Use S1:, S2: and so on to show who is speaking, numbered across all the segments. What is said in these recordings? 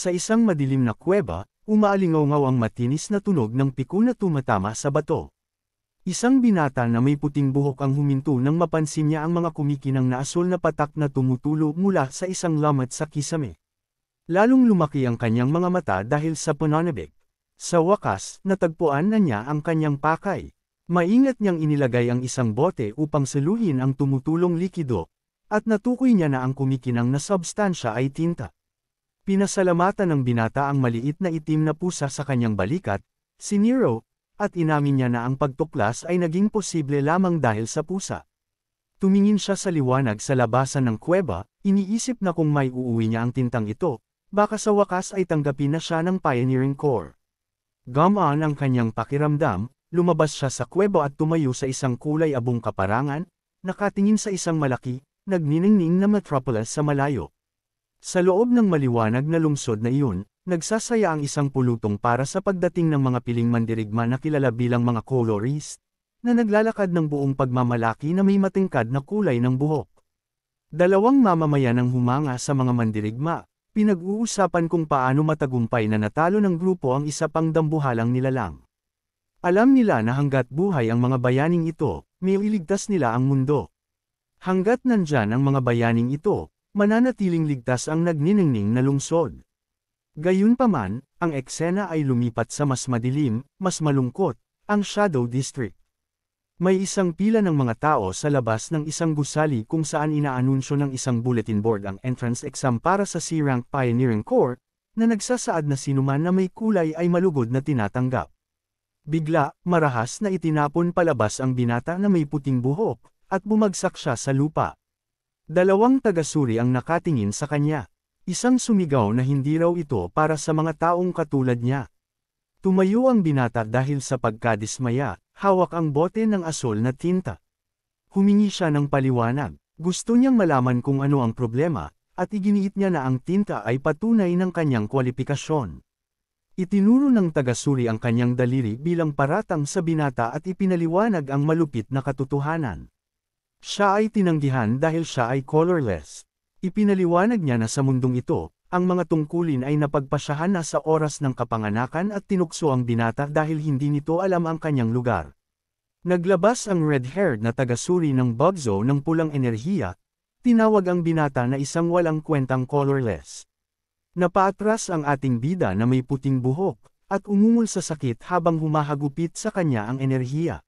S1: Sa isang madilim na kuweba, umaalingaw-ngaw ang matinis na tunog ng piko na tumatama sa bato. Isang binata na may puting buhok ang huminto nang mapansin niya ang mga kumikinang na asul na patak na tumutulo mula sa isang lamat sa kisame. Lalong lumaki ang kanyang mga mata dahil sa pananabik. Sa wakas, natagpuan na niya ang kanyang pakay. Maingat niyang inilagay ang isang bote upang saluhin ang tumutulong likido, at natukoy niya na ang kumikinang na substansya ay tinta. Pinasalamatan ng binata ang maliit na itim na pusa sa kanyang balikat, si Nero, at inamin niya na ang pagtuklas ay naging posible lamang dahil sa pusa. Tumingin siya sa liwanag sa labasan ng kuweba, iniisip na kung may uuwi niya ang tintang ito, baka sa wakas ay tanggapin na siya ng Pioneering Corps. Gumaan ang kanyang pakiramdam, lumabas siya sa kuweba at tumayo sa isang kulay abong kaparangan, nakatingin sa isang malaki, nagniningning na metropolis sa malayo. Sa loob ng maliwanag na lungsod na iyon, nagsasaya ang isang pulutong para sa pagdating ng mga piling mandirigma na kilala bilang mga colorist, na naglalakad ng buong pagmamalaki na may matingkad na kulay ng buhok. Dalawang mamamayan ang humanga sa mga mandirigma, pinag-uusapan kung paano matagumpay na natalo ng grupo ang isa pang dambuhalang nilalang. Alam nila na hanggat buhay ang mga bayaning ito, may iligtas nila ang mundo. Hanggat nandyan ang mga bayaning ito, mananatiling ligtas ang nagniningning na lungsod. Gayunpaman, ang eksena ay lumipat sa mas madilim, mas malungkot, ang Shadow District. May isang pila ng mga tao sa labas ng isang gusali kung saan inaanunsyo ng isang bulletin board ang entrance exam para sa C-Rank Pioneering Corps, na nagsasaad na sinuman na may kulay ay malugod na tinatanggap. Bigla, marahas na itinapon palabas ang binata na may puting buhok, at bumagsak siya sa lupa. Dalawang taga-suri ang nakatingin sa kanya. Isang sumigaw na hindi raw ito para sa mga taong katulad niya. Tumayo ang binata dahil sa pagkadismaya, hawak ang bote ng asul na tinta. Humingi siya ng paliwanag, gusto niyang malaman kung ano ang problema, at iginiit niya na ang tinta ay patunay ng kanyang kwalifikasyon. Itinuro ng taga-suri ang kanyang daliri bilang paratang sa binata at ipinaliwanag ang malupit na katotohanan. Siya ay tinanggihan dahil siya ay colorless. Ipinaliwanag niya na sa mundong ito, ang mga tungkulin ay napagpasyahan na sa oras ng kapanganakan at tinukso ang binata dahil hindi nito alam ang kanyang lugar. Naglabas ang red-haired na taga-suri ng Bugzo ng pulang enerhiya, tinawag ang binata na isang walang kwentang colorless. Napaatras ang ating bida na may puting buhok, at umungol sa sakit habang humahagupit sa kanya ang enerhiya.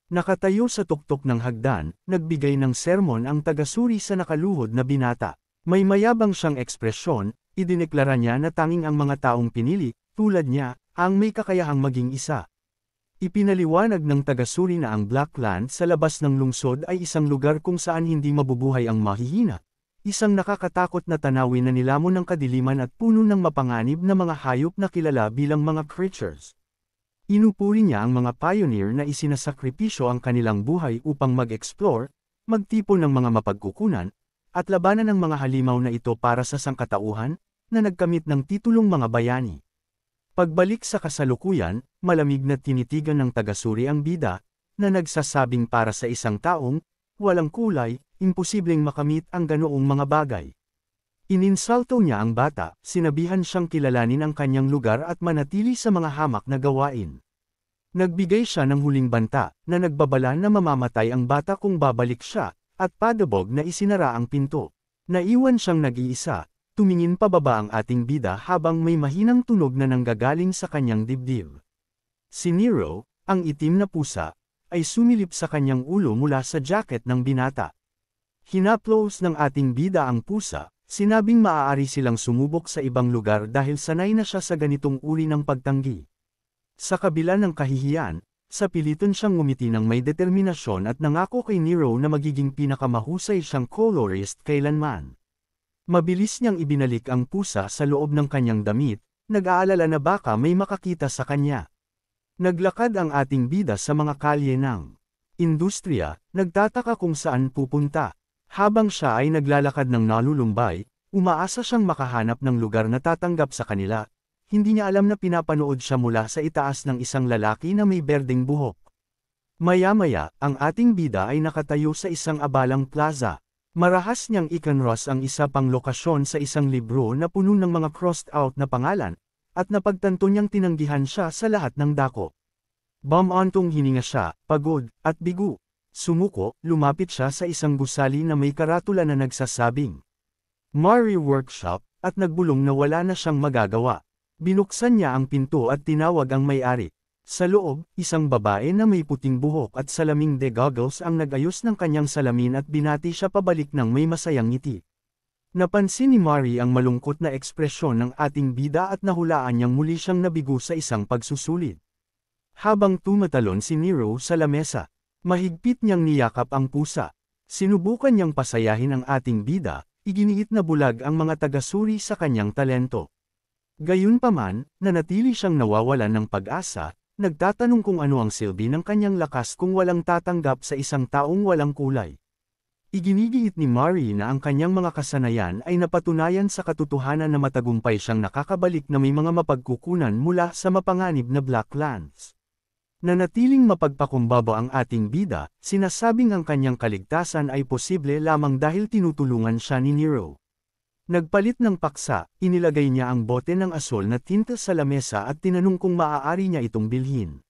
S1: Nakatayo sa tuktok ng hagdan, nagbigay ng sermon ang taga-suri sa nakaluhod na binata. May mayabang siyang ekspresyon, idineklara niya na tanging ang mga taong pinili, tulad niya, ang may kakayahang maging isa. Ipinaliwanag ng taga-suri na ang Blackland sa labas ng lungsod ay isang lugar kung saan hindi mabubuhay ang mahihina. Isang nakakatakot na tanawin na nilamon ng kadiliman at puno ng mapanganib na mga hayop na kilala bilang mga creatures. Inupuri niya ang mga pioneer na isinasakripisyo ang kanilang buhay upang mag-explore, magtipon ng mga mapagkukunan, at labanan ng mga halimaw na ito para sa sangkatauhan, na nagkamit ng titulong mga bayani. Pagbalik sa kasalukuyan, malamig na tinitigan ng taga-suri ang bida, na nagsasabing para sa isang taong, walang kulay, imposibleng makamit ang ganoong mga bagay. Ininsulto niya ang bata, sinabihan siyang kilalanin ang kanyang lugar at manatili sa mga hamak na gawain. Nagbigay siya ng huling banta, na nagbabala na mamamatay ang bata kung babalik siya, at padabog na isinara ang pinto. Naiwan siyang nag-iisa, tumingin pababa ang ating bida habang may mahinang tunog na nanggagaling sa kanyang dibdib. Si Nero, ang itim na pusa, ay sumilip sa kanyang ulo mula sa jacket ng binata. Hinaplos ng ating bida ang pusa, sinabing maaari silang sumubok sa ibang lugar dahil sanay na siya sa ganitong uri ng pagtanggi. Sa kabila ng kahihiyan, sa piliton siyang ngumiti ng may determinasyon at nangako kay Nero na magiging pinakamahusay siyang colorist kailanman. Mabilis niyang ibinalik ang pusa sa loob ng kanyang damit, nag-aalala na baka may makakita sa kanya. Naglakad ang ating bida sa mga kalye ng industriya, nagtataka kung saan pupunta. Habang siya ay naglalakad ng nalulumbay, umaasa siyang makahanap ng lugar na tatanggap sa kanila. Hindi niya alam na pinapanood siya mula sa itaas ng isang lalaki na may berdeng buhok. Maya-maya, ang ating bida ay nakatayo sa isang abalang plaza. Marahas niyang ikanros ang isa pang lokasyon sa isang libro na puno ng mga crossed-out na pangalan, at napagtanto niyang tinanggihan siya sa lahat ng dako. Bumantong hininga siya, pagod, at bigo. Sumuko, lumapit siya sa isang gusali na may karatula na nagsasabing Mari Workshop, at nagbulong na wala na siyang magagawa. Binuksan niya ang pinto at tinawag ang may-ari. Sa loob, isang babae na may puting buhok at salaming de goggles ang nag-ayos ng kanyang salamin at binati siya pabalik ng may masayang ngiti. Napansin ni Mari ang malungkot na ekspresyon ng ating bida at nahulaan niyang muli siyang nabigo sa isang pagsusulit. Habang tumatalon si Nero sa lamesa, mahigpit niyang niyakap ang pusa. Sinubukan niyang pasayahin ang ating bida, iginiit na bulag ang mga tagasuri sa kanyang talento. Gayunpaman, nanatili siyang nawawalan ng pag-asa, nagtatanong kung ano ang silbi ng kanyang lakas kung walang tatanggap sa isang taong walang kulay. Iginigiit ni Mari na ang kanyang mga kasanayan ay napatunayan sa katotohanan na matagumpay siyang nakakabalik na may mga mapagkukunan mula sa mapanganib na Black Lands. Nanatiling mapagpakumbaba ang ating bida, sinasabing ang kanyang kaligtasan ay posible lamang dahil tinutulungan siya ni Nero. Nagpalit ng paksa, inilagay niya ang bote ng asol na tinta sa lamesa at tinanong kung maaari niya itong bilhin.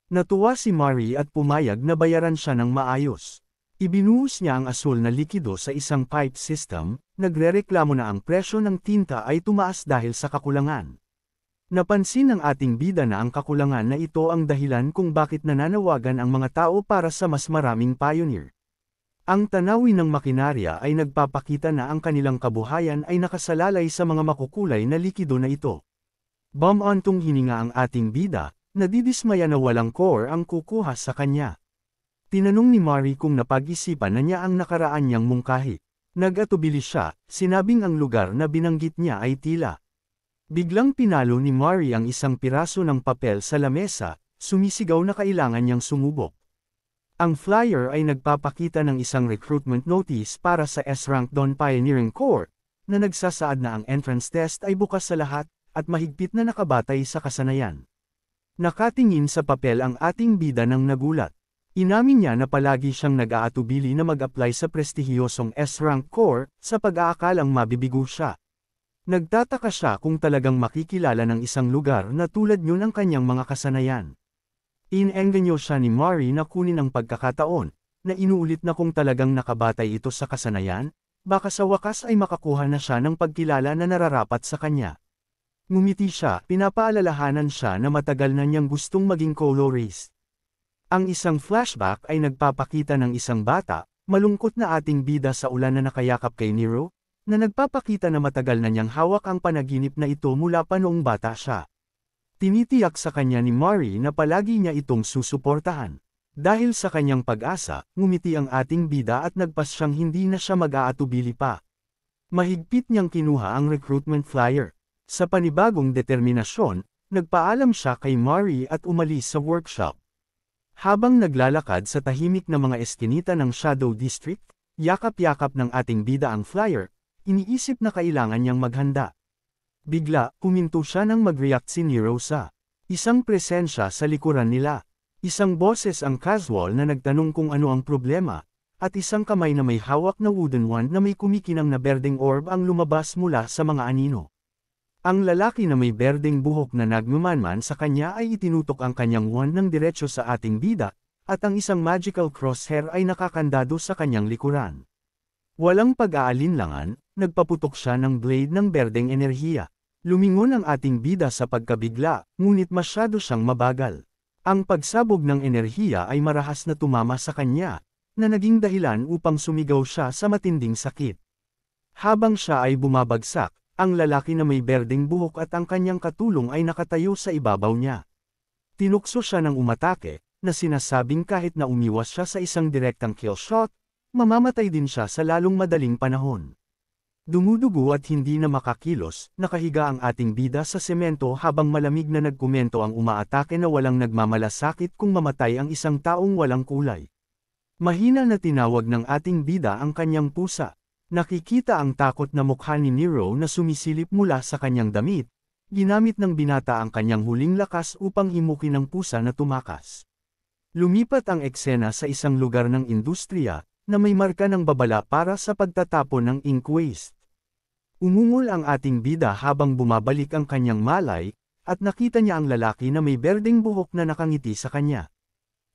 S1: Natuwa si Mari at pumayag na bayaran siya ng maayos. Ibinuhos niya ang asol na likido sa isang pipe system, nagrereklamo na ang presyo ng tinta ay tumaas dahil sa kakulangan. Napansin ng ating bida na ang kakulangan na ito ang dahilan kung bakit nananawagan ang mga tao para sa mas maraming pioneer. Ang tanawin ng makinarya ay nagpapakita na ang kanilang kabuhayan ay nakasalalay sa mga makukulay na likido na ito. Bumantong hininga ang ating bida, nadidismaya na walang core ang kukuha sa kanya. Tinanong ni Mari kung napag-isipan na niya ang nakaraan niyang mungkahi. Nag-atubili siya, sinabing ang lugar na binanggit niya ay tila. Biglang pinalo ni Mari ang isang piraso ng papel sa lamesa, sumisigaw na kailangan niyang sumubok. Ang flyer ay nagpapakita ng isang recruitment notice para sa S-Rank Dawn Pioneering Corps, na nagsasaad na ang entrance test ay bukas sa lahat, at mahigpit na nakabatay sa kasanayan. Nakatingin sa papel ang ating bida ng nagulat. Inamin niya na palagi siyang nag-aatubili na mag-apply sa prestihiyosong S-Rank Corps, sa pag-aakalang mabibigo siya. Nagtataka siya kung talagang makikilala ng isang lugar na tulad niyo ng kanyang mga kasanayan. Inengganyo siya ni Mari na kunin ang pagkakataon, na inuulit na kung talagang nakabatay ito sa kasanayan, baka sa wakas ay makakuha na siya ng pagkilala na nararapat sa kanya. Ngumiti siya, pinapaalalahanan siya na matagal na niyang gustong maging colorist. Ang isang flashback ay nagpapakita ng isang bata, malungkot na ating bida sa ulan na nakayakap kay Nero, na nagpapakita na matagal na niyang hawak ang panaginip na ito mula pa noong bata siya. Tinitiyak sa kanya ni Mari na palagi niya itong susuportahan. Dahil sa kanyang pag-asa, ngumiti ang ating bida at nagpas siyang hindi na siya mag-aatubili pa. Mahigpit niyang kinuha ang recruitment flyer. Sa panibagong determinasyon, nagpaalam siya kay Mari at umalis sa workshop. Habang naglalakad sa tahimik na mga eskinita ng Shadow District, yakap-yakap ng ating bida ang flyer, iniisip na kailangan niyang maghanda. Bigla, kuminto siya nang mag-react si Nero sa isang presensya sa likuran nila. Isang boses ang casual na nagtanong kung ano ang problema, at isang kamay na may hawak na wooden wand na may kumikinang na berdeng orb ang lumabas mula sa mga anino. Ang lalaki na may berdeng buhok na nagmamanman sa kanya ay itinutok ang kanyang wand ng diretso sa ating bida, at ang isang magical crosshair ay nakakandado sa kanyang likuran. Walang pag-aalinlangan, nagpaputok siya ng blade ng berdeng enerhiya. Lumingon ang ating bida sa pagkabigla, ngunit masyado siyang mabagal. Ang pagsabog ng enerhiya ay marahas na tumama sa kanya, na naging dahilan upang sumigaw siya sa matinding sakit. Habang siya ay bumabagsak, ang lalaki na may berdeng buhok at ang kanyang katulong ay nakatayo sa ibabaw niya. Tinukso siya ng umatake, na sinasabing kahit na umiwas siya sa isang direktang kill shot, mamamatay din siya sa lalong madaling panahon. Dumudugo at hindi na makakilos, nakahiga ang ating bida sa semento habang malamig na nagkomento ang umaatake na walang nagmamalasakit kung mamatay ang isang taong walang kulay. Mahina na tinawag ng ating bida ang kanyang pusa. Nakikita ang takot na mukha ni Nero na sumisilip mula sa kanyang damit. Ginamit ng binata ang kanyang huling lakas upang himukin ang pusa na tumakas. Lumipat ang eksena sa isang lugar ng industriya, na may marka ng babala para sa pagtatapon ng ink waste. Umungol ang ating bida habang bumabalik ang kanyang malay, at nakita niya ang lalaki na may berdeng buhok na nakangiti sa kanya.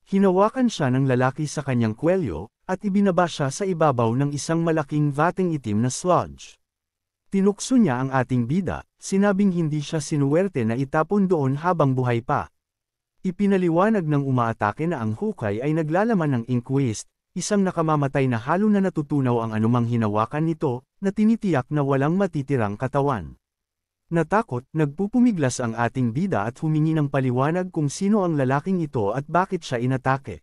S1: Hinawakan siya ng lalaki sa kanyang kwelyo, at ibinaba siya sa ibabaw ng isang malaking vateng itim na sludge. Tinukso niya ang ating bida, sinabing hindi siya sinuwerte na itapon doon habang buhay pa. Ipinaliwanag ng umaatake na ang hukay ay naglalaman ng ink waste, isang nakamamatay na halo na natutunaw ang anumang hinawakan nito, na tinitiyak na walang matitirang katawan. Natakot, nagpupumiglas ang ating bida at humingi ng paliwanag kung sino ang lalaking ito at bakit siya inatake.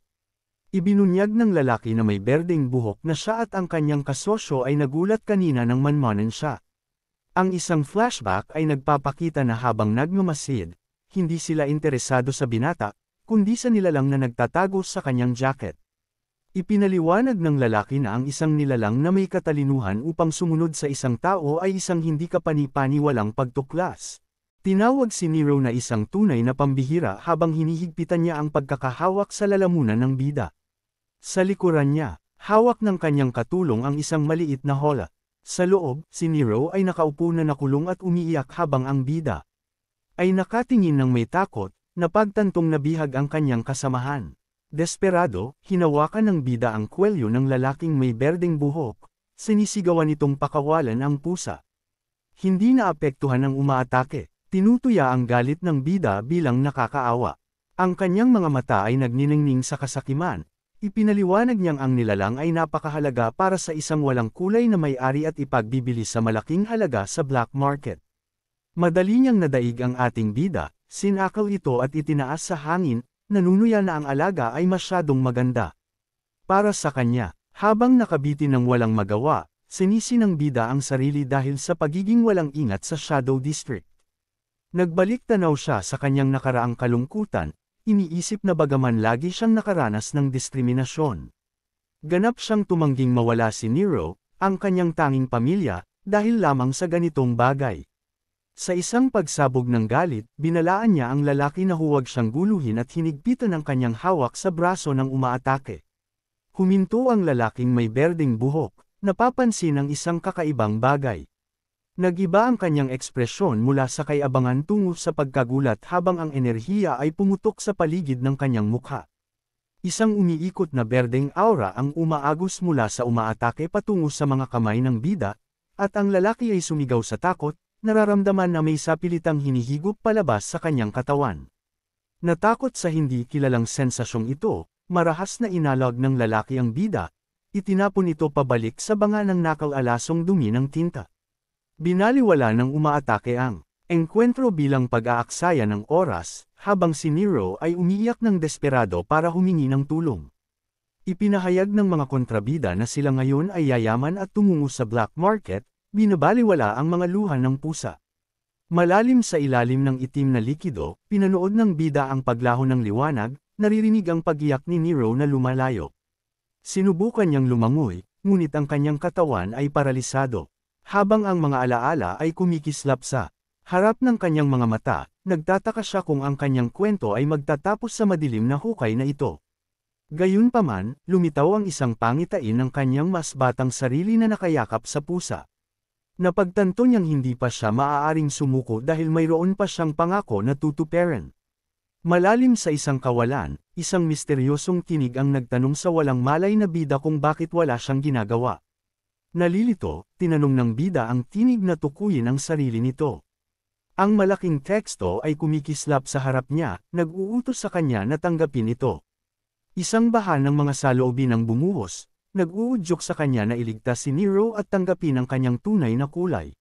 S1: Ibinunyag ng lalaki na may berdeng buhok na siya at ang kanyang kasosyo ay nagulat kanina nang manmanan siya. Ang isang flashback ay nagpapakita na habang nagmamasid, hindi sila interesado sa binata, kundi sa nilalang na nagtatago sa kanyang jacket. Ipinaliwanag ng lalaki na ang isang nilalang na may katalinuhan upang sumunod sa isang tao ay isang hindi kapani-paniwalang pagtuklas. Tinawag si Nero na isang tunay na pambihira habang hinihigpitan niya ang pagkakahawak sa lalamunan ng bida. Sa likuran niya, hawak ng kanyang katulong ang isang maliit na hola. Sa loob, si Nero ay nakaupo na nakulong at umiiyak habang ang bida ay nakatingin ng may takot, na pagtantong nabihag ang kanyang kasamahan. Desperado, hinawakan ng bida ang kwelyo ng lalaking may berdeng buhok, sinisigawan nitong pakawalan ang pusa. Hindi naapektuhan ang umaatake, tinutuya ang galit ng bida bilang nakakaawa. Ang kanyang mga mata ay nagniningning sa kasakiman, ipinaliwanag niyang ang nilalang ay napakahalaga para sa isang walang kulay na may-ari at ipagbibili sa malaking halaga sa black market. Madali niyang nadaig ang ating bida, sinakal ito at itinaas sa hangin, nanunuya na ang alaga ay masyadong maganda. Para sa kanya, habang nakabitin ng walang magawa, sinisi ng bida ang sarili dahil sa pagiging walang ingat sa Shadow District. Nagbalik tanaw siya sa kanyang nakaraang kalungkutan, iniisip na bagaman lagi siyang nakaranas ng diskriminasyon. Ganap siyang tumangging mawala si Nero, ang kanyang tanging pamilya, dahil lamang sa ganitong bagay. Sa isang pagsabog ng galit, binalaan niya ang lalaki na huwag siyang guluhin at hinigpitan ang kanyang hawak sa braso ng umaatake. Huminto ang lalaking may berdeng buhok, napapansin ang isang kakaibang bagay. Nag-iba ang kanyang ekspresyon mula sa kayabangan tungo sa pagkagulat habang ang enerhiya ay pumutok sa paligid ng kanyang mukha. Isang umiikot na berdeng aura ang umaagos mula sa umaatake patungo sa mga kamay ng bida, at ang lalaki ay sumigaw sa takot, nararamdaman na may sapilitang hinihigop palabas sa kanyang katawan. Natakot sa hindi kilalang sensasyong ito, marahas na inalog ng lalaki ang bida, itinapon ito pabalik sa banga ng nakal-alasong dumi ng tinta. Binaliwala ng umaatake ang engkwentro bilang pag-aaksaya ng oras, habang si Nero ay umiiyak ng desperado para humingi ng tulong. Ipinahayag ng mga kontrabida na sila ngayon ay yayaman at tumungo sa black market, binabaliwala ang mga luha ng pusa. Malalim sa ilalim ng itim na likido, pinanood ng bida ang paglaho ng liwanag, naririnig ang pag-iyak ni Nero na lumalayo. Sinubukan niyang lumangoy, ngunit ang kanyang katawan ay paralisado. Habang ang mga alaala ay kumikislap sa harap ng kanyang mga mata, nagtataka siya kung ang kanyang kwento ay magtatapos sa madilim na hukay na ito. Gayunpaman, lumitaw ang isang pangitain ng kanyang mas batang sarili na nakayakap sa pusa. Napagtanto niyang hindi pa siya maaaring sumuko dahil mayroon pa siyang pangako na tutuparan. Malalim sa isang kawalan, isang misteryosong tinig ang nagtanong sa walang malay na bida kung bakit wala siyang ginagawa. Nalilito, tinanong ng bida ang tinig na tukuyin ang sarili nito. Ang malaking teksto ay kumikislap sa harap niya, nag-uutos sa kanya na tanggapin ito. Isang baha ng mga saloobin ang bumuhos, nag-uudyok sa kanya na iligtas si Nero at tanggapin ang kanyang tunay na kulay.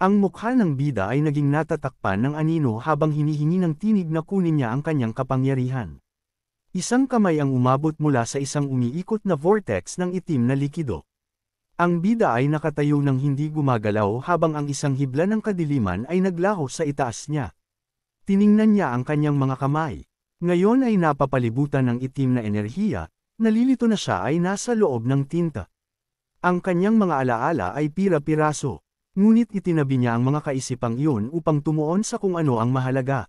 S1: Ang mukha ng bida ay naging natatakpan ng anino habang hinihingi ng tinig na kunin niya ang kanyang kapangyarihan. Isang kamay ang umabot mula sa isang umiikot na vortex ng itim na likido. Ang bida ay nakatayo ng hindi gumagalaw habang ang isang hibla ng kadiliman ay naglaho sa itaas niya. Tiningnan niya ang kanyang mga kamay. Ngayon ay napapalibutan ng itim na enerhiya, nalilito na siya ay nasa loob ng tinta. Ang kanyang mga alaala ay pira-piraso, ngunit itinabi niya ang mga kaisipang iyon upang tumuon sa kung ano ang mahalaga.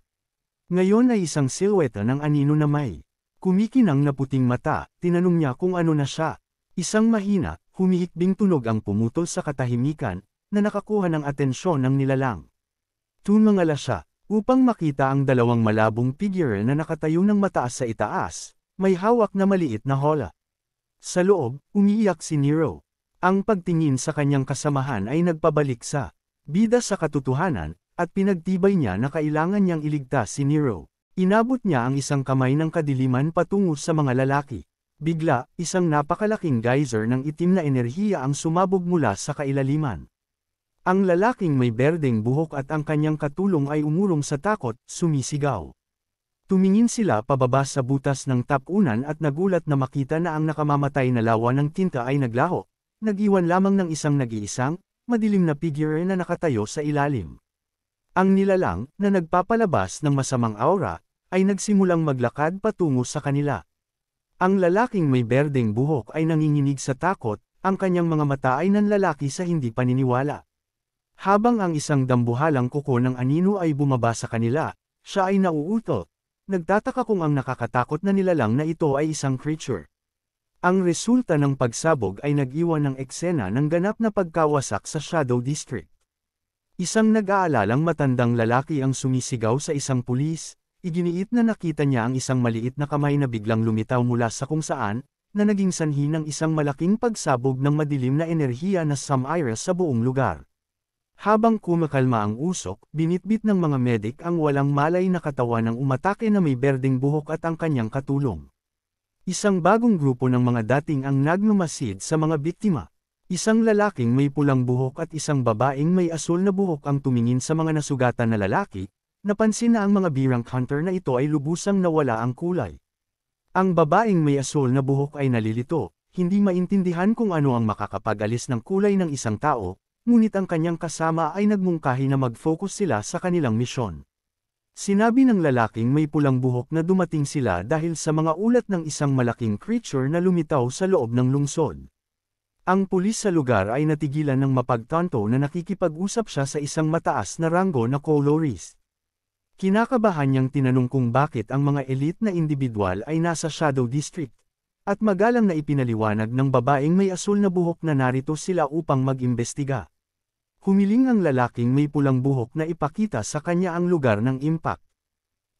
S1: Ngayon ay isang silweta ng anino na may kumikinang na puting mata, tinanong niya kung ano na siya. Isang mahina, humihikbing tunog ang pumutol sa katahimikan, na nakakuha ng atensyon ng nilalang. Tumangala siya, upang makita ang dalawang malabong figure na nakatayo ng mataas sa itaas, may hawak na maliit na hola. Sa loob, umiiyak si Nero. Ang pagtingin sa kanyang kasamahan ay nagpabalik sa bida sa katotohanan, at pinagtibay niya na kailangan niyang iligtas si Nero. Inabot niya ang isang kamay ng kadiliman patungo sa mga lalaki. Bigla, isang napakalaking geyser ng itim na enerhiya ang sumabog mula sa kailaliman. Ang lalaking may berdeng buhok at ang kanyang katulong ay umurong sa takot, sumisigaw. Tumingin sila pababa sa butas ng tapunan at nagulat na makita na ang nakamamatay na lawa ng tinta ay naglaho, nag-iwan lamang ng isang nag-iisang, madilim na figure na nakatayo sa ilalim. Ang nilalang, na nagpapalabas ng masamang aura, ay nagsimulang maglakad patungo sa kanila. Ang lalaking may berdeng buhok ay nanginginig sa takot, ang kanyang mga mata ay nanlalaki sa hindi paniniwala. Habang ang isang dambuhalang kuko ng anino ay bumaba sa kanila, siya ay nauuto. Nagtataka kung ang nakakatakot na nilalang na ito ay isang creature. Ang resulta ng pagsabog ay nag-iwan ng eksena ng ganap na pagkawasak sa Shadow District. Isang nag-aalalang matandang lalaki ang sumisigaw sa isang pulis. Iginiit na nakita niya ang isang maliit na kamay na biglang lumitaw mula sa kung saan, na naging sanhi ng isang malaking pagsabog ng madilim na enerhiya na sumira sa buong lugar. Habang kumakalma ang usok, binitbit ng mga medik ang walang malay na katawan ng umatake na may berdeng buhok at ang kanyang katulong. Isang bagong grupo ng mga dating ang nagmamasid sa mga biktima. Isang lalaking may pulang buhok at isang babaeng may asul na buhok ang tumingin sa mga nasugatan na lalaki. Napansin na ang mga birang hunter na ito ay lubusang nawala ang kulay. Ang babaeng may asul na buhok ay nalilito, hindi maintindihan kung ano ang makakapag-alis ng kulay ng isang tao, ngunit ang kanyang kasama ay nagmungkahi na mag-focus sila sa kanilang misyon. Sinabi ng lalaking may pulang buhok na dumating sila dahil sa mga ulat ng isang malaking creature na lumitaw sa loob ng lungsod. Ang pulis sa lugar ay natigilan ng mapagtanto na nakikipag-usap siya sa isang mataas na ranggo na colorist. Kinakabahan niyang tinanong kung bakit ang mga elite na individual ay nasa Shadow District, at magalang na ipinaliwanag ng babaeng may asul na buhok na narito sila upang mag-imbestiga. Humiling ang lalaking may pulang buhok na ipakita sa kanya ang lugar ng impact.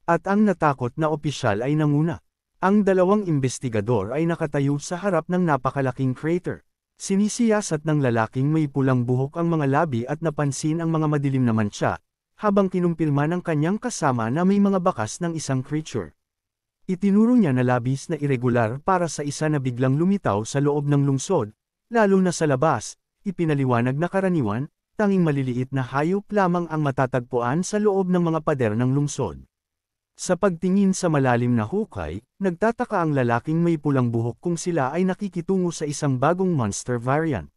S1: At ang natakot na opisyal ay nanguna. Ang dalawang investigador ay nakatayo sa harap ng napakalaking crater. Sinisiyasat ng lalaking may pulang buhok ang mga labi at napansin ang mga madilim na mantsa, habang kinumpirma ng kanyang kasama na may mga bakas ng isang creature. Itinuro niya na labis na irregular para sa isa na biglang lumitaw sa loob ng lungsod, lalo na sa labas, ipinaliwanag na karaniwan, tanging maliliit na hayop lamang ang matatagpuan sa loob ng mga pader ng lungsod. Sa pagtingin sa malalim na hukay, nagtataka ang lalaking may pulang buhok kung sila ay nakikitungo sa isang bagong monster variant.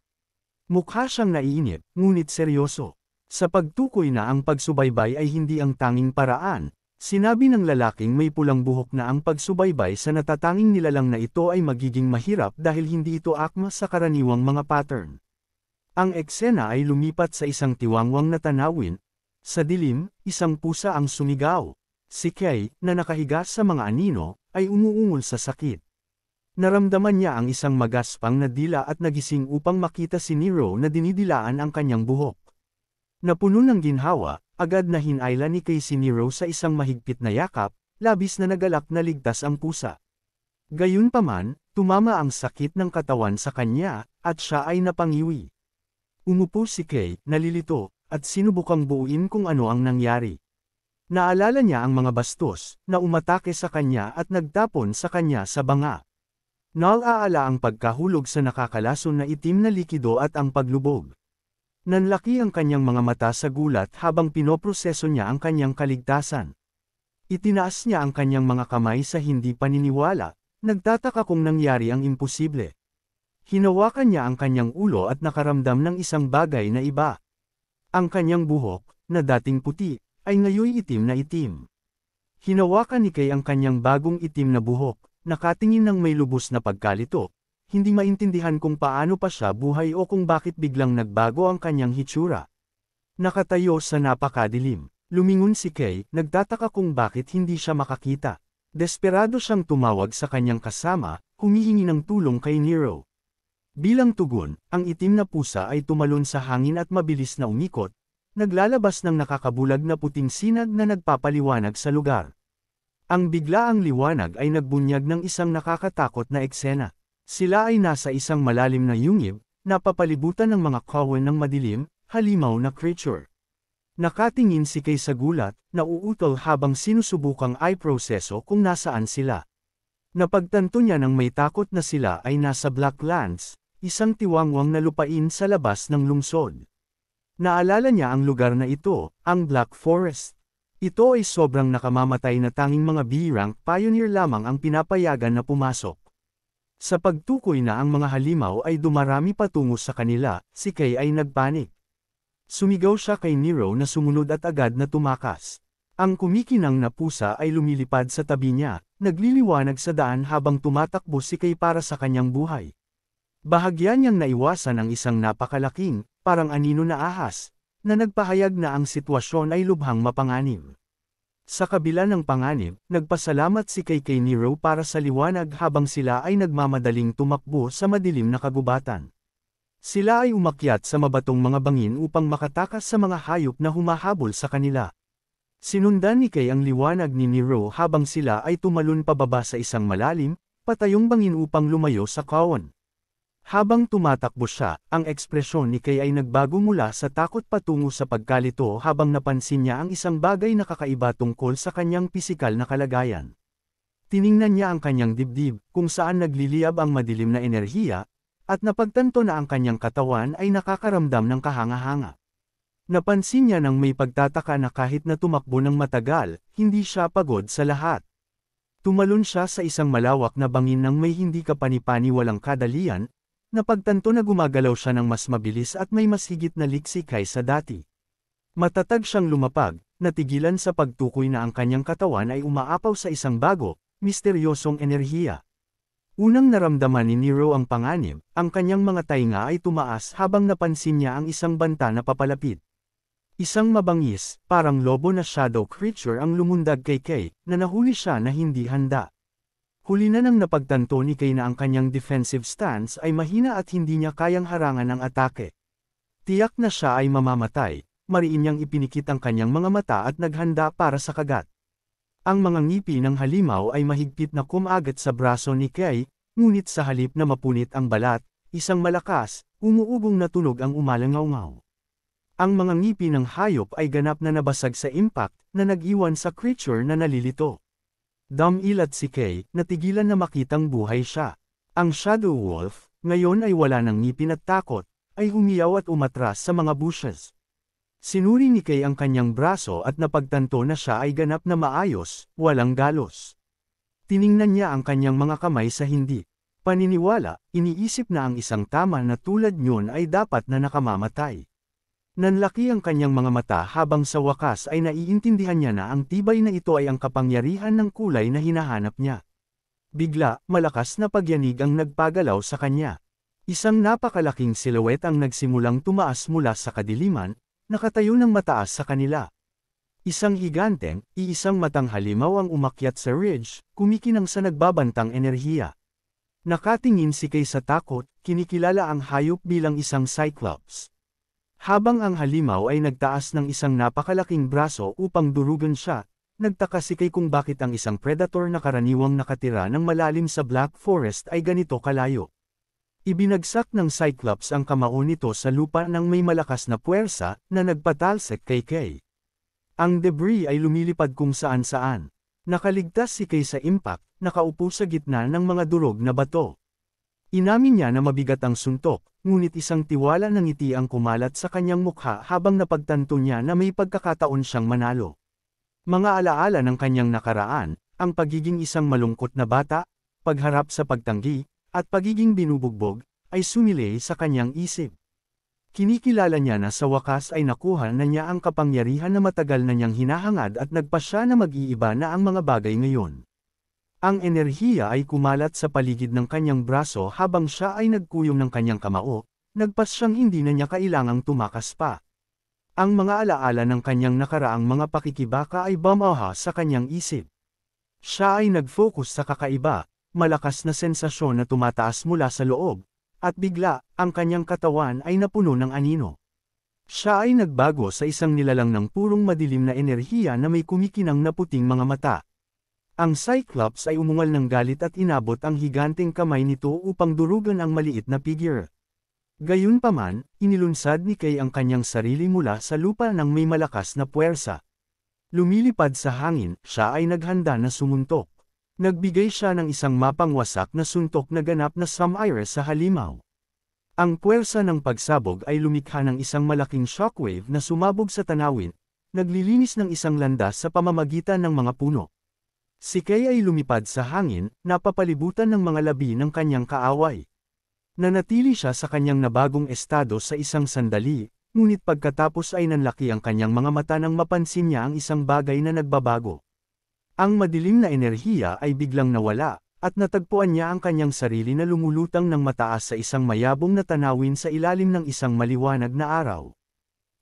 S1: Mukha siyang naiinip, ngunit seryoso. Sa pagtukoy na ang pagsubaybay ay hindi ang tanging paraan, sinabi ng lalaking may pulang buhok na ang pagsubaybay sa natatanging nilalang na ito ay magiging mahirap dahil hindi ito akma sa karaniwang mga pattern. Ang eksena ay lumipat sa isang tiwangwang na tanawin. Sa dilim, isang pusa ang sumigaw. Si Kay, na nakahiga sa mga anino, ay umuungol sa sakit. Naramdaman niya ang isang magaspang na dila at nagising upang makita si Nero na dinidilaan ang kanyang buhok. Napuno ng ginhawa, agad na hinayla ni Kay si Nero sa isang mahigpit na yakap, labis na nagalak na ligtas ang pusa. Gayunpaman, tumama ang sakit ng katawan sa kanya, at siya ay napangiwi. Umupo si Kay, nalilito, at sinubukang buuin kung ano ang nangyari. Naalala niya ang mga bastos, na umatake sa kanya at nagtapon sa kanya sa banga. Naalaala ang pagkahulog sa nakakalason na itim na likido at ang paglubog. Nanlaki ang kanyang mga mata sa gulat habang pinoproseso niya ang kanyang kaligtasan. Itinaas niya ang kanyang mga kamay sa hindi paniniwala, nagtataka kung nangyari ang imposible. Hinawakan niya ang kanyang ulo at nakaramdam ng isang bagay na iba. Ang kanyang buhok, na dating puti, ay ngayoy itim na itim. Hinawakan ni Kay ang kanyang bagong itim na buhok, nakatingin ng may lubos na pagkalito. Hindi maintindihan kung paano pa siya buhay o kung bakit biglang nagbago ang kanyang hitsura. Nakatayo sa napakadilim. Lumingon si Kay, nagtataka kung bakit hindi siya makakita. Desperado siyang tumawag sa kanyang kasama, humihingi ng tulong kay Nero. Bilang tugon, ang itim na pusa ay tumalon sa hangin at mabilis na umikot, naglalabas ng nakakabulag na puting sinag na nagpapaliwanag sa lugar. Ang biglaang liwanag ay nagbunyag ng isang nakakatakot na eksena. Sila ay nasa isang malalim na yungib, napapalibutan ng mga kawan ng madilim, halimaw na creature. Nakatingin si Kay sa gulat, nauutol habang sinusubukang i-proseso kung nasaan sila. Napagtanto niya nang may takot na sila ay nasa Blacklands, isang tiwangwang na lupain sa labas ng lungsod. Naalala niya ang lugar na ito, ang Black Forest. Ito ay sobrang nakamamatay na tanging mga B-rank pioneer lamang ang pinapayagan na pumasok. Sa pagtukoy na ang mga halimaw ay dumarami patungo sa kanila, si Kay ay nagpanik. Sumigaw siya kay Nero na sumunod at agad na tumakas. Ang kumikinang na pusa ay lumilipad sa tabi niya, nagliliwanag sa daan habang tumatakbo si Kay para sa kanyang buhay. Bahagya niyang naiwasan ang isang napakalaking, parang anino na ahas, na nagpahayag na ang sitwasyon ay lubhang mapanganib. Sa kabila ng panganib, nagpasalamat si Kay Nero para sa liwanag habang sila ay nagmamadaling tumakbo sa madilim na kagubatan. Sila ay umakyat sa mabatong mga bangin upang makatakas sa mga hayop na humahabol sa kanila. Sinundan ni Kay ang liwanag ni Nero habang sila ay tumalon pababa sa isang malalim, patayong bangin upang lumayo sa kawan. Habang tumatakbo siya, ang ekspresyon ni Kay ay nagbago mula sa takot patungo sa pagkalito habang napansin niya ang isang bagay na kakaiba tungkol sa kanyang pisikal na kalagayan. Tiningnan niya ang kanyang dibdib, kung saan nagliliyab ang madilim na enerhiya, at napagtanto na ang kanyang katawan ay nakakaramdam ng kahanga-hanga. Napansin niya nang may pagtataka na kahit na tumakbo ng matagal, hindi siya pagod sa lahat. Tumalon siya sa isang malawak na bangin nang may hindi kapanipani walang kadalian, napagtanto na gumagalaw siya ng mas mabilis at may mas higit na liksi kaysa dati. Matatag siyang lumapag, natigilan sa pagtukoy na ang kanyang katawan ay umaapaw sa isang bago, misteryosong enerhiya. Unang naramdaman ni Nero ang panganib, ang kanyang mga tainga ay tumaas habang napansin niya ang isang banta na papalapit. Isang mabangis, parang lobo na shadow creature ang lumundag kay Kay, na nahuli siya na hindi handa. Huli na nang napagtanto ni Kay na ang kanyang defensive stance ay mahina at hindi niya kayang harangan ang atake. Tiyak na siya ay mamamatay, mariin niyang ipinikit ang kanyang mga mata at naghanda para sa kagat. Ang mga ngipi ng halimaw ay mahigpit na kumagat sa braso ni Kay, ngunit sa halip na mapunit ang balat, isang malakas, umuugong na tunog ang umalangaw-ngaw. Ang mga ngipi ng hayop ay ganap na nabasag sa impact, na nag-iwan sa creature na nalilito. Dumilat si Kay, natigilan na makitang buhay siya. Ang Shadow Wolf, ngayon ay wala ng ngipin at takot, ay humiyaw at umatras sa mga bushes. Sinuri ni Kay ang kanyang braso at napagtanto na siya ay ganap na maayos, walang galos. Tiningnan niya ang kanyang mga kamay sa hindi paniniwala, iniisip na ang isang tama na tulad niyon ay dapat na nakamamatay. Nanlaki ang kanyang mga mata habang sa wakas ay naiintindihan niya na ang tibay na ito ay ang kapangyarihan ng kulay na hinahanap niya. Bigla, malakas na pagyanig ang nagpagalaw sa kanya. Isang napakalaking silhouette ang nagsimulang tumaas mula sa kadiliman, nakatayo ng mataas sa kanila. Isang higanteng, iisang matang halimaw ang umakyat sa ridge, kumikinang sa nagbabantang enerhiya. Nakatingin si Kay sa takot, kinikilala ang hayop bilang isang Cyclops. Habang ang halimaw ay nagtaas ng isang napakalaking braso upang durugan siya, nagtaka si Kay kung bakit ang isang predator na karaniwang nakatira ng malalim sa Black Forest ay ganito kalayo. Ibinagsak ng Cyclops ang kamao nito sa lupa nang may malakas na puwersa na nagpatalsik kay Kay. Ang debris ay lumilipad kung saan-saan. Nakaligtas si Kay sa impact, nakaupo sa gitna ng mga durog na bato. Inamin niya na mabigat ang suntok, ngunit isang tiwala ng ngiti ang kumalat sa kanyang mukha habang napagtanto niya na may pagkakataon siyang manalo. Mga alaala ng kanyang nakaraan, ang pagiging isang malungkot na bata, pagharap sa pagtanggi, at pagiging binubugbog, ay sumilay sa kanyang isip. Kinikilala niya na sa wakas ay nakuha na niya ang kapangyarihan na matagal na niyang hinahangad at nagpasya na mag-iiba na ang mga bagay ngayon. Ang enerhiya ay kumalat sa paligid ng kanyang braso habang siya ay nagkuyom ng kanyang kamao, nagpasyang hindi na niya kailangang tumakas pa. Ang mga alaala ng kanyang nakaraang mga pakikibaka ay bumaha sa kanyang isip. Siya ay nag-focus sa kakaiba, malakas na sensasyon na tumataas mula sa loob, at bigla, ang kanyang katawan ay napuno ng anino. Siya ay nagbago sa isang nilalang ng purong madilim na enerhiya na may kumikinang na puting mga mata. Ang Cyclops ay umungal ng galit at inabot ang higanteng kamay nito upang durugan ang maliit na figure. Gayunpaman, inilunsad ni Kay ang kanyang sarili mula sa lupa ng may malakas na puwersa. Lumilipad sa hangin, siya ay naghanda na sumuntok. Nagbigay siya ng isang mapangwasak na suntok na ganap na sumire sa halimaw. Ang puwersa ng pagsabog ay lumikha ng isang malaking shockwave na sumabog sa tanawin, naglilinis ng isang landas sa pamamagitan ng mga puno. Si Kay ay lumipad sa hangin, napapalibutan ng mga labi ng kanyang kaaway. Nanatili siya sa kanyang nabagong estado sa isang sandali, ngunit pagkatapos ay nanlaki ang kanyang mga mata nang mapansin niya ang isang bagay na nagbabago. Ang madilim na enerhiya ay biglang nawala, at natagpuan niya ang kanyang sarili na lumulutang ng mataas sa isang mayabong na tanawin sa ilalim ng isang maliwanag na araw.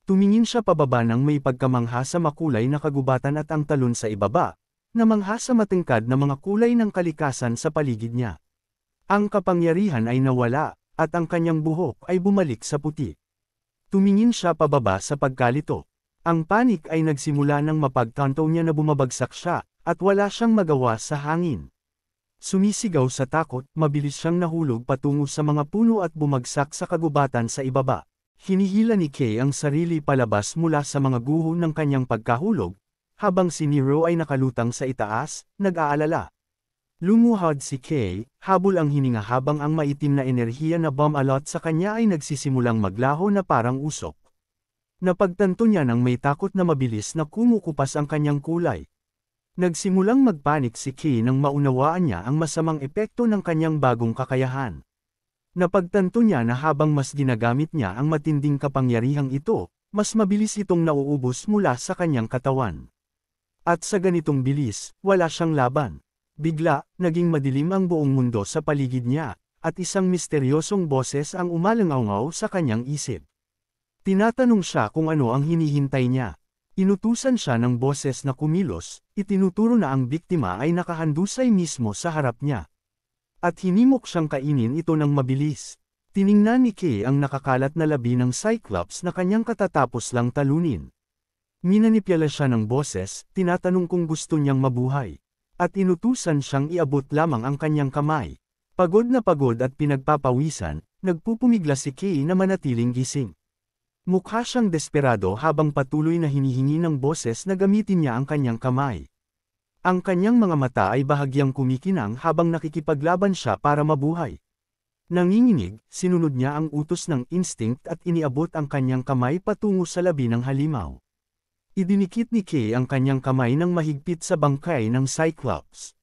S1: Tumingin siya pababa nang may pagkamangha sa makulay na kagubatan at ang talon sa ibaba, namangha sa matingkad na mga kulay ng kalikasan sa paligid niya. Ang kapangyarihan ay nawala, at ang kanyang buhok ay bumalik sa puti. Tumingin siya pababa sa pagkalito. Ang panik ay nagsimula nang mapagtanto niya na bumabagsak siya, at wala siyang magawa sa hangin. Sumisigaw sa takot, mabilis siyang nahulog patungo sa mga puno at bumagsak sa kagubatan sa ibaba. Hinihila ni Kay ang sarili palabas mula sa mga guho ng kanyang pagkahulog, habang si Nero ay nakalutang sa itaas, nag-aalala. Lumuhod si Kay, habol ang hininga habang ang maitim na enerhiya na bumalot sa kanya ay nagsisimulang maglaho na parang usok. Napagtanto niya nang may takot na mabilis na kumukupas ang kanyang kulay. Nagsimulang magpanik si Kay nang maunawaan niya ang masamang epekto ng kanyang bagong kakayahan. Napagtanto niya na habang mas ginagamit niya ang matinding kapangyarihang ito, mas mabilis itong nauubos mula sa kanyang katawan. At sa ganitong bilis, wala siyang laban. Bigla, naging madilim ang buong mundo sa paligid niya, at isang misteryosong boses ang umalangaw sa kanyang isip. Tinatanong siya kung ano ang hinihintay niya. Inutusan siya ng boses na kumilos, itinuturo na ang biktima ay nakahandusay mismo sa harap niya. At hinimok siyang kainin ito ng mabilis. Tiningnan ni Kay ang nakakalat na labi ng Cyclops na kanyang katatapos lang talunin. Minanipyala siya ng boses, tinatanong kung gusto niyang mabuhay. At inutusan siyang iabot lamang ang kanyang kamay. Pagod na pagod at pinagpapawisan, nagpupumigla si Kay na manatiling gising. Mukha siyang desperado habang patuloy na hinihingi ng boses na gamitin niya ang kanyang kamay. Ang kanyang mga mata ay bahagyang kumikinang habang nakikipaglaban siya para mabuhay. Nanginginig, sinunod niya ang utos ng instinct at iniabot ang kanyang kamay patungo sa labi ng halimaw. Idinikit ni Kay ang kanyang kamay ng mahigpit sa bangkay ng Cyclops.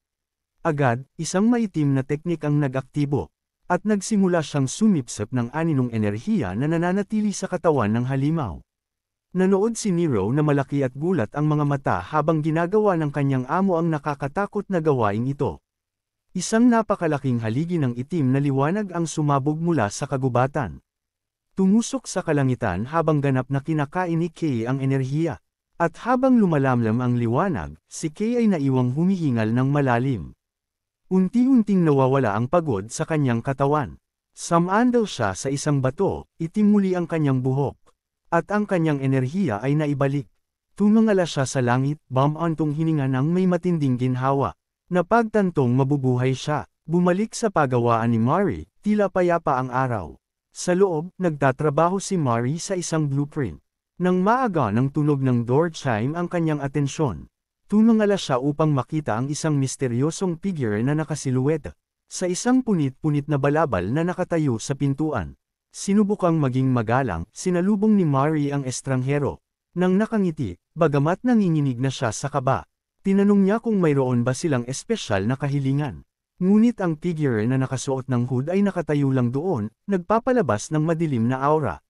S1: Agad, isang maitim na teknik ang nag-aktibo, at nagsimula siyang sumipsip ng aninong enerhiya na nananatili sa katawan ng halimaw. Nanood si Nero na malaki at gulat ang mga mata habang ginagawa ng kanyang amo ang nakakatakot na gawain ito. Isang napakalaking haligi ng itim na liwanag ang sumabog mula sa kagubatan. Tumusok sa kalangitan habang ganap na kinakain ni Kay ang enerhiya. At habang lumalamlam ang liwanag, si Kay ay naiwang humihingal ng malalim. Unti-unting nawawala ang pagod sa kanyang katawan. Sumandal siya sa isang bato, itim muli ang kanyang buhok. At ang kanyang enerhiya ay naibalik. Tumangala siya sa langit, bumantong hininga ng may matinding ginhawa. Napagtantong mabubuhay siya, bumalik sa pagawaan ni Mari, tila payapa ang araw. Sa loob, nagtatrabaho si Mari sa isang blueprint. Nang maaga ng tunog ng door chime ang kanyang atensyon, tumangala siya upang makita ang isang misteryosong figure na nakasiluweta sa isang punit-punit na balabal na nakatayo sa pintuan. Sinubukang maging magalang, sinalubong ni Mari ang estranghero. Nang nakangiti, bagamat nanginginig na siya sa kaba, tinanong niya kung mayroon ba silang espesyal na kahilingan. Ngunit ang figure na nakasuot ng hood ay nakatayo lang doon, nagpapalabas ng madilim na aura.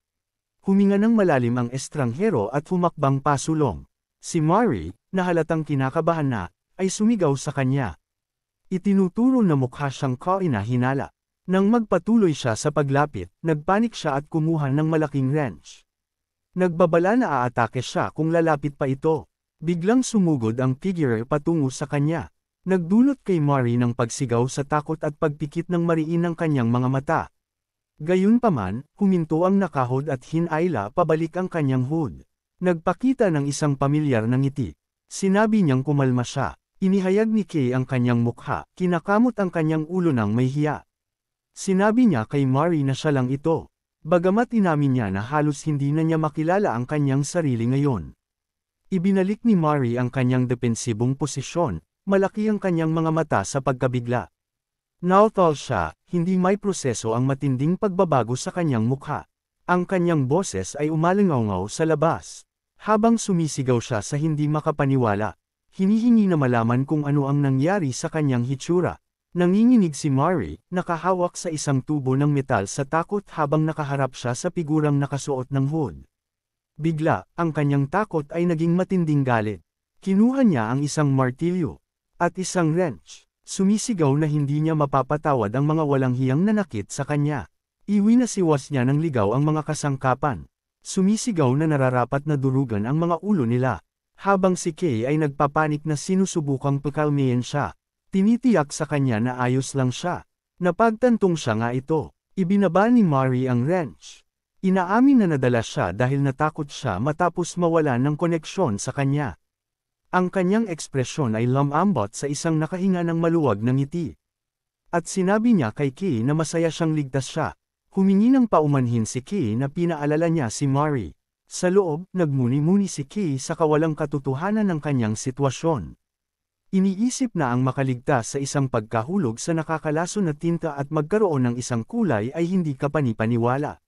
S1: Huminga ng malalim ang estranghero at humakbang pasulong. Si Mari, na halatang kinakabahan na, ay sumigaw sa kanya. Itinuturo na mukha siyang kainahinala. Nang magpatuloy siya sa paglapit, nagpanik siya at kumuha ng malaking wrench. Nagbabala na aatake siya kung lalapit pa ito. Biglang sumugod ang figure patungo sa kanya. Nagdulot kay Mari ng pagsigaw sa takot at pagpikit ng mariin ng kanyang mga mata. Gayunpaman, huminto ang nakahod at hinayla pabalik ang kanyang hood. Nagpakita ng isang pamilyar na ngiti. Sinabi niyang kumalma siya. Inihayag ni Kay ang kanyang mukha, kinakamot ang kanyang ulo ng may hiya. Sinabi niya kay Mari na siya lang ito. Bagamat inamin niya na halos hindi na niya makilala ang kanyang sarili ngayon. Ibinalik ni Mari ang kanyang depensibong posisyon, malaki ang kanyang mga mata sa pagkabigla. Nautal siya, hindi may proseso ang matinding pagbabago sa kanyang mukha. Ang kanyang boses ay umalingaw sa labas. Habang sumisigaw siya sa hindi makapaniwala, hinihingi na malaman kung ano ang nangyari sa kanyang hitsura. Nanginginig si Mari, nakahawak sa isang tubo ng metal sa takot habang nakaharap siya sa figurang nakasuot ng hood. Bigla, ang kanyang takot ay naging matinding galit. Kinuha niya ang isang martilyo at isang wrench. Sumisigaw na hindi niya mapapatawad ang mga walang hiyang nanakit sa kanya. Iwinasiwas niya ng ligaw ang mga kasangkapan. Sumisigaw na nararapat na durugan ang mga ulo nila. Habang si Kay ay nagpapanik na sinusubukang pakalmayan siya. Tinitiyak sa kanya na ayos lang siya. Napagtantong siya nga ito. Ibinaba ni Mari ang wrench. Inaamin na nadala siya dahil natakot siya matapos mawala ng koneksyon sa kanya. Ang kanyang ekspresyon ay lumambot sa isang nakahinga ng maluwag na ngiti. At sinabi niya kay Kay na masaya siyang ligtas siya. Humingi ng paumanhin si Kay na pinaalala niya si Mari. Sa loob, nagmuni-muni si Kay sa kawalang katotohanan ng kanyang sitwasyon. Iniisip na ang makaligtas sa isang pagkahulog sa nakakalaso na tinta at magkaroon ng isang kulay ay hindi kapanipaniwala.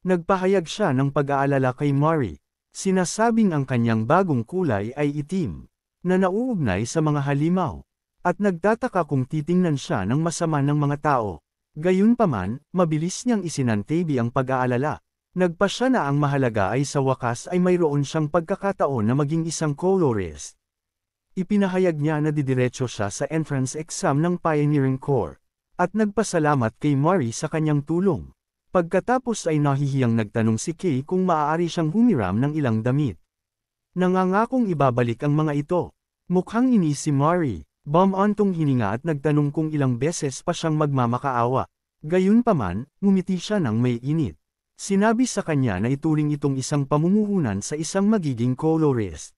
S1: Nagpahayag siya ng pag-aalala kay Mari. Sinasabing ang kanyang bagong kulay ay itim, na nauugnay sa mga halimaw, at nagtataka kung titingnan siya ng masama ng mga tao. Gayunpaman, mabilis niyang isinantabi ang pag-aalala. Nagpasya na ang mahalaga ay sa wakas ay mayroon siyang pagkakataon na maging isang colorist. Ipinahayag niya na didiretso siya sa entrance exam ng Pioneering Corps, at nagpasalamat kay Mari sa kanyang tulong. Pagkatapos ay nahihiyang nagtanong si Kay kung maaari siyang humiram ng ilang damit. Nangangakong ibabalik ang mga ito. Mukhang inis si Mari, bumantong hininga at nagtanong kung ilang beses pa siyang magmamakaawa. Gayunpaman, ngumiti siya ng may init. Sinabi sa kanya na ituring itong isang pamumuhunan sa isang magiging colorist.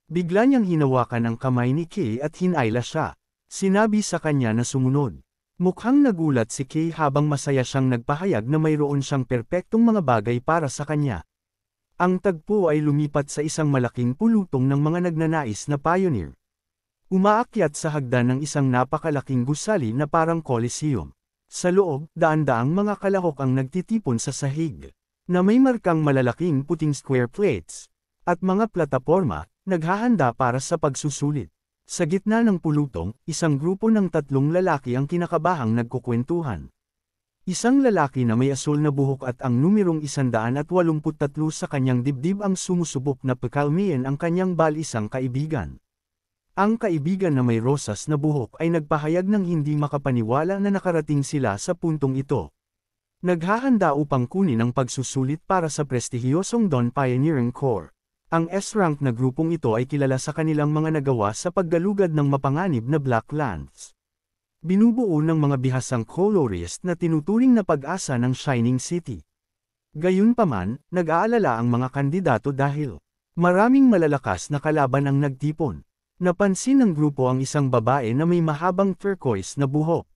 S1: Bigla niyang hinawakan ang kamay ni Kay at hinayla siya. Sinabi sa kanya na sumunod. Mukhang nagulat si Kay habang masaya siyang nagpahayag na mayroon siyang perpektong mga bagay para sa kanya. Ang tagpo ay lumipat sa isang malaking pulutong ng mga nagnanais na pioneer. Umaakyat sa hagdan ng isang napakalaking gusali na parang Coliseum. Sa loob, daan-daang mga kalahok ang nagtitipon sa sahig, na may markang malalaking puting square plates, at mga plataporma, naghahanda para sa pagsusulit. Sa gitna ng pulutong, isang grupo ng 3 lalaki ang kinakabahang nagkukwentuhan. Isang lalaki na may asul na buhok at ang numerong 183 sa kanyang dibdib ang sumusubok na pakalmayan ang kanyang balisang kaibigan. Ang kaibigan na may rosas na buhok ay nagpahayag ng hindi makapaniwala na nakarating sila sa puntong ito. Naghahanda upang kunin ang pagsusulit para sa prestihiyosong Dawn Pioneering Corps. Ang S-rank na grupong ito ay kilala sa kanilang mga nagawa sa paggalugad ng mapanganib na Black Lands. Binubuo ng mga bihasang colorist na tinuturing na pag-asa ng Shining City. Gayunpaman, nag-aalala ang mga kandidato dahil maraming malalakas na kalaban ang nagtipon. Napansin ng grupo ang isang babae na may mahabang turquoise na buhok,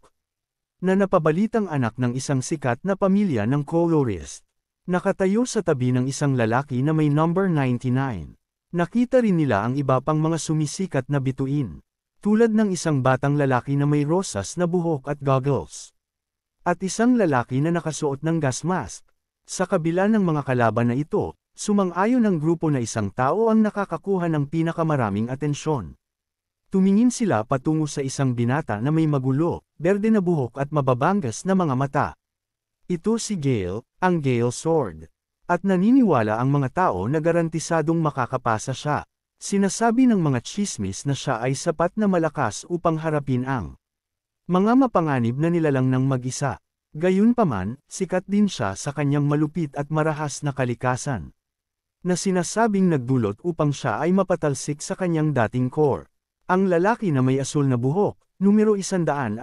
S1: na napabalitang anak ng isang sikat na pamilya ng colorist. Nakatayo sa tabi ng isang lalaki na may number 99. Nakita rin nila ang iba pang mga sumisikat na bituin, tulad ng isang batang lalaki na may rosas na buhok at goggles, at isang lalaki na nakasuot ng gas mask. Sa kabila ng mga kalaban na ito, sumang-ayon ng grupo na isang tao ang nakakakuha ng pinakamaraming atensyon. Tumingin sila patungo sa isang binata na may magulo, berde na buhok at mababangas na mga mata. Ito si Gale, ang Gale Sword. At naniniwala ang mga tao na garantisadong makakapasa siya. Sinasabi ng mga chismis na siya ay sapat na malakas upang harapin ang mga mapanganib na nilalang ng mag-isa. Gayunpaman, sikat din siya sa kanyang malupit at marahas na kalikasan, na sinasabing nagdulot upang siya ay mapatalsik sa kanyang dating core. Ang lalaki na may asul na buhok, numero 183.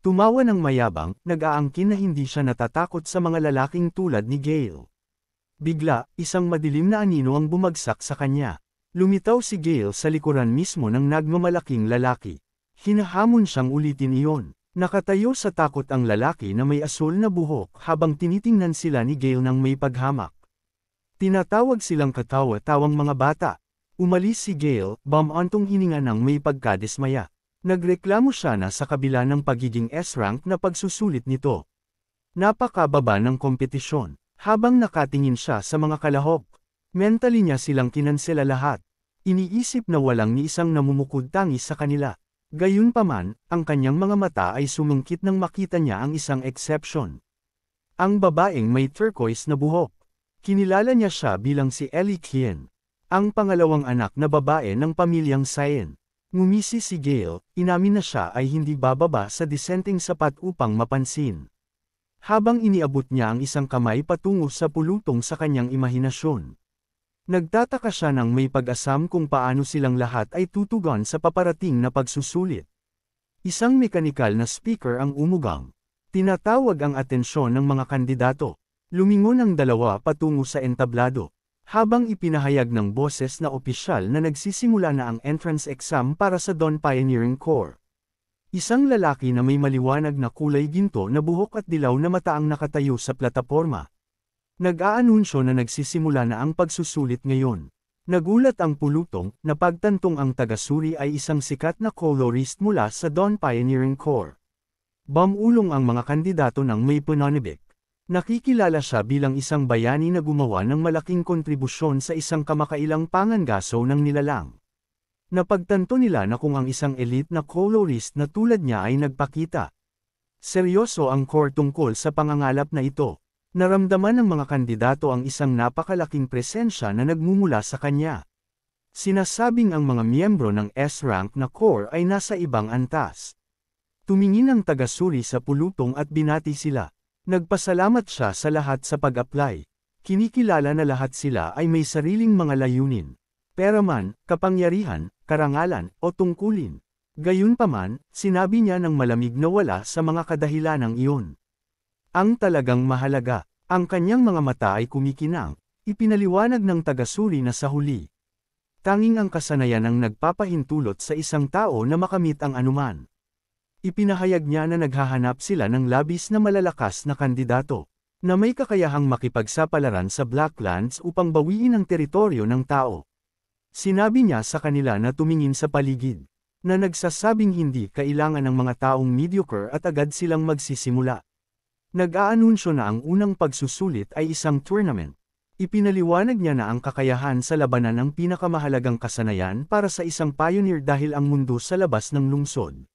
S1: Tumawa ng mayabang, nag-aangkin na hindi siya natatakot sa mga lalaking tulad ni Gale. Bigla, isang madilim na anino ang bumagsak sa kanya. Lumitaw si Gale sa likuran mismo ng nagmamalaking lalaki. Hinahamon siyang ulitin iyon. Nakatayo sa takot ang lalaki na may asul na buhok habang tinitingnan sila ni Gale ng may paghamak. Tinatawag silang katawa-tawang mga bata. Umalis si Gale, bumantong hininga ng may pagkadismaya. Nagreklamo siya na sa kabila ng pagiging S-rank na pagsusulit nito. Napakababa ng kompetisyon. Habang nakatingin siya sa mga kalahok, mentally niya silang kinansela lahat. Iniisip na walang ni isang namumukod tangis sa kanila. Gayunpaman, ang kanyang mga mata ay sumungkit nang makita niya ang isang exception. Ang babaeng may turquoise na buhok. Kinilala niya siya bilang si Ellie Kien, ang pangalawang anak na babae ng pamilyang Sayen. Ngumisi si Gale, inamin na siya ay hindi bababa sa disenteng sapat upang mapansin. Habang iniabot niya ang isang kamay patungo sa pulutong sa kanyang imahinasyon. Nagtataka siya nang may pag-asam kung paano silang lahat ay tutugon sa paparating na pagsusulit. Isang mekanikal na speaker ang umugang. Tinatawag ang atensyon ng mga kandidato. Lumingon ang dalawa patungo sa entablado. Habang ipinahayag ng boses na opisyal na nagsisimula na ang entrance exam para sa Dawn Pioneering Corps. Isang lalaki na may maliwanag na kulay ginto na buhok at dilaw na mata ang nakatayo sa plataporma. Nag-aanunsyo na nagsisimula na ang pagsusulit ngayon. Nagulat ang pulutong, na pagtantong ang taga-suri ay isang sikat na colorist mula sa Dawn Pioneering Corps. Bumulong ang mga kandidato ng may pananibik. Nakikilala siya bilang isang bayani na gumawa ng malaking kontribusyon sa isang kamakailang pangangaso ng nilalang. Napagtanto nila na kung ang isang elite na colorist na tulad niya ay nagpakita. Seryoso ang Corps tungkol sa pangangalap na ito. Naramdaman ng mga kandidato ang isang napakalaking presensya na nagmumula sa kanya. Sinasabing ang mga miyembro ng S-rank na Corps ay nasa ibang antas. Tumingin ang taga-suri sa pulutong at binati sila. Nagpasalamat siya sa lahat sa pag-apply. Kinikilala na lahat sila ay may sariling mga layunin. Peraman, kapangyarihan, karangalan, o tungkulin. Gayunpaman, sinabi niya ng malamig na wala sa mga kadahilanang iyon. Ang talagang mahalaga, ang kanyang mga mata ay kumikinang, ipinaliwanag ng taga-suri na sa huli. Tanging ang kasanayan ang nagpapahintulot sa isang tao na makamit ang anuman. Ipinahayag niya na naghahanap sila ng labis na malalakas na kandidato, na may kakayahang makipagsapalaran sa Blacklands upang bawiin ang teritoryo ng tao. Sinabi niya sa kanila na tumingin sa paligid, na nagsasabing hindi kailangan ng mga taong mediocre at agad silang magsisimula. Nag-aanunsyo na ang unang pagsusulit ay isang tournament. Ipinaliwanag niya na ang kakayahan sa labanan ang pinakamahalagang kasanayan para sa isang pioneer dahil ang mundo sa labas ng lungsod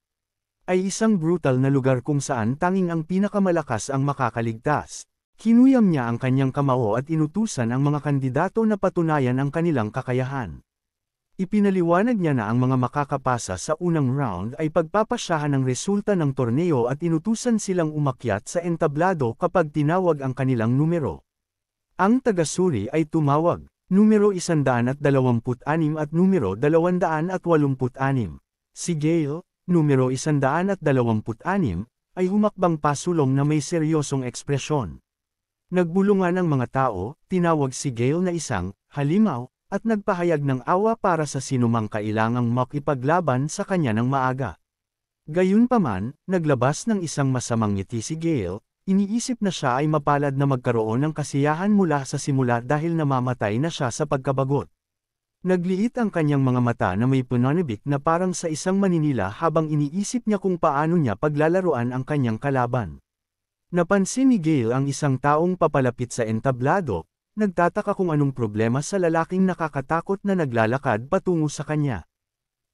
S1: ay isang brutal na lugar kung saan tanging ang pinakamalakas ang makakaligtas. Kinuyam niya ang kanyang kamao at inutusan ang mga kandidato na patunayan ang kanilang kakayahan. Ipinaliwanag niya na ang mga makakapasa sa unang round ay pagpapasyahan ng resulta ng torneo at inutusan silang umakyat sa entablado kapag tinawag ang kanilang numero. Ang taga-suri ay tumawag, numero 126 at numero 286. Si Gale, numero 126, ay humakbang pasulong na may seryosong ekspresyon. Nagbulungan ang mga tao, tinawag si Gale na isang halimaw, at nagpahayag ng awa para sa sinumang kailangang makipaglaban sa kanya ng maaga. Gayunpaman, naglabas ng isang masamang ngiti si Gale, iniisip na siya ay mapalad na magkaroon ng kasiyahan mula sa simula dahil namamatay na siya sa pagkabagot. Nagliit ang kanyang mga mata na may pananibik na parang sa isang maninila habang iniisip niya kung paano niya paglalaruan ang kanyang kalaban. Napansin ni Gale ang isang taong papalapit sa entablado, nagtataka kung anong problema sa lalaking nakakatakot na naglalakad patungo sa kanya.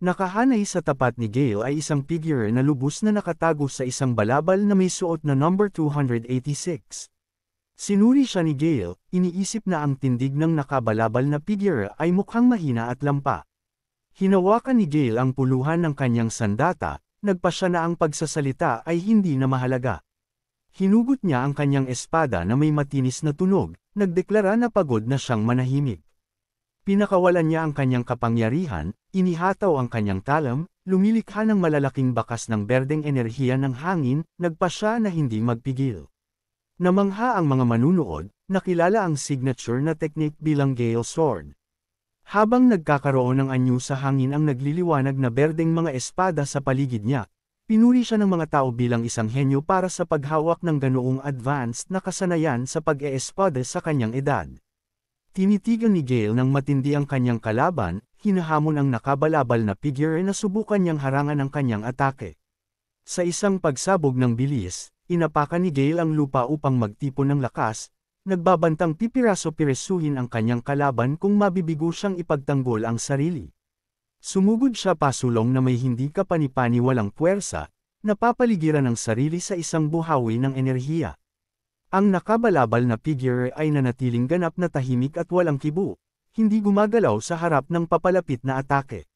S1: Nakahanay sa tapat ni Gale ay isang figure na lubos na nakatago sa isang balabal na may suot na number 286. Sinuri siya ni Gale, iniisip na ang tindig ng nakabalabal na figure ay mukhang mahina at lampa. Hinawakan ni Gale ang puluhan ng kanyang sandata, nagpasya na ang pagsasalita ay hindi na mahalaga. Hinugot niya ang kanyang espada na may matinis na tunog, nagdeklara na pagod na siyang manahimik. Pinakawalan niya ang kanyang kapangyarihan, Inihataw ang kanyang talam, lumilikha ng malalaking bakas ng berdeng enerhiya ng hangin, nagpa siya na hindi magpigil. Namangha ang mga manunood, nakilala ang signature na technique bilang Gale Sword. Habang nagkakaroon ng anyo sa hangin ang nagliliwanag na berdeng mga espada sa paligid niya, pinuri siya ng mga tao bilang isang henyo para sa paghawak ng ganoong advanced na kasanayan sa pag-eespada sa kanyang edad. Tinitigan ni Gale ng matindi ang kanyang kalaban, hinahamon ang nakabalabal na figure na subukan niyang harangan ang kanyang atake. Sa isang pagsabog ng bilis, inapakan ni Gale ang lupa upang magtipon ng lakas, nagbabantang pipiraso-piresuhin ang kanyang kalaban kung mabibigo siyang ipagtanggol ang sarili. Sumugod siya pasulong na may hindi kapani-pani walang puwersa, napapaligiran ang sarili sa isang buhawi ng enerhiya. Ang nakabalabal na figure ay nanatiling ganap na tahimik at walang kibo, hindi gumagalaw sa harap ng papalapit na atake.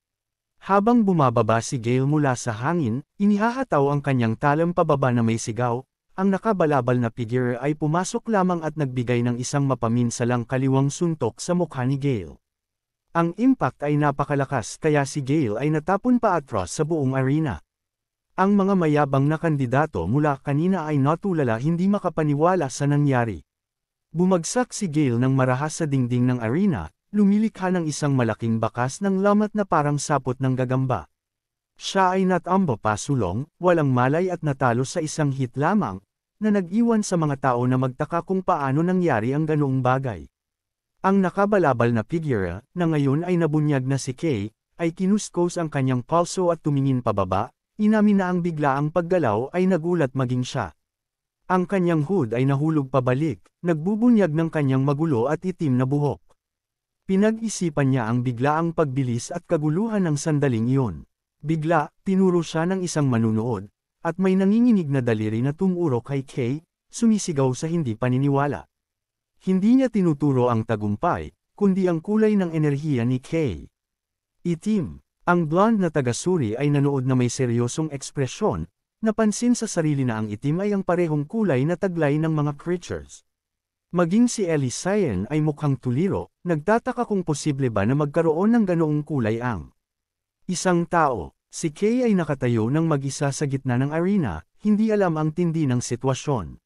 S1: Habang bumababa si Gale mula sa hangin, inihahataw ang kanyang talam pababa na may sigaw, ang nakabalabal na figure ay pumasok lamang at nagbigay ng isang mapaminsalang kaliwang suntok sa mukha ni Gale. Ang impact ay napakalakas kaya si Gale ay natapon pa atras sa buong arena. Ang mga mayabang na kandidato mula kanina ay natulala hindi makapaniwala sa nangyari. Bumagsak si Gale ng marahas sa dingding ng arena, lumilikha ng isang malaking bakas ng lamat na parang sapot ng gagamba. Siya ay natamba pasulong, walang malay at natalo sa isang hit lamang, na nag-iwan sa mga tao na magtaka kung paano nangyari ang ganoong bagay. Ang nakabalabal na figure, na ngayon ay nabunyag na si Kay, ay kinuskos ang kanyang palso at tumingin pababa, inamin na ang biglaang paggalaw ay nagulat maging siya. Ang kanyang hood ay nahulog pabalik, nagbubunyag ng kanyang magulo at itim na buhok. Pinag-isipan niya ang biglaang pagbilis at kaguluhan ng sandaling iyon. Bigla, tinuro siya ng isang manunood, at may nanginginig na daliri na tumuro kay Kay, sumisigaw sa hindi paniniwala. Hindi niya tinuturo ang tagumpay, kundi ang kulay ng enerhiya ni Kay. Itim. Ang blonde na taga-suri ay nanood na may seryosong ekspresyon, napansin sa sarili na ang itim ay ang parehong kulay na taglay ng mga creatures. Maging si Elysian ay mukhang tuliro, nagtataka kung posible ba na magkaroon ng ganoong kulay ang isang tao. Si Kay ay nakatayo ng mag-isa sa gitna ng arena, hindi alam ang tindi ng sitwasyon.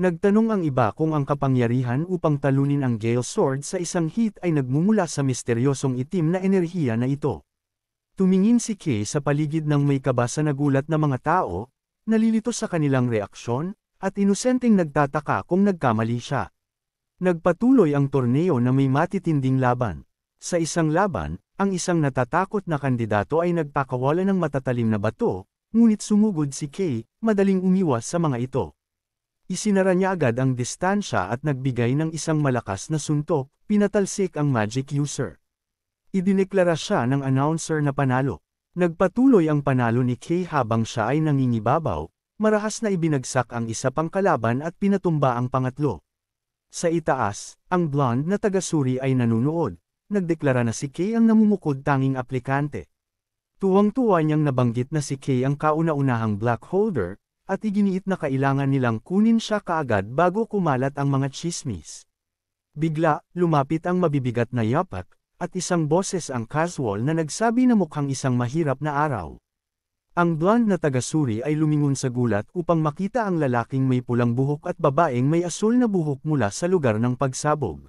S1: Nagtanong ang iba kung ang kapangyarihan upang talunin ang Gale Sword sa isang hit ay nagmumula sa misteryosong itim na enerhiya na ito. Tumingin si Kay sa paligid ng may kaba sa nagulat na mga tao, nalilito sa kanilang reaksyon, at inosenteng nagtataka kung nagkamali siya. Nagpatuloy ang torneo na may matitinding laban. Sa isang laban, ang isang natatakot na kandidato ay nagpakawala ng matatalim na bato, ngunit sumugod si Kay, madaling umiwas sa mga ito. Isinara niya agad ang distansya at nagbigay ng isang malakas na suntok, pinatalsik ang magic user. Idineklara siya ng announcer na panalo. Nagpatuloy ang panalo ni Kay habang siya ay nangingibabaw, marahas na ibinagsak ang isa pang kalaban at pinatumba ang pangatlo. Sa itaas, ang blonde na taga-suri ay nanunood, nagdeklara na si Kay ang namumukod tanging aplikante. Tuwang-tuwa niyang nabanggit na si Kay ang kauna-unahang black holder, at iginiit na kailangan nilang kunin siya kaagad bago kumalat ang mga chismis. Bigla, lumapit ang mabibigat na yapak, at isang boses ang casual na nagsabi na mukhang isang mahirap na araw. Ang blonde na taga-suri ay lumingon sa gulat upang makita ang lalaking may pulang buhok at babaeng may asul na buhok mula sa lugar ng pagsabog.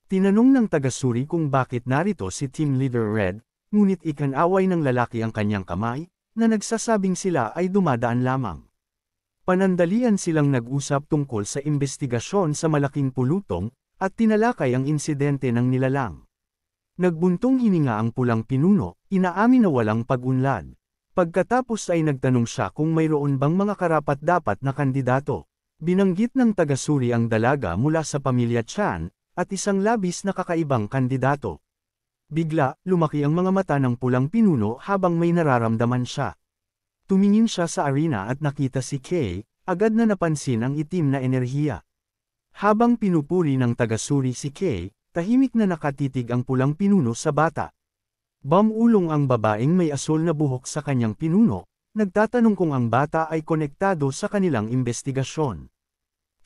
S1: Tinanong ng taga-suri kung bakit narito si Team Leader Red, ngunit ikanaway ng lalaki ang kanyang kamay, na nagsasabing sila ay dumadaan lamang. Panandalian silang nag-usap tungkol sa investigasyon sa malaking pulutong, at tinalakay ang insidente ng nilalang. Nagbuntong hininga ang pulang pinuno, inaamin na walang pag-unlad. Pagkatapos ay nagtanong siya kung mayroon bang mga karapat-dapat na kandidato. Binanggit ng taga-suri ang dalaga mula sa pamilya Chan, at isang labis na kakaibang kandidato. Bigla, lumaki ang mga mata ng pulang pinuno habang may nararamdaman siya. Tumingin siya sa arena at nakita si Kay, agad na napansin ang itim na enerhiya. Habang pinupuri ng taga-suri si Kay, tahimik na nakatitig ang pulang pinuno sa bata. Bumulong ang babaeng may asul na buhok sa kanyang pinuno, nagtatanong kung ang bata ay konektado sa kanilang investigasyon.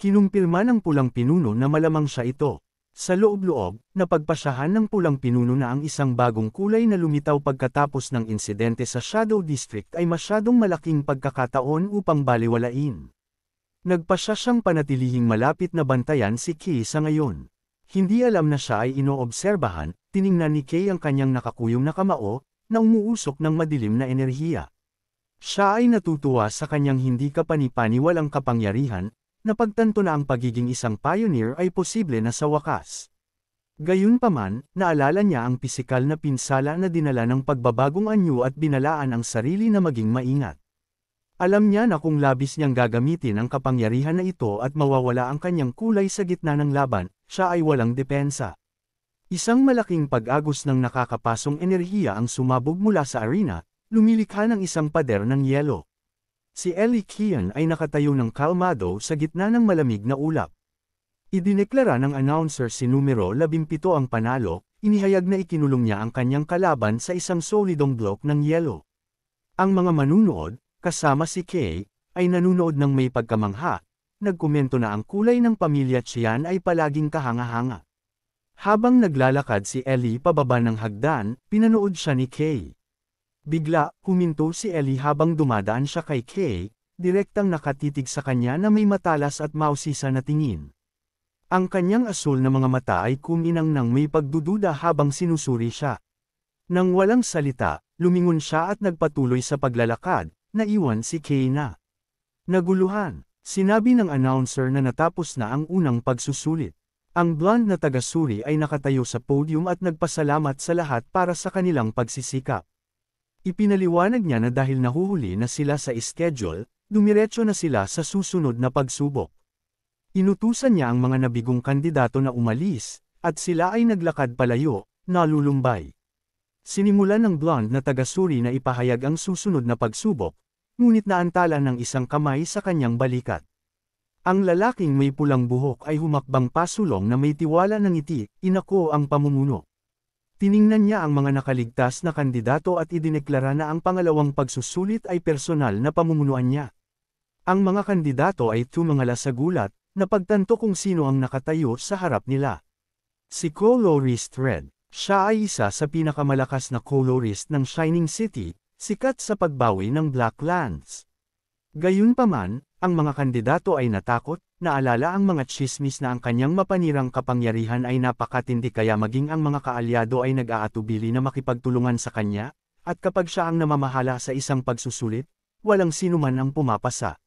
S1: Kinumpirma ng pulang pinuno na malamang siya ito. Sa loob-loob, napagpasyahan ng pulang pinuno na ang isang bagong kulay na lumitaw pagkatapos ng insidente sa Shadow District ay masyadong malaking pagkakataon upang balewalain. Nagpasya siyang panatilihing malapit na bantayan si Kay sa ngayon. Hindi alam na siya ay inoobserbahan, tiningnan ni Kay ang kanyang nakakuyong na kamao, na umuusok ng madilim na enerhiya. Siya ay natutuwa sa kanyang hindi kapani-paniwalang kapangyarihan, napagtanto na ang pagiging isang pioneer ay posible na sa wakas. Gayunpaman, naalala niya ang pisikal na pinsala na dinala ng pagbabagong anyo at binalaan ang sarili na maging maingat. Alam niya na kung labis niyang gagamitin ang kapangyarihan na ito at mawawala ang kanyang kulay sa gitna ng laban, siya ay walang depensa. Isang malaking pag-agos ng nakakapasong enerhiya ang sumabog mula sa arena, lumilikha ng isang pader ng yelo. Si Ellie Kian ay nakatayo ng kalmado sa gitna ng malamig na ulap. Idineklara ng announcer si numero 17 ang panalo, inihayag na ikinulong niya ang kanyang kalaban sa isang solidong blok ng yelo. Ang mga manunood, kasama si Kay, ay nanunood ng may pagkamangha, nagkomento na ang kulay ng pamilya Qian ay palaging kahanga-hanga. Habang naglalakad si Ellie pababa ng hagdan, pinanood siya ni Kay. Bigla, huminto si Ellie habang dumadaan siya kay Kay, direktang nakatitig sa kanya na may matalas at mausisa na tingin. Ang kanyang asul na mga mata ay kuminang ng may pagdududa habang sinusuri siya. Nang walang salita, lumingon siya at nagpatuloy sa paglalakad, naiwan si Kay na. Naguluhan, sinabi ng announcer na natapos na ang unang pagsusulit. Ang blonde na taga-suri ay nakatayo sa podium at nagpasalamat sa lahat para sa kanilang pagsisikap. Ipinaliwanag niya na dahil nahuhuli na sila sa schedule, dumiretso na sila sa susunod na pagsubok. Inutusan niya ang mga nabigong kandidato na umalis, at sila ay naglakad palayo, nalulumbay. Sinimulan ng blonde na taga-suri na ipahayag ang susunod na pagsubok, ngunit naantala ng isang kamay sa kanyang balikat. Ang lalaking may pulang buhok ay humakbang pasulong na may tiwala ng ngiti, inako ang pamumuno. Tiningnan niya ang mga nakaligtas na kandidato at idineklara na ang pangalawang pagsusulit ay personal na pamumunuan niya. Ang mga kandidato ay tumangala sa gulat, napagtanto kung sino ang nakatayo sa harap nila. Si Colorist Red, siya ay isa sa pinakamalakas na colorist ng Shining City, sikat sa pagbawi ng Black Lands. Gayunpaman, ang mga kandidato ay natakot, naalala ang mga tsismis na ang kanyang mapanirang kapangyarihan ay napakatindi kaya maging ang mga kaalyado ay nag-aatubili na makipagtulungan sa kanya, at kapag siya ang namamahala sa isang pagsusulit, walang sinuman ang pumapasa.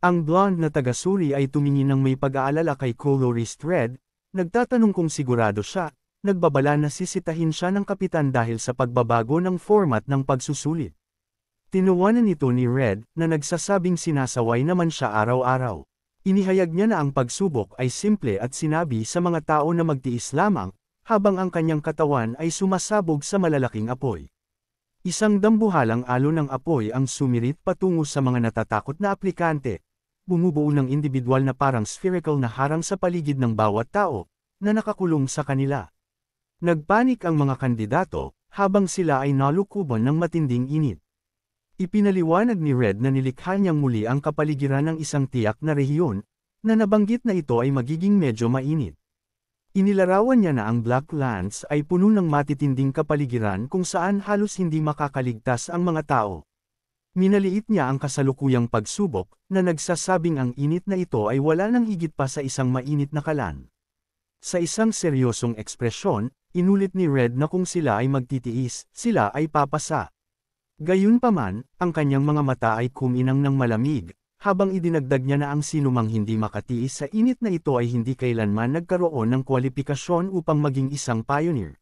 S1: Ang blonde na taga-suri ay tumingin ng may pag-aalala kay Colorist Red, nagtatanong kung sigurado siya, nagbabala na sisitahin siya ng kapitan dahil sa pagbabago ng format ng pagsusulit. Tinuwanan ito ni Red, na nagsasabing sinasaway naman siya araw-araw. Inihayag niya na ang pagsubok ay simple at sinabi sa mga tao na magtiis lamang, habang ang kanyang katawan ay sumasabog sa malalaking apoy. Isang dambuhalang alon ng apoy ang sumirit patungo sa mga natatakot na aplikante, bumubuo ng individual na parang spherical na harang sa paligid ng bawat tao, na nakakulong sa kanila. Nagpanik ang mga kandidato, habang sila ay nalukuban ng matinding init. Ipinaliwanag ni Red na nilikha niyang muli ang kapaligiran ng isang tiyak na rehiyon, na nabanggit na ito ay magiging medyo mainit. Inilarawan niya na ang Black Lands ay puno ng matitinding kapaligiran kung saan halos hindi makakaligtas ang mga tao. Minaliit niya ang kasalukuyang pagsubok, na nagsasabing ang init na ito ay wala nang higit pa sa isang mainit na kalan. Sa isang seryosong ekspresyon, inulit ni Red na kung sila ay magtitiis, sila ay papasa. Gayunpaman, ang kanyang mga mata ay kuminang ng malamig, habang idinagdag niya na ang sinumang hindi makatiis sa init na ito ay hindi kailanman nagkaroon ng kwalipikasyon upang maging isang pioneer.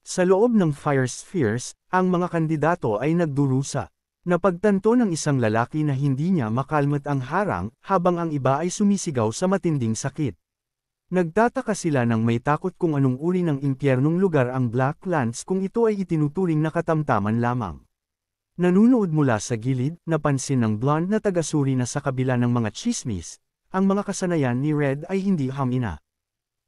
S1: Sa loob ng Fire Spheres, ang mga kandidato ay nagdurusa. Napagtanto ng isang lalaki na hindi niya makalmat ang harang, habang ang iba ay sumisigaw sa matinding sakit. Nagtataka sila nang may takot kung anong uri ng impyernong lugar ang Black Lands kung ito ay itinuturing na katamtaman lamang. Nanunood mula sa gilid, napansin ng blonde na taga-suri na sa kabila ng mga tsismis, ang mga kasanayan ni Red ay hindi hamina.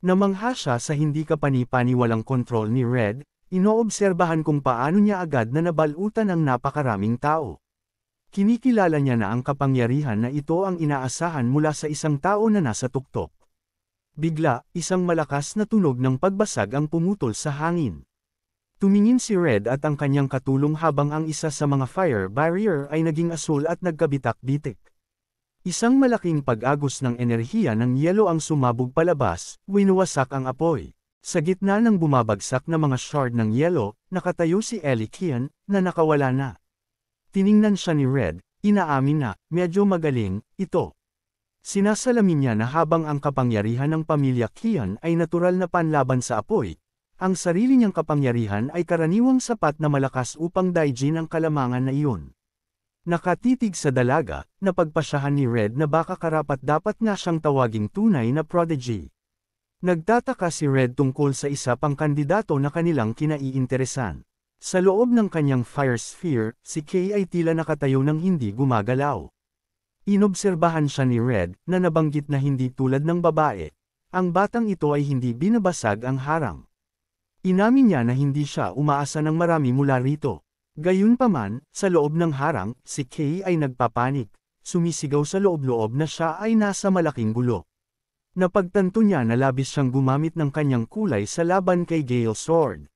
S1: Namangha siya sa hindi kapani-paniwalang kontrol ni Red, inoobserbahan kung paano niya agad na nabalutan ang napakaraming tao. Kinikilala niya na ang kapangyarihan na ito ang inaasahan mula sa isang tao na nasa tuktok. Bigla, isang malakas na tunog ng pagbasag ang pumutol sa hangin. Tumingin si Red at ang kanyang katulong habang ang isa sa mga fire barrier ay naging asul at nagkabitak-bitik. Isang malaking pag-agos ng enerhiya ng yelo ang sumabog palabas, winuwasak ang apoy. Sa gitna ng bumabagsak na mga shard ng yelo, nakatayo si Ellie Kian, na nakawala na. Tiningnan siya ni Red, inaamin na, medyo magaling, ito. Sinasalamin niya na habang ang kapangyarihan ng pamilya Kian ay natural na panlaban sa apoy, ang sarili niyang kapangyarihan ay karaniwang sapat na malakas upang daijin ang kalamangan na iyon. Nakatitig sa dalaga, napagpasyahan ni Red na baka karapat-dapat nga siyang tawaging tunay na prodigy. Nagtataka si Red tungkol sa isa pang kandidato na kanilang kinaiinteresan. Sa loob ng kanyang fire sphere, si Kay ay tila nakatayo ng hindi gumagalaw. Inobserbahan siya ni Red, na nabanggit na hindi tulad ng babae. Ang batang ito ay hindi binabasag ang harang. Inamin niya na hindi siya umaasa ng marami mula rito. Gayunpaman, sa loob ng harang, si Kay ay nagpapanik. Sumisigaw sa loob-loob na siya ay nasa malaking gulo. Napagtanto niya na labis siyang gumamit ng kanyang kulay sa laban kay Gale Sword.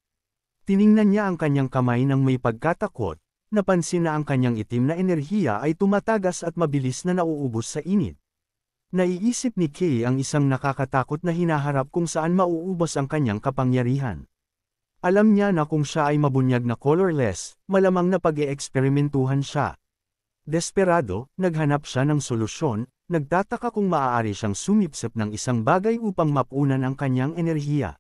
S1: Tiningnan niya ang kanyang kamay ng may pagkatakot, napansin na ang kanyang itim na enerhiya ay tumatagas at mabilis na nauubos sa init. Naiisip ni Kay ang isang nakakatakot na hinaharap kung saan mauubos ang kanyang kapangyarihan. Alam niya na kung siya ay mabunyag na colorless, malamang na pag-eeksperimentuhan siya. Desperado, naghanap siya ng solusyon. Nagtataka kung maaari siyang sumipsip ng isang bagay upang mapunan ang kanyang enerhiya.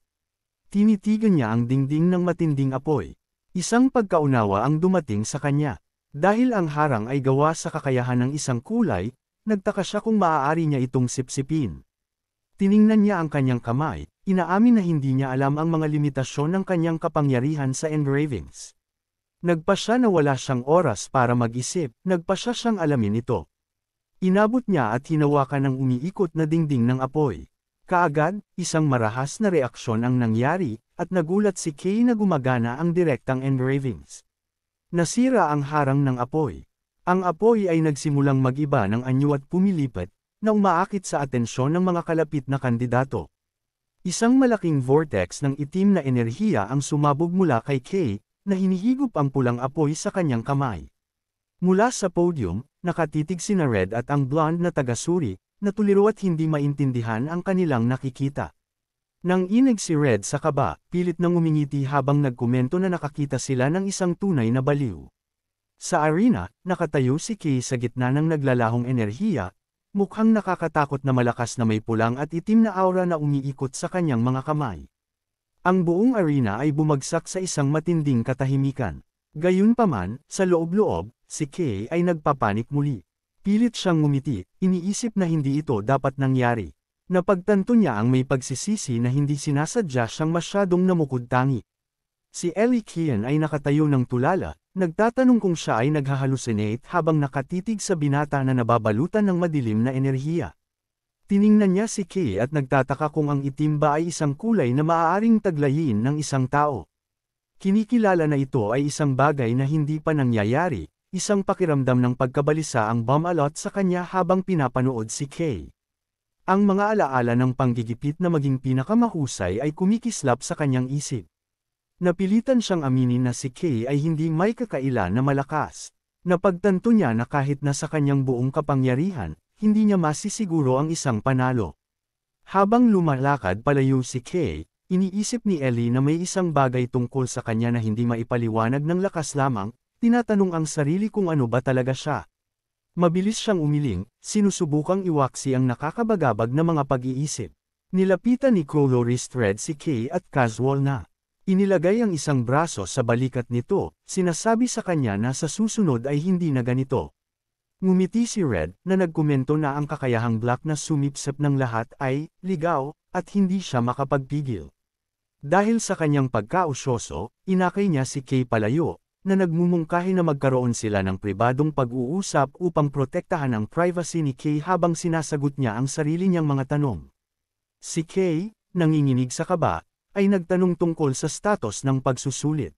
S1: Tinitigan niya ang dingding ng matinding apoy. Isang pagkaunawa ang dumating sa kanya. Dahil ang harang ay gawa sa kakayahan ng isang kulay, nagtaka siya kung maaari niya itong sipsipin. Tiningnan niya ang kanyang kamay, inaamin na hindi niya alam ang mga limitasyon ng kanyang kapangyarihan sa engravings. Nagpa siya na wala siyang oras para mag-isip, nagpa siya siyang alamin ito. Inabot niya at hinawakan ang umiikot na dingding ng apoy. Kaagad, isang marahas na reaksyon ang nangyari, at nagulat si Kay na gumagana ang direktang engravings. Nasira ang harang ng apoy. Ang apoy ay nagsimulang mag-iba ng anyo at pumilipat, na umaakit sa atensyon ng mga kalapit na kandidato. Isang malaking vortex ng itim na enerhiya ang sumabog mula kay Kay, na hinihigop ang pulang apoy sa kanyang kamay. Mula sa podium, nakatitig sina Red at ang blonde na taga-suri, na tuliro at hindi maintindihan ang kanilang nakikita. Nang inig si Red sa kaba, pilit nang umingiti habang nagkomento na nakakita sila ng isang tunay na baliw. Sa arena, nakatayo si Kay sa gitna ng naglalahong enerhiya, mukhang nakakatakot na malakas na may pulang at itim na aura na umiikot sa kanyang mga kamay. Ang buong arena ay bumagsak sa isang matinding katahimikan. Gayunpaman, sa loob-loob, si Kay ay nagpapanik muli. Pilit siyang ngumiti, iniisip na hindi ito dapat nangyari. Napagtanto niya ang may pagsisisi na hindi sinasadya siyang masyadong namukod-tangi. Si Ellie Kian ay nakatayo ng tulala, nagtatanong kung siya ay naghahalusinate habang nakatitig sa binata na nababalutan ng madilim na enerhiya. Tiningnan niya si Kay at nagtataka kung ang itim ba ay isang kulay na maaaring taglayin ng isang tao. Kinikilala na ito ay isang bagay na hindi pa nangyayari, isang pakiramdam ng pagkabalisa ang bumalot sa kanya habang pinapanood si Kay. Ang mga alaala ng panggigipit na maging pinakamahusay ay kumikislap sa kanyang isip. Napilitan siyang aminin na si Kay ay hindi may kakailan na malakas. Napagtanto niya na kahit na sa kanyang buong kapangyarihan, hindi niya masisiguro ang isang panalo. Habang lumalakad palayo si Kay, iniisip ni Ellie na may isang bagay tungkol sa kanya na hindi maipaliwanag ng lakas lamang, tinatanong ang sarili kung ano ba talaga siya. Mabilis siyang umiling, sinusubukang iwaksi ang nakakabagabag na mga pag-iisip. Nilapitan ni Colorist Red si Kay at casual na. Inilagay ang isang braso sa balikat nito, sinasabi sa kanya na sa susunod ay hindi na ganito. Ngumiti si Red, na nagkomento na ang kakayahang black na sumipsip ng lahat ay ligaw, at hindi siya makapagpigil. Dahil sa kanyang pagkausyoso, inakay niya si Kay palayo, na nagmumungkahi na magkaroon sila ng pribadong pag-uusap upang protektahan ang privacy ni Kay habang sinasagot niya ang sarili niyang mga tanong. Si Kay, nanginginig sa kaba, ay nagtanong tungkol sa status ng pagsusulit.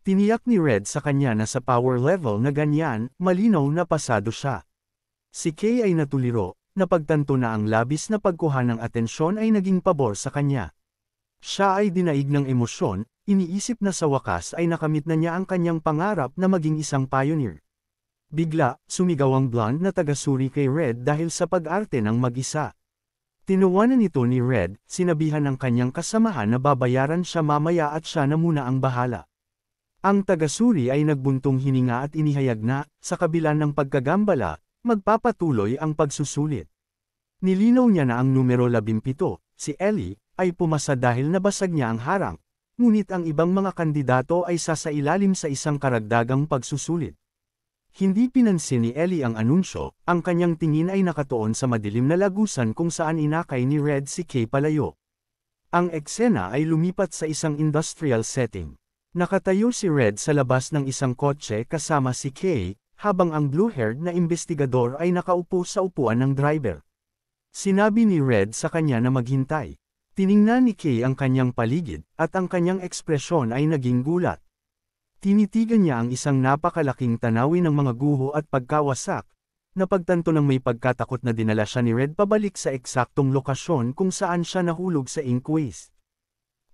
S1: Tiniyak ni Red sa kanya na sa power level na ganyan, malinaw na pasado siya. Si Kay ay natuliro, napagtanto na ang labis na pagkuha ng atensyon ay naging pabor sa kanya. Siya ay dinaig ng emosyon, iniisip na sa wakas ay nakamit na niya ang kanyang pangarap na maging isang pioneer. Bigla, sumigaw ang blonde na taga-suri kay Red dahil sa pag-arte ng mag-isa. Tinawanan ito ni Red, sinabihan ng kanyang kasamahan na babayaran siya mamaya at siya na muna ang bahala. Ang taga-suri ay nagbuntong hininga at inihayag na, sa kabila ng pagkagambala, magpapatuloy ang pagsusulit. Nilinaw niya na ang numero 17, si Ellie, ay pumasa dahil nabasag niya ang harang, ngunit ang ibang mga kandidato ay sasailalim sa isang karagdagang pagsusulit. Hindi pinansin ni Ellie ang anunsyo, ang kanyang tingin ay nakatuon sa madilim na lagusan kung saan inakay ni Red si Kay palayo. Ang eksena ay lumipat sa isang industrial setting. Nakatayo si Red sa labas ng isang kotse kasama si Kay, habang ang blue-haired na investigador ay nakaupo sa upuan ng driver. Sinabi ni Red sa kanya na maghintay. Tiningnan ni Kay ang kanyang paligid, at ang kanyang ekspresyon ay naging gulat. Tinitigan niya ang isang napakalaking tanawin ng mga guho at pagkawasak, napagtanto ng may pagkatakot na dinala siya ni Red pabalik sa eksaktong lokasyon kung saan siya nahulog sa ink waste.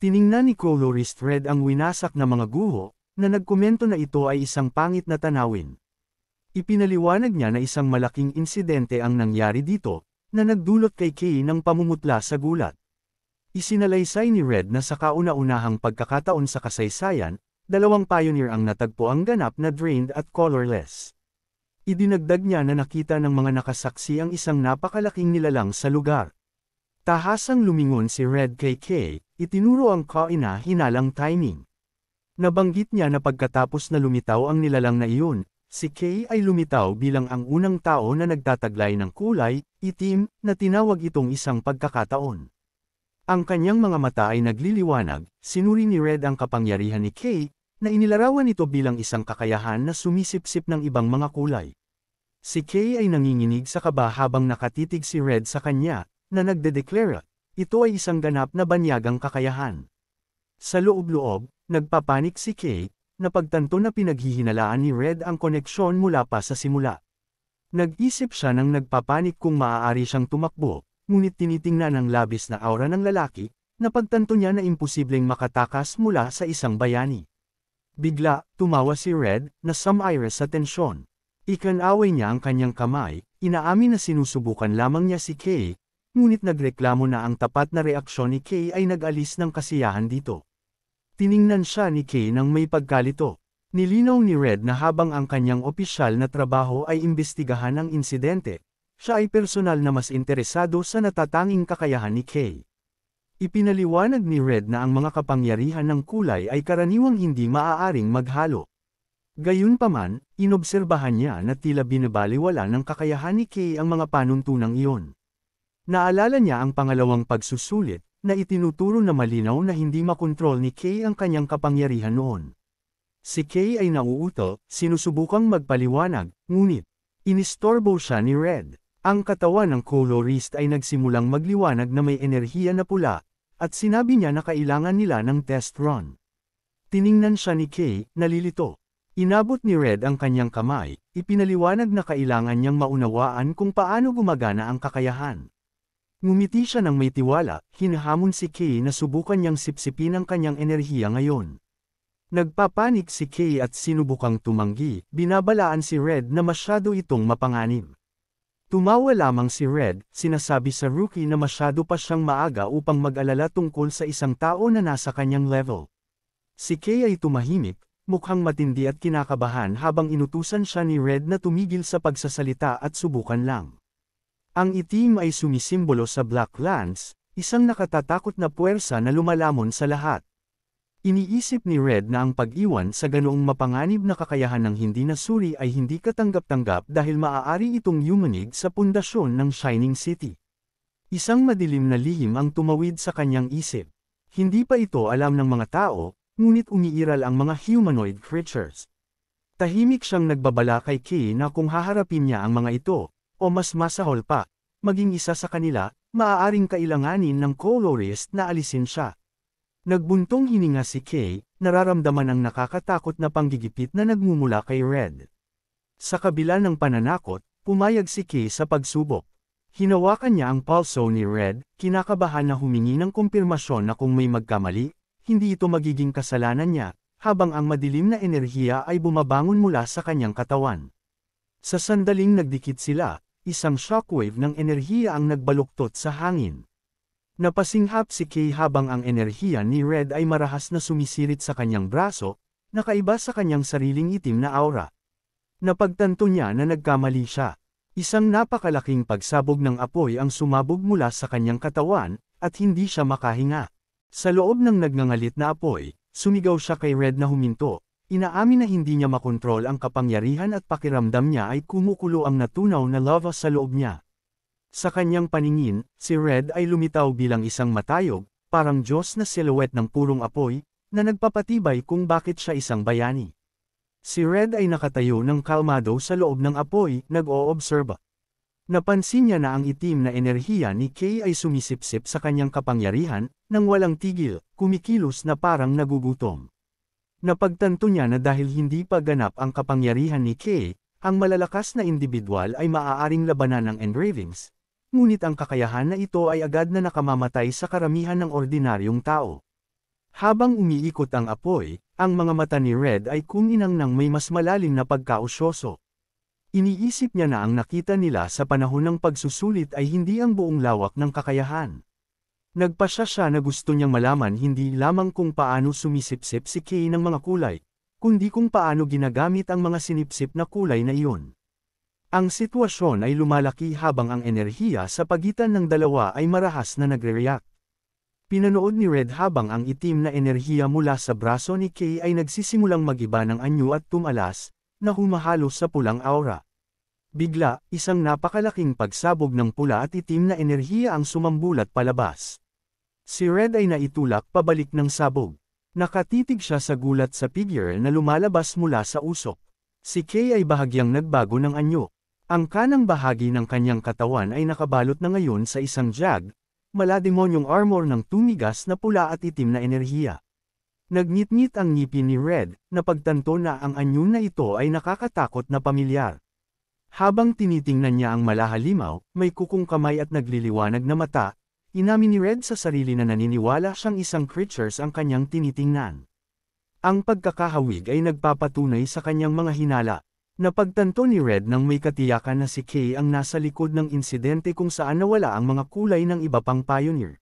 S1: Tiningnan ni Colorist Red ang winasak na mga guho, na nagkomento na ito ay isang pangit na tanawin. Ipinaliwanag niya na isang malaking insidente ang nangyari dito, na nagdulot kay Kay ng pamumutla sa gulat. Isinalaysay ni Red na sa kauna-unahang pagkakataon sa kasaysayan, dalawang pioneer ang natagpo ang ganap na drained at colorless. Idinagdag niya na nakita ng mga nakasaksi ang isang napakalaking nilalang sa lugar. Tahasang lumingon si Red kay Kay, itinuro ang kaina-hinalang timing. Nabanggit niya na pagkatapos na lumitaw ang nilalang na iyon, si Kay ay lumitaw bilang ang unang tao na nagtataglay ng kulay, itim, na tinawag itong isang pagkakataon. Ang kanyang mga mata ay nagliliwanag, sinuri ni Red ang kapangyarihan ni Kay, na inilarawan ito bilang isang kakayahan na sumisipsip ng ibang mga kulay. Si Kay ay nanginginig sa kaba habang nakatitig si Red sa kanya, na nagdedeklara, ito ay isang ganap na banyagang kakayahan. Sa loob-loob, nagpapanik si Kay, na pagtanto na pinaghihinalaan ni Red ang koneksyon mula pa sa simula. Nag-isip siya ng nagpapanik kung maaari siyang tumakbo, ngunit tinitingnan ang labis na aura ng lalaki, na pagtanto niya na imposibleng makatakas mula sa isang bayani. Bigla, tumawa si Red, na sumire sa tensyon. Ikanaway niya ang kanyang kamay, inaamin na sinusubukan lamang niya si Kay, ngunit nagreklamo na ang tapat na reaksyon ni Kay ay nag-alis ng kasiyahan dito. Tiningnan siya ni Kay nang may pagkalito. Nilinaw ni Red na habang ang kanyang opisyal na trabaho ay imbestigahan ang insidente, siya ay personal na mas interesado sa natatanging kakayahan ni Kay. Ipinaliwanag ni Red na ang mga kapangyarihan ng kulay ay karaniwang hindi maaaring maghalo. Gayunpaman, inobserbahan niya na tila binabaliwala ng kakayahan ni Kay ang mga panuntunang iyon. Naalala niya ang pangalawang pagsusulit, na itinuturo na malinaw na hindi makontrol ni Kay ang kanyang kapangyarihan noon. Si Kay ay nauuto, sinusubukang magpaliwanag, ngunit inistorbo siya ni Red. Ang katawan ng colorist ay nagsimulang magliwanag na may enerhiya na pula, at sinabi niya na kailangan nila ng test run. Tiningnan siya ni Kay, nalilito. Inabot ni Red ang kanyang kamay, ipinaliwanag na kailangan niyang maunawaan kung paano gumagana ang kakayahan. Ngumiti siya ng may tiwala, hinahamon si Kay na subukan niyang sipsipin ang kanyang enerhiya ngayon. Nagpapanik si Kay at sinubukang tumanggi, binabalaan si Red na masyado itong mapanganib. Tumawa lamang si Red, sinasabi sa rookie na masyado pa siyang maaga upang mag-alala tungkol sa isang tao na nasa kanyang level. Si Kay ay tumahimik, mukhang matindi at kinakabahan habang inutusan siya ni Red na tumigil sa pagsasalita at subukan lang. Ang itim ay sumisimbolo sa Black Lance, isang nakatatakot na puwersa na lumalamon sa lahat. Iniisip ni Red na ang pag-iwan sa ganoong mapanganib na kakayahan ng hindi nasuri ay hindi katanggap-tanggap dahil maaari itong yumanig sa pundasyon ng Shining City. Isang madilim na lihim ang tumawid sa kanyang isip. Hindi pa ito alam ng mga tao, ngunit umiiral ang mga humanoid creatures. Tahimik siyang nagbabala kay Kay na kung haharapin niya ang mga ito, o mas masahol pa, maging isa sa kanila, maaaring kailanganin ng colorist na alisin siya. Nagbuntong hininga si Kay, nararamdaman ang nakakatakot na panggigipit na nagmumula kay Red. Sa kabila ng pananakot, pumayag si Kay sa pagsubok. Hinawakan niya ang pulso ni Red, kinakabahan na humingi ng kumpirmasyon na kung may magkamali, hindi ito magiging kasalanan niya, habang ang madilim na enerhiya ay bumabangon mula sa kanyang katawan. Sa sandaling nagdikit sila, isang shockwave ng enerhiya ang nagbaluktot sa hangin. Napasinghap si Kay habang ang enerhiya ni Red ay marahas na sumisirit sa kanyang braso, nakaiba sa kanyang sariling itim na aura. Napagtanto niya na nagkamali siya. Isang napakalaking pagsabog ng apoy ang sumabog mula sa kanyang katawan, at hindi siya makahinga. Sa loob ng nagngangalit na apoy, sumigaw siya kay Red na huminto. Inaamin na hindi niya makontrol ang kapangyarihan at pakiramdam niya ay kumukulo ang natunaw na lava sa loob niya. Sa kanyang paningin, si Red ay lumitaw bilang isang matayog, parang Diyos na silhouette ng purong apoy, na nagpapatibay kung bakit siya isang bayani. Si Red ay nakatayo ng kalmado sa loob ng apoy, nag-oobserba. Napansin niya na ang itim na enerhiya ni Kay ay sumisipsip sa kanyang kapangyarihan, nang walang tigil, kumikilos na parang nagugutom. Napagtanto niya na dahil hindi pa ganap ang kapangyarihan ni Kay, ang malalakas na individual ay maaaring labanan ng engravings. Ngunit ang kakayahan na ito ay agad na nakamamatay sa karamihan ng ordinaryong tao. Habang umiikot ang apoy, ang mga mata ni Red ay kuminang ng may mas malalim na pagkausyoso. Iniisip niya na ang nakita nila sa panahon ng pagsusulit ay hindi ang buong lawak ng kakayahan. Nagpasya siya na gusto niyang malaman hindi lamang kung paano sumisipsip si Kay ng mga kulay, kundi kung paano ginagamit ang mga sinipsip na kulay na iyon. Ang sitwasyon ay lumalaki habang ang enerhiya sa pagitan ng dalawa ay marahas na nagre-react. Pinanood ni Red habang ang itim na enerhiya mula sa braso ni Kay ay nagsisimulang magiba ng anyo at tumalas, na humahalo sa pulang aura. Bigla, isang napakalaking pagsabog ng pula at itim na enerhiya ang sumambulat palabas. Si Red ay naitulak pabalik ng sabog. Nakatitig siya sa gulat sa figure na lumalabas mula sa usok. Si Kay ay bahagyang nagbago ng anyo. Ang kanang bahagi ng kanyang katawan ay nakabalot na ngayon sa isang jag, malademonyong armor ng tumigas na pula at itim na enerhiya. Nagngit-ngit ang ngipin ni Red, napagtanto na ang anyo na ito ay nakakatakot na pamilyar. Habang tinitingnan niya ang malahalimaw, may kukong kamay at nagliliwanag na mata, inamin ni Red sa sarili na naniniwala siyang isang creatures ang kanyang tinitingnan. Ang pagkakahawig ay nagpapatunay sa kanyang mga hinala. Napagtanto ni Red nang may katiyakan na si Kay ang nasa likod ng insidente kung saan nawala ang mga kulay ng iba pang pioneer.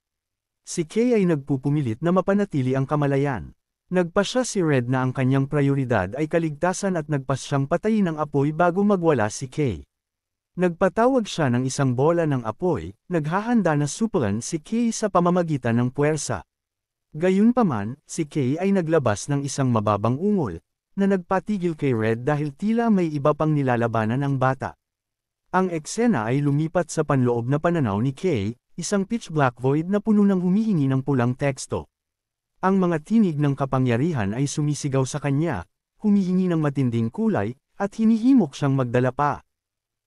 S1: Si Kay ay nagpupumilit na mapanatili ang kamalayan. Nagpasya si Red na ang kanyang prioridad ay kaligtasan at nagpasyang patayin ang apoy bago magwala si Kay. Nagpatawag siya ng isang bola ng apoy, naghahanda na supulan si Kay sa pamamagitan ng puwersa. Gayunpaman, si Kay ay naglabas ng isang mababang ungol, na nagpatigil kay Red dahil tila may iba pang nilalabanan ang bata. Ang eksena ay lumipat sa panloob na pananaw ni Kay, isang pitch black void na puno ng humihingi ng pulang teksto. Ang mga tinig ng kapangyarihan ay sumisigaw sa kanya, humihingi ng matinding kulay, at hinihimok siyang magdala pa.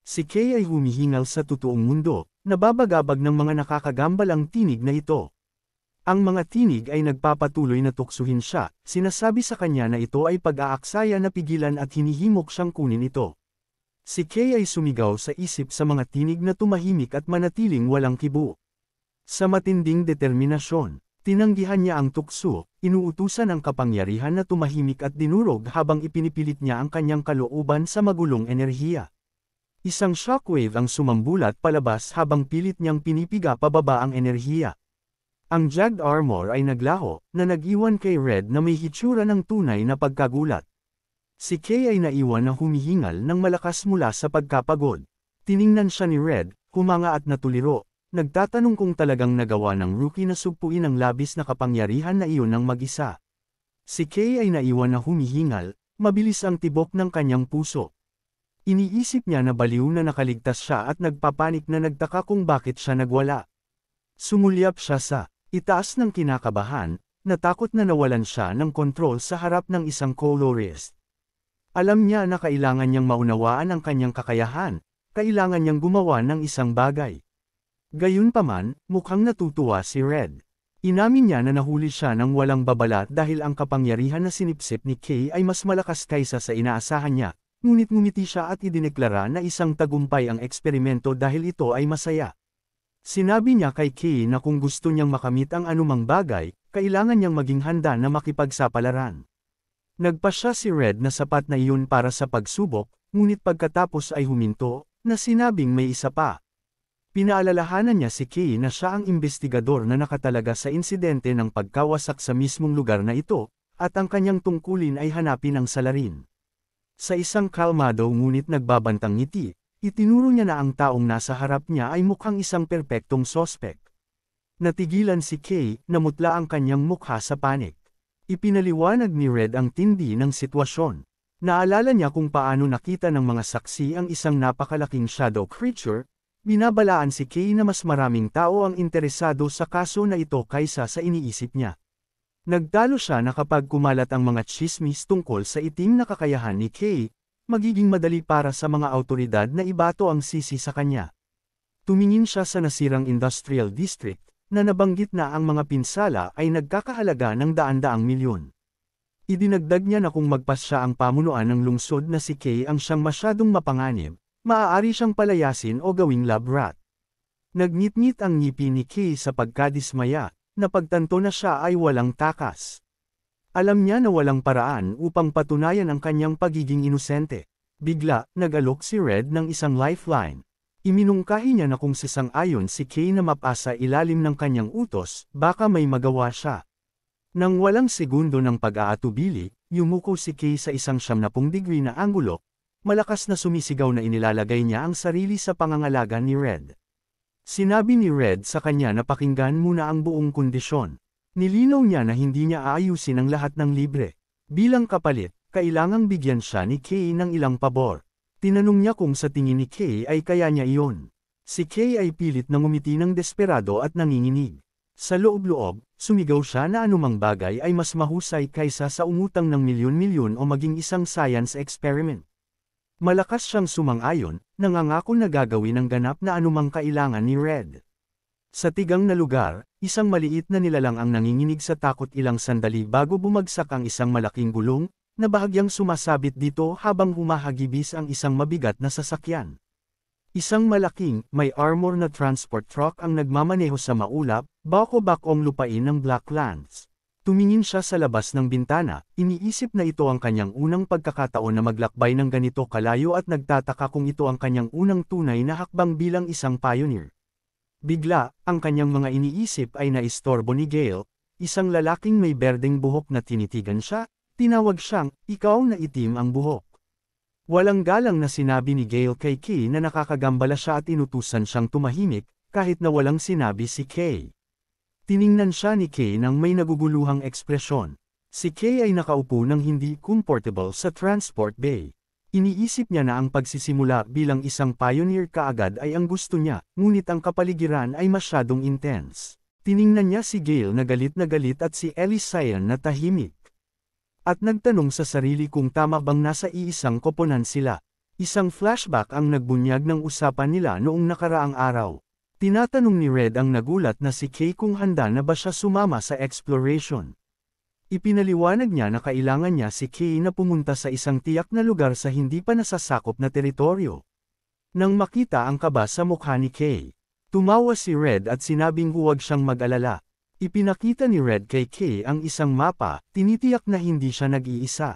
S1: Si Kay ay humihingal sa totoong mundo, nababagabag ng mga nakakagambalang tinig na ito. Ang mga tinig ay nagpapatuloy na tuksuhin siya, sinasabi sa kanya na ito ay pag-aaksaya na pigilan at hinihimok siyang kunin ito. Si Kay ay sumigaw sa isip sa mga tinig na tumahimik at manatiling walang kibo. Sa matinding determinasyon, tinanggihan niya ang tukso, inuutusan ang kapangyarihan na tumahimik at dinurog habang ipinipilit niya ang kanyang kalooban sa magulong enerhiya. Isang shockwave ang sumambulat palabas habang pilit niyang pinipiga pababa ang enerhiya. Ang jagged armor ay naglaho, na nag-iwan kay Red na may hitsura ng tunay na pagkagulat. Si Kay ay naiwan na humihingal ng malakas mula sa pagkapagod. Tiningnan siya ni Red, humanga at natuliro, nagtatanong kung talagang nagawa ng rookie na sugpuin ang labis na kapangyarihan na iyon ng mag-isa. Si Kay ay naiwan na humihingal, mabilis ang tibok ng kanyang puso. Iniisip niya na baliw na nakaligtas siya at nagpapanik na nagtaka kung bakit siya nagwala. Sumulyap siya sa itaas ng kinakabahan, natakot na nawalan siya ng kontrol sa harap ng isang colorist. Alam niya na kailangan niyang maunawaan ang kanyang kakayahan, kailangan niyang gumawa ng isang bagay. Gayunpaman, mukhang natutuwa si Red. Inamin niya na nahuli siya ng walang babala dahil ang kapangyarihan na sinipsip ni Kay ay mas malakas kaysa sa inaasahan niya, ngunit ngumiti siya at idineklara na isang tagumpay ang eksperimento dahil ito ay masaya. Sinabi niya kay Kay na kung gusto niyang makamit ang anumang bagay, kailangan niyang maging handa na makipagsapalaran. Nagpasya si Red na sapat na iyon para sa pagsubok, ngunit pagkatapos ay huminto, na sinabing may isa pa. Pinaalalahanan niya si Kay na siya ang investigador na nakatalaga sa insidente ng pagkawasak sa mismong lugar na ito, at ang kanyang tungkulin ay hanapin ang salarin. Sa isang kalmado ngunit nagbabantang ngiti, itinuro niya na ang taong nasa harap niya ay mukhang isang perpektong sospek. Natigilan si Kay, namutla ang kanyang mukha sa panik. Ipinaliwanag ni Red ang tindi ng sitwasyon. Naalala niya kung paano nakita ng mga saksi ang isang napakalaking shadow creature. Binabalaan si Kay na mas maraming tao ang interesado sa kaso na ito kaysa sa iniisip niya. Nagtalo siya na kapag kumalat ang mga tsismis tungkol sa itim na kakayahan ni Kay, magiging madali para sa mga awtoridad na ibato ang sisi sa kanya. Tumingin siya sa nasirang industrial district, na nabanggit na ang mga pinsala ay nagkakahalaga ng daan-daang milyon. Idinagdag niya na kung magpasya ang pamunuan ng lungsod na si Kay ang siyang masyadong mapanganib, maaari siyang palayasin o gawing lab rat. Nagngit-ngit ang ngipin ni Kay sa pagkadismaya, na pagtanto na siya ay walang takas. Alam niya na walang paraan upang patunayan ang kanyang pagiging inosente. Bigla, nag-alok si Red ng isang lifeline. Iminungkahi niya na kung sasang-ayon si Kay na mapasa ilalim ng kanyang utos, baka may magawa siya. Nang walang segundo ng pag-aatubili, yumuko si Kay sa isang 90 degree na anggulo, malakas na sumisigaw na inilalagay niya ang sarili sa pangangalaga ni Red. Sinabi ni Red sa kanya na pakinggan muna ang buong kondisyon. Nilinaw niya na hindi niya aayusin ang lahat ng libre. Bilang kapalit, kailangang bigyan siya ni Kay ng ilang pabor. Tinanong niya kung sa tingin ni Kay ay kaya niya iyon. Si Kay ay pilit na ngumiti ng desperado at nanginginig. Sa loob-loob, sumigaw siya na anumang bagay ay mas mahusay kaysa sa umutang ng milyon-milyon o maging isang science experiment. Malakas siyang sumang-ayon, nangangako na gagawin ang ganap na anumang kailangan ni Red. Sa tigang na lugar, isang maliit na nilalang ang nanginginig sa takot ilang sandali bago bumagsak ang isang malaking gulong, na bahagyang sumasabit dito habang humahagibis ang isang mabigat na sasakyan. Isang malaking, may armor na transport truck ang nagmamaneho sa maulap, bako-bakong lupain ng Blacklands. Tumingin siya sa labas ng bintana, iniisip na ito ang kanyang unang pagkakataon na maglakbay ng ganito kalayo at nagtataka kung ito ang kanyang unang tunay na hakbang bilang isang pioneer. Bigla, ang kanyang mga iniisip ay naistorbo ni Gale, isang lalaking may berdeng buhok na tinitigan siya, tinawag siyang, ikaw na itim ang buhok. Walang galang na sinabi ni Gale kay Kay na nakakagambala siya at inutusan siyang tumahimik, kahit na walang sinabi si Kay. Tiningnan siya ni Kay nang may naguguluhang ekspresyon. Si Kay ay nakaupo ng hindi comfortable sa transport bay. Iniisip niya na ang pagsisimula bilang isang pioneer kaagad ay ang gusto niya, ngunit ang kapaligiran ay masyadong intense. Tiningnan niya si Gale na galit at si Elysian na tahimik. At nagtanong sa sarili kung tama bang nasa iisang koponan sila. Isang flashback ang nagbunyag ng usapan nila noong nakaraang araw. Tinatanong ni Red ang nagulat na si Kay kung handa na ba siya sumama sa exploration. Ipinaliwanag niya na kailangan niya si Kay na pumunta sa isang tiyak na lugar sa hindi pa nasasakop na teritoryo. Nang makita ang kaba sa mukha ni Kay, tumawa si Red at sinabing huwag siyang mag-alala. Ipinakita ni Red kay Kay ang isang mapa, tinitiyak na hindi siya nag-iisa.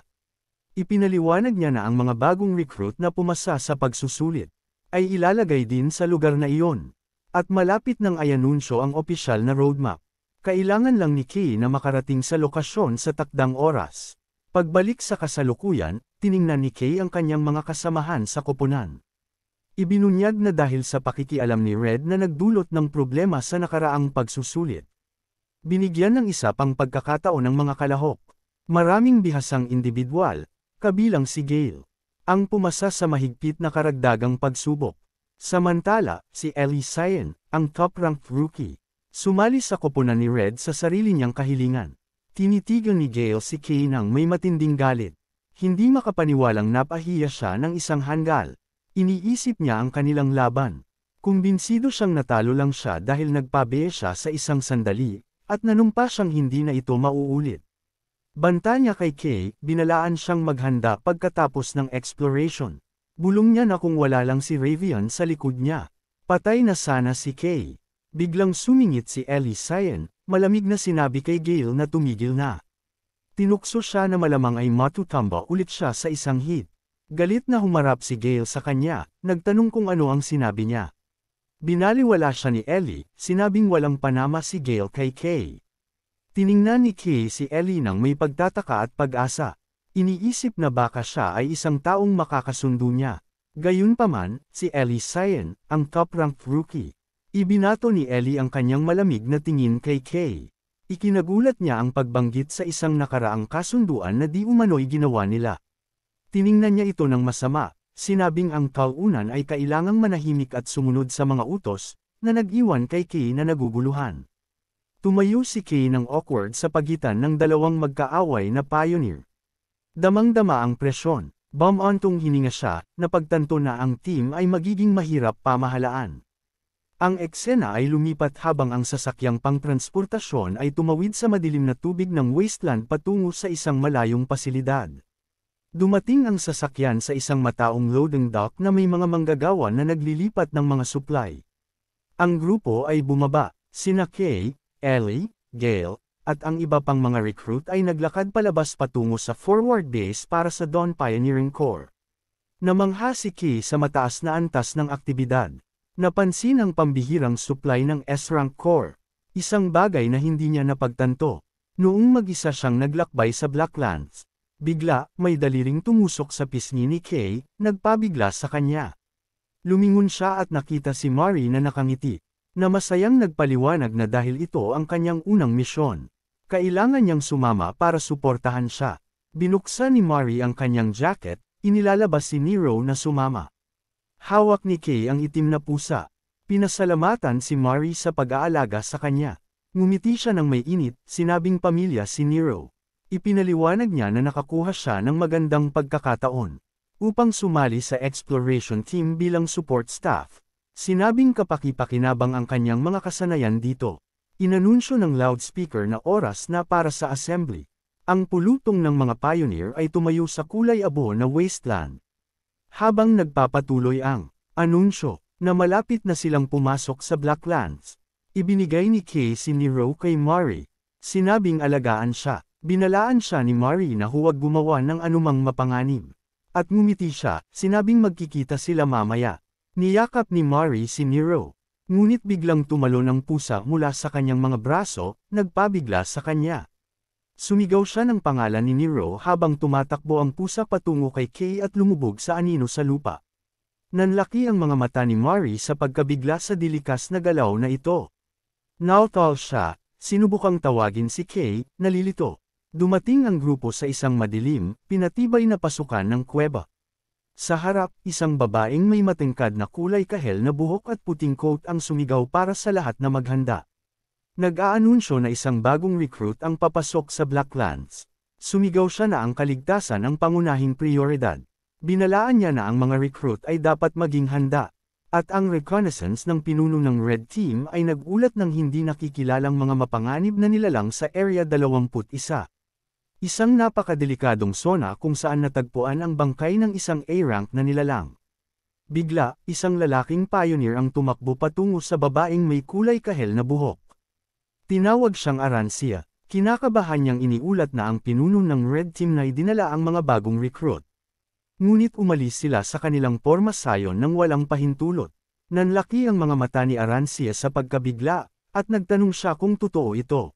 S1: Ipinaliwanag niya na ang mga bagong recruit na pumasa sa pagsusulit ay ilalagay din sa lugar na iyon. At malapit nang ayanunsyo ang opisyal na roadmap. Kailangan lang ni Kay na makarating sa lokasyon sa takdang oras. Pagbalik sa kasalukuyan, tiningnan ni Kay ang kanyang mga kasamahan sa koponan. Ibinunyag na dahil sa pakikialam ni Red na nagdulot ng problema sa nakaraang pagsusulit. Binigyan ng isa pang pagkakataon ng mga kalahok. Maraming bihasang individual, kabilang si Gale, ang pumasa sa mahigpit na karagdagang pagsubok. Samantala, si Elysian, ang top-ranked rookie, sumali sa koponan ni Red sa sarili niyang kahilingan. Tinitigan ni Gale si Kay nang may matinding galit. Hindi makapaniwalang napahiya siya ng isang hanggal. Iniisip niya ang kanilang laban. Kumbinsido siyang natalo lang siya dahil nagpabiya siya sa isang sandali, at nanumpa siyang hindi na ito mauulit. Banta niya kay Kay, binalaan siyang maghanda pagkatapos ng exploration. Bulong niya na kung wala lang si Ravian sa likod niya. Patay na sana si Kay. Biglang sumingit si Ellie Cyan, malamig na sinabi kay Gale na tumigil na. Tinukso siya na malamang ay matutamba ulit siya sa isang hit. Galit na humarap si Gale sa kanya, nagtanong kung ano ang sinabi niya. Binaliwala siya ni Ellie, sinabing walang panama si Gale kay Kay. Tiningnan ni Kay si Ellie nang may pagtataka at pag-asa. Iniisip na baka siya ay isang taong makakasundo niya. Gayunpaman, si Ellie Cyan, ang top-ranked rookie. Ibinato ni Ellie ang kanyang malamig na tingin kay Kay. Ikinagulat niya ang pagbanggit sa isang nakaraang kasunduan na di umano'y ginawa nila. Tiningnan niya ito ng masama, sinabing ang kauunan ay kailangang manahimik at sumunod sa mga utos, na nag-iwan kay Kay na naguguluhan. Tumayo si Kay ng awkward sa pagitan ng dalawang magkaaway na pioneer. Damang-dama ang presyon, bumantong hininga siya, napagtanto na ang team ay magiging mahirap pamahalaan. Ang eksena ay lumipat habang ang sasakyang pangtransportasyon ay tumawid sa madilim na tubig ng wasteland patungo sa isang malayong pasilidad. Dumating ang sasakyan sa isang mataong loading dock na may mga manggagawa na naglilipat ng mga supply. Ang grupo ay bumaba, sina Kay, Ellie, Gale, at ang iba pang mga recruit ay naglakad palabas patungo sa forward base para sa Dawn Pioneering Corps. Namangha si Kay sa mataas na antas ng aktibidad. Napansin ang pambihirang supply ng S-Rank Corps, isang bagay na hindi niya napagtanto. Noong mag-isa siyang naglakbay sa Blacklands, bigla, may daliring tumusok sa pisngi ni Kay, nagpabigla sa kanya. Lumingon siya at nakita si Mari na nakangiti, na masayang nagpaliwanag na dahil ito ang kanyang unang misyon. Kailangan niyang sumama para suportahan siya. Binuksan ni Mari ang kanyang jacket, inilalabas si Nero na sumama. Hawak ni Kay ang itim na pusa. Pinasalamatan si Mari sa pag-aalaga sa kanya. Ngumiti siya ng may init, sinabing pamilya si Nero. Ipinaliwanag niya na nakakuha siya ng magandang pagkakataon upang sumali sa exploration team bilang support staff. Sinabing kapaki-pakinabang ang kanyang mga kasanayan dito. Inanunsyo ng loudspeaker na oras na para sa assembly. Ang pulutong ng mga pioneer ay tumayo sa kulay abo na wasteland. Habang nagpapatuloy ang anunsyo na malapit na silang pumasok sa Blacklands, ibinigay ni Kay si Nero kay Mari. Sinabing alagaan siya. Binalaan siya ni Mari na huwag gumawa ng anumang mapanganib. At ngumiti siya, sinabing magkikita sila mamaya. Niyakap ni Mari si Nero. Ngunit biglang tumalon ang pusa mula sa kanyang mga braso, nagpabigla sa kanya. Sumigaw siya ng pangalan ni Nero habang tumatakbo ang pusa patungo kay Kay at lumubog sa anino sa lupa. Nanlaki ang mga mata ni Mari sa pagkabigla sa dilikas na galaw na ito. Nautal siya, sinubukang tawagin si Kay, nalilito. Dumating ang grupo sa isang madilim, pinatibay na pasukan ng kuweba. Sa harap, isang babaeng may matingkad na kulay kahel na buhok at puting coat ang sumigaw para sa lahat na maghanda. Nag-aanunsyo na isang bagong recruit ang papasok sa Blacklands. Sumigaw siya na ang kaligtasan ang pangunahing prioridad. Binalaan niya na ang mga recruit ay dapat maging handa. At ang reconnaissance ng pinuno ng Red Team ay nagulat ng hindi nakikilalang mga mapanganib na nilalang sa Area 21. Isang napakadelikadong zona kung saan natagpuan ang bangkay ng isang A-rank na nilalang. Bigla, isang lalaking pioneer ang tumakbo patungo sa babaeng may kulay kahel na buhok. Tinawag siyang Arancia. Kinakabahan niyang iniulat na ang pinuno ng Red Team na dinala ang mga bagong recruit. Ngunit umalis sila sa kanilang pormasayon nang walang pahintulot. Nanlaki ang mga mata ni Arancia sa pagkabigla, at nagtanong siya kung totoo ito.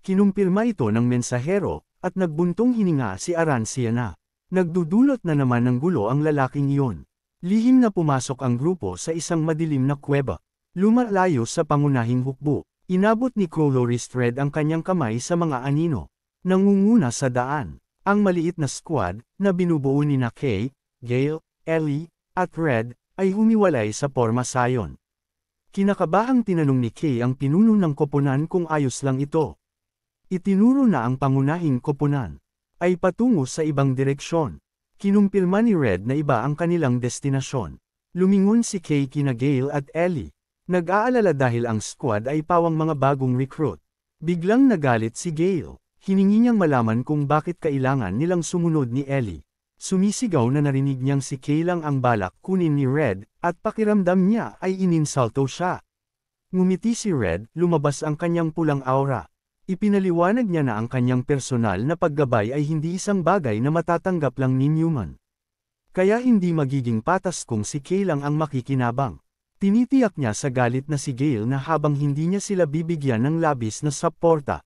S1: Kinumpirma ito ng mensahero, at nagbuntong hininga si Arancia na. Nagdudulot na naman ng gulo ang lalaking iyon. Lihim na pumasok ang grupo sa isang madilim na kuweba. Lumalayo sa pangunahing hukbo. Inabot ni Coloris Red ang kanyang kamay sa mga anino. Nangunguna sa daan. Ang maliit na squad, na binubuo ni Kay, Gale, Ellie, at Red, ay humiwalay sa pormasayon. Kinakabahang tinanong ni Kay ang pinuno ng koponan kung ayos lang ito. Itinuro na ang pangunahing koponan ay patungo sa ibang direksyon. Kinumpirma ni Red na iba ang kanilang destinasyon. Lumingon si Kay kina Gale at Ellie. Nag-aalala dahil ang squad ay pawang mga bagong recruit. Biglang nagalit si Gale. Hiningi niyang malaman kung bakit kailangan nilang sumunod ni Ellie. Sumisigaw na narinig niyang si Kay lang ang balak kunin ni Red, at pakiramdam niya ay ininsulto siya. Ngumiti si Red, lumabas ang kanyang pulang aura. Ipinaliwanag niya na ang kanyang personal na paggabay ay hindi isang bagay na matatanggap lang ni Newman. Kaya hindi magiging patas kung si Kay lang ang makikinabang. Tinitiyak niya sa galit na si Gale na habang hindi niya sila bibigyan ng labis na suporta,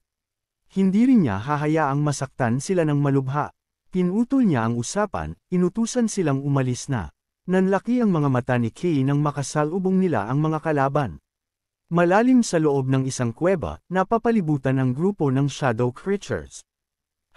S1: hindi rin niya hahayaang masaktan sila ng malubha. Pinutol niya ang usapan, inutusan silang umalis na. Nanlaki ang mga mata ni Kay nang makasalubong nila ang mga kalaban. Malalim sa loob ng isang kuweba, napapalibutan ang grupo ng shadow creatures.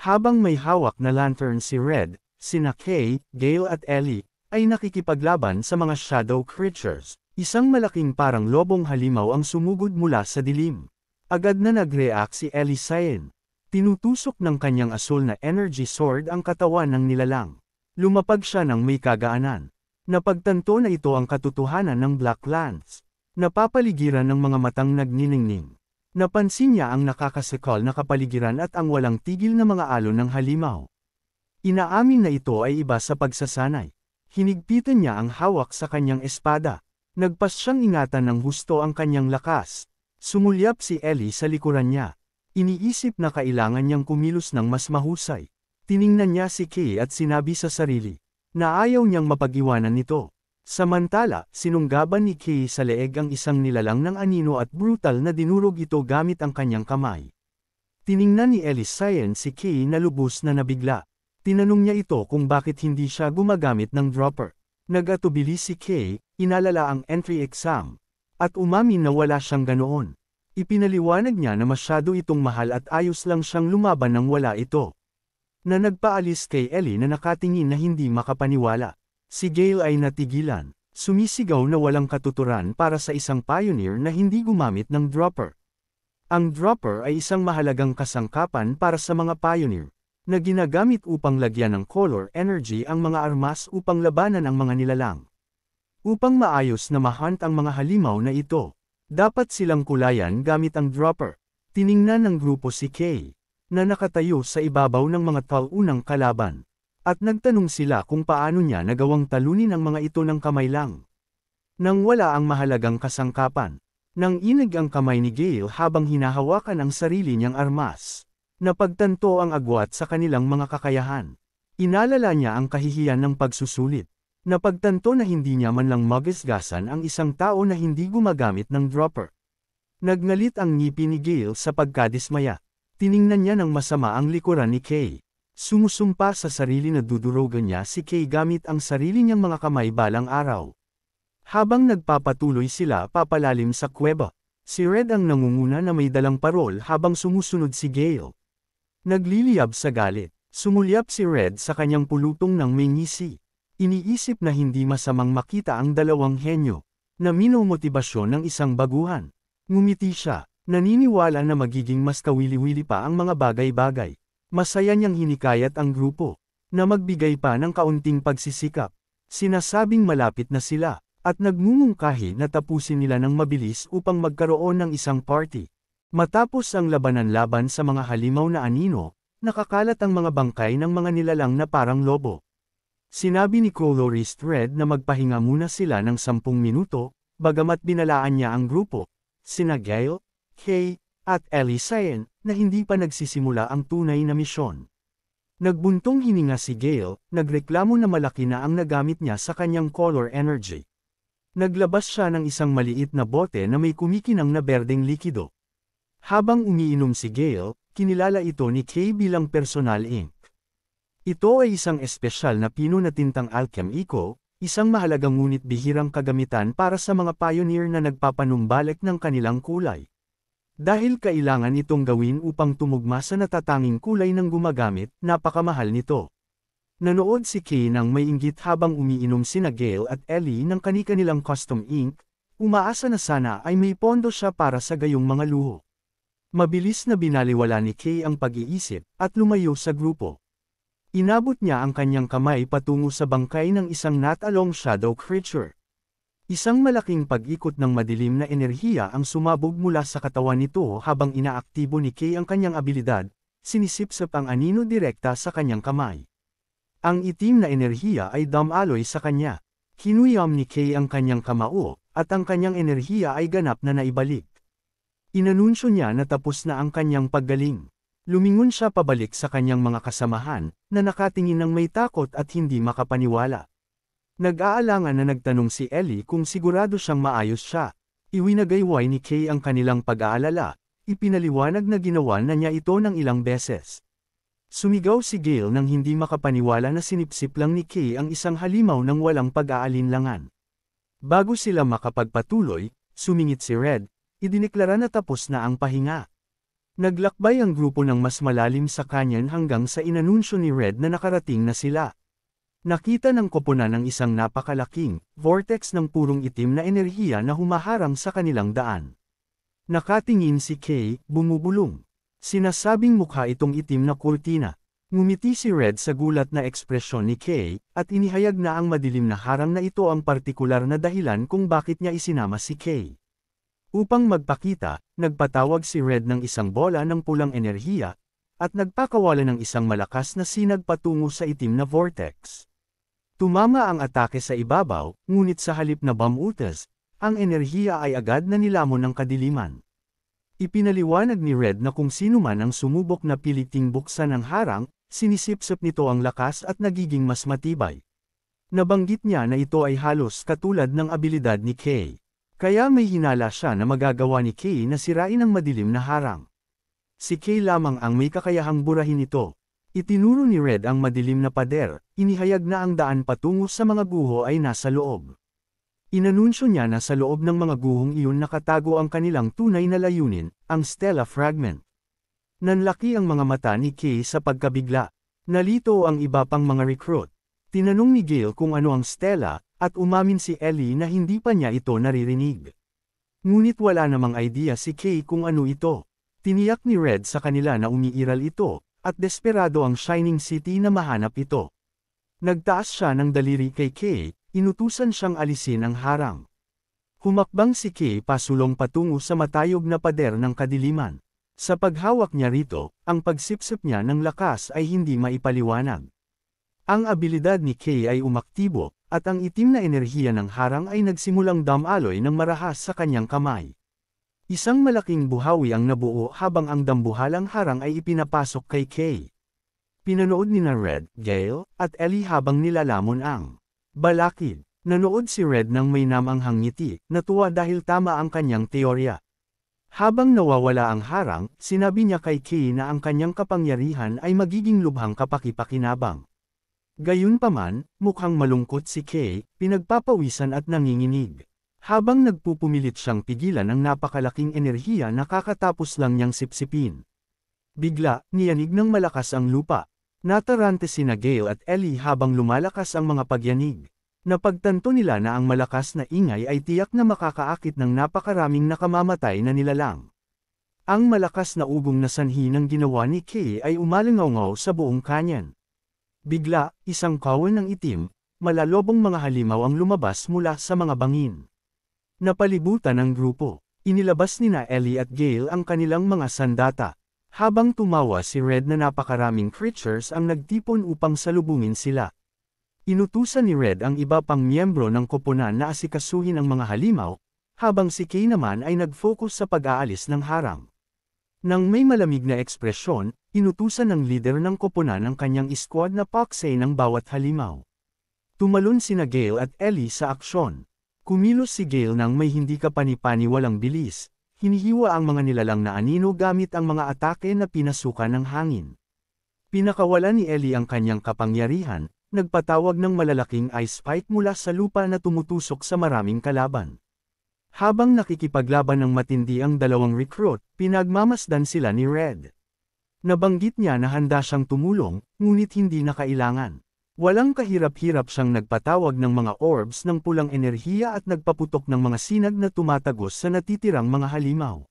S1: Habang may hawak na lantern si Red, sina Kay, Gale at Ellie, ay nakikipaglaban sa mga shadow creatures. Isang malaking parang lobong halimaw ang sumugod mula sa dilim. Agad na nag-react si Ellie Cyan. Tinutusok ng kanyang asul na energy sword ang katawan ng nilalang. Lumapag siya ng may kagaanan. Napagtanto na ito ang katotohanan ng Black Lance. Napapaligiran ng mga matang nagniningning. Napansin niya ang nakakasikal na kapaligiran at ang walang tigil na mga alon ng halimaw. Inaamin na ito ay iba sa pagsasanay. Hinigpitan niya ang hawak sa kanyang espada. Nagpas siyang ingatan ng husto ang kanyang lakas. Sumulyap si Ellie sa likuran niya. Iniisip na kailangan niyang kumilos ng mas mahusay. Tiningnan niya si Kay at sinabi sa sarili na ayaw niyang mapag-iwanan nito. Samantala, sinunggaban ni Kay sa leeg ang isang nilalang ng anino at brutal na dinurog ito gamit ang kanyang kamay. Tiningnan ni Ellie Cyan si Kay na lubos na nabigla. Tinanong niya ito kung bakit hindi siya gumagamit ng dropper. Nag-atubili si Kay, inalala ang entry exam, at umamin na wala siyang ganoon. Ipinaliwanag niya na masyado itong mahal at ayos lang siyang lumaban nang wala ito. Na nagpaalis kay Ellie na nakatingin na hindi makapaniwala. Si Gale ay natigilan, sumisigaw na walang katuturan para sa isang pioneer na hindi gumamit ng dropper. Ang dropper ay isang mahalagang kasangkapan para sa mga pioneer, na ginagamit upang lagyan ng color energy ang mga armas upang labanan ang mga nilalang. Upang maayos na ma-hunt ang mga halimaw na ito, dapat silang kulayan gamit ang dropper. Tiningnan ng grupo si Kay, na nakatayo sa ibabaw ng mga talunang kalaban. At nagtanong sila kung paano niya nagawang talunin ang mga ito ng kamay lang. Nang wala ang mahalagang kasangkapan, nang inig ang kamay ni Gale habang hinahawakan ang sarili niyang armas. Napagtanto ang agwat sa kanilang mga kakayahan. Inalala niya ang kahihiyan ng pagsusulit. Napagtanto na hindi niya man lang magasgasan ang isang tao na hindi gumagamit ng dropper. Nagngalit ang ngipin ni Gale sa pagkadismaya. Tiningnan niya ng masama ang likuran ni Kay. Sumusumpa sa sarili na dudurogan niya si Kay gamit ang sarili niyang mga kamay balang araw. Habang nagpapatuloy sila papalalim sa kuweba, si Red ang nangunguna na may dalang parol habang sumusunod si Gale. Nagliliyab sa galit, sumulyap si Red sa kanyang pulutong ng may ngisi. Iniisip na hindi masamang makita ang dalawang henyo, na minumotibasyon ng isang baguhan. Ngumiti siya, naniniwala na magiging mas kawili-wili pa ang mga bagay-bagay. Masaya niyang hinikayat ang grupo, na magbigay pa ng kaunting pagsisikap. Sinasabing malapit na sila, at nagmumungkahi na tapusin nila ng mabilis upang magkaroon ng isang party. Matapos ang labanan-laban sa mga halimaw na anino, nakakalat ang mga bangkay ng mga nilalang na parang lobo. Sinabi ni Colorist Red na magpahinga muna sila ng 10 minuto, bagamat binalaan niya ang grupo, sina Gale, Kay, at Ellie Cyan, na hindi pa nagsisimula ang tunay na misyon. Nagbuntong hininga si Gale, nagreklamo na malaki na ang nagamit niya sa kanyang color energy. Naglabas siya ng isang maliit na bote na may kumikinang na berdeng likido. Habang umiinom si Gale, kinilala ito ni Kay bilang personal ink. Ito ay isang espesyal na pino na tintang alchemico, isang mahalagang ngunit bihirang kagamitan para sa mga pioneer na nagpapanumbalik ng kanilang kulay. Dahil kailangan itong gawin upang tumugma sa natatanging kulay ng gumagamit, napakamahal nito. Nanood si Kay nang may inggit habang umiinom sina Gale at Ellie ng kani-kanilang custom ink, umaasa na sana ay may pondo siya para sa gayong mga luho. Mabilis na binaliwala ni Kay ang pag-iisip, at lumayo sa grupo. Inabot niya ang kanyang kamay patungo sa bangkay ng isang natalong shadow creature. Isang malaking pag-ikot ng madilim na enerhiya ang sumabog mula sa katawan nito habang inaaktibo ni Kay ang kanyang abilidad, sinisipsip ang anino direkta sa kanyang kamay. Ang itim na enerhiya ay dumaloy sa kanya. Hinuyam ni Kay ang kanyang kamao, at ang kanyang enerhiya ay ganap na naibalik. Inanunsyo niya na tapos na ang kanyang paggaling. Lumingon siya pabalik sa kanyang mga kasamahan, na nakatingin ng may takot at hindi makapaniwala. Nag-aalangan na nagtanong si Ellie kung sigurado siyang maayos siya. Iwinagayway ni Kay ang kanilang pag-aalala, ipinaliwanag na ginawa na niya ito ng ilang beses. Sumigaw si Gale nang hindi makapaniwala na sinipsip lang ni Kay ang isang halimaw ng walang pag-aalinlangan. Bago sila makapagpatuloy, sumingit si Red, idineklara na tapos na ang pahinga. Naglakbay ang grupo ng mas malalim sa kanyon hanggang sa inanunsyo ni Red na nakarating na sila. Nakita ng koponan ng isang napakalaking vortex ng purong itim na enerhiya na humaharang sa kanilang daan. Nakatingin si Kay, bumubulong. Sinasabing mukha itong itim na kurtina. Ngumiti si Red sa gulat na ekspresyon ni Kay, at inihayag na ang madilim na harang na ito ang partikular na dahilan kung bakit niya isinama si Kay. Upang magpakita, nagpatawag si Red ng isang bola ng pulang enerhiya, at nagpakawala ng isang malakas na sinag patungo sa itim na vortex. Tumama ang atake sa ibabaw, ngunit sa halip na bamutas, ang enerhiya ay agad na nilamon ng kadiliman. Ipinaliwanag ni Red na kung sino man ang sumubok na piliting buksan ang harang, sinisipsip nito ang lakas at nagiging mas matibay. Nabanggit niya na ito ay halos katulad ng abilidad ni Kay. Kaya may hinala siya na magagawa ni Kay na sirain ang madilim na harang. Si Kay lamang ang may kakayahang burahin ito. Itinuro ni Red ang madilim na pader, inihayag na ang daan patungo sa mga guho ay nasa loob. Inanunsyo niya na sa loob ng mga guhong iyon nakatago ang kanilang tunay na layunin, ang Stella Fragment. Nanlaki ang mga mata ni Kay sa pagkabigla. Nalito ang iba pang mga recruit. Tinanong ni Gale kung ano ang Stella, at umamin si Ellie na hindi pa niya ito naririnig. Ngunit wala namang idea si Kay kung ano ito. Tiniyak ni Red sa kanila na umiiral ito, at desperado ang Shining City na mahanap ito. Nagtaas siya ng daliri kay Kay, inutusan siyang alisin ang harang. Humakbang si Kay pasulong patungo sa matayog na pader ng kadiliman. Sa paghawak niya rito, ang pagsipsip niya ng lakas ay hindi maipaliwanag. Ang abilidad ni Kay ay umaktibo, at ang itim na enerhiya ng harang ay nagsimulang damaloy ng marahas sa kanyang kamay. Isang malaking buhawi ang nabuo habang ang dambuhalang harang ay ipinapasok kay Kay. Pinanood ni Red, Gale, at Ellie habang nilalamon ang balakid. Nanood si Red ng may namanghang ngiti, natuwa dahil tama ang kanyang teorya. Habang nawawala ang harang, sinabi niya kay Kay na ang kanyang kapangyarihan ay magiging lubhang kapakipakinabang. Gayunpaman, mukhang malungkot si Kay, pinagpapawisan at nanginginig. Habang nagpupumilit siyang pigilan ang napakalaking enerhiya na kakatapos lang niyang sipsipin. Bigla, niyanig ng malakas ang lupa. Natarante sina Gale at Ellie habang lumalakas ang mga pagyanig. Napagtanto nila na ang malakas na ingay ay tiyak na makakaakit ng napakaraming nakamamatay na nilalang. Ang malakas na ugong na sanhi ng ginawa ni Kay ay umalingaw sa buong kanyon. Bigla, isang kawan ng itim, malalobong mga halimaw ang lumabas mula sa mga bangin. Napalibutan ang grupo. Inilabas nina Ellie at Gale ang kanilang mga sandata. Habang tumawa si Red na napakaraming creatures ang nagtipon upang salubungin sila. Inutusan ni Red ang iba pang miyembro ng koponan na asikasuhin ang mga halimaw, habang si Kay naman ay nag-focus sa pag-aalis ng harang. Nang may malamig na ekspresyon, inutusan ng leader ng koponan ang kanyang squad na paksay ng bawat halimaw. Tumalon sina Gale at Ellie sa aksyon. Kumilos si Gale nang may hindi kapani-pani walang bilis, hinihiwa ang mga nilalang na anino gamit ang mga atake na pinasukan ng hangin. Pinakawala ni Ellie ang kanyang kapangyarihan, nagpatawag ng malalaking ice spike mula sa lupa na tumutusok sa maraming kalaban. Habang nakikipaglaban ng matindi ang dalawang recruit, pinagmamasdan sila ni Red. Nabanggit niya na handa siyang tumulong, ngunit hindi na kailangan. Walang kahirap-hirap siyang nagpatawag ng mga orbs ng pulang enerhiya at nagpaputok ng mga sinag na tumatagos sa natitirang mga halimaw.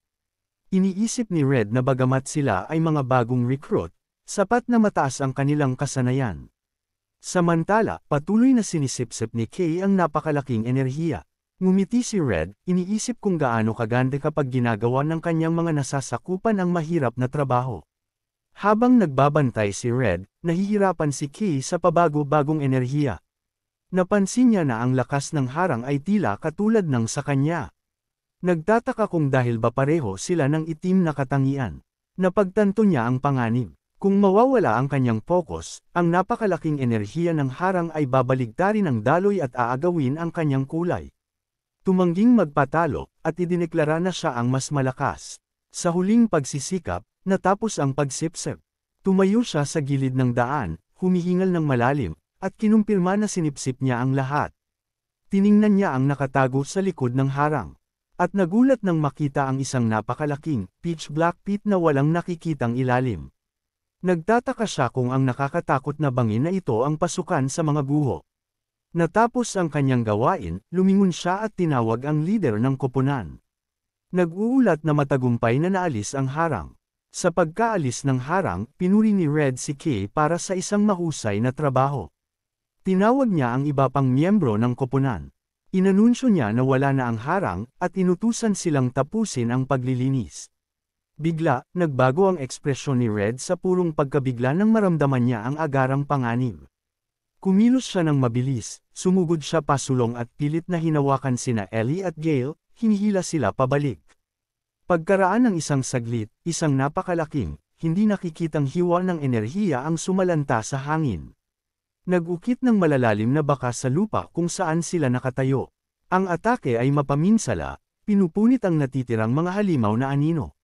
S1: Iniisip ni Red na bagamat sila ay mga bagong recruit, sapat na mataas ang kanilang kasanayan. Samantala, patuloy na sinisipsip ni Kay ang napakalaking enerhiya. Ngumiti si Red, iniisip kung gaano kaganda kapag ginagawa ng kanyang mga nasasakupan ang mahirap na trabaho. Habang nagbabantay si Red, nahihirapan si Kay sa pabago-bagong enerhiya. Napansin niya na ang lakas ng harang ay tila katulad ng sa kanya. Nagtataka kung dahil ba pareho sila ng itim na katangian. Napagtanto niya ang panganib. Kung mawawala ang kanyang focus, ang napakalaking enerhiya ng harang ay babaligtarin ang daloy at aagawin ang kanyang kulay. Tumangging magpatalo, at idineklara na siya ang mas malakas. Sa huling pagsisikap, natapos ang pagsipsip. Tumayo siya sa gilid ng daan, humihingal ng malalim, at kinumpirma na sinipsip niya ang lahat. Tiningnan niya ang nakatago sa likod ng harang. At nagulat nang makita ang isang napakalaking, pitch black pit na walang nakikitang ilalim. Nagtataka siya kung ang nakakatakot na bangin na ito ang pasukan sa mga guho. Natapos ang kanyang gawain, lumingon siya at tinawag ang lider ng koponan. Nag-uulat na matagumpay na naalis ang harang. Sa pagkaalis ng harang, pinuri ni Red si Kay para sa isang mahusay na trabaho. Tinawag niya ang iba pang miyembro ng koponan. Inanunsyo niya na wala na ang harang, at inutusan silang tapusin ang paglilinis. Bigla, nagbago ang ekspresyon ni Red sa purong pagkabigla nang maramdaman niya ang agarang panganib. Kumilos siya ng mabilis, sumugod siya pasulong at pilit na hinawakan sina Ellie at Gale, hinihila sila pabalik. Pagkaraan ng isang saglit, isang napakalaking, hindi nakikitang hiwa ng enerhiya ang sumalanta sa hangin. Nag-ukit ng malalalim na bakas sa lupa kung saan sila nakatayo. Ang atake ay mapaminsala, pinupunit ang natitirang mga halimaw na anino.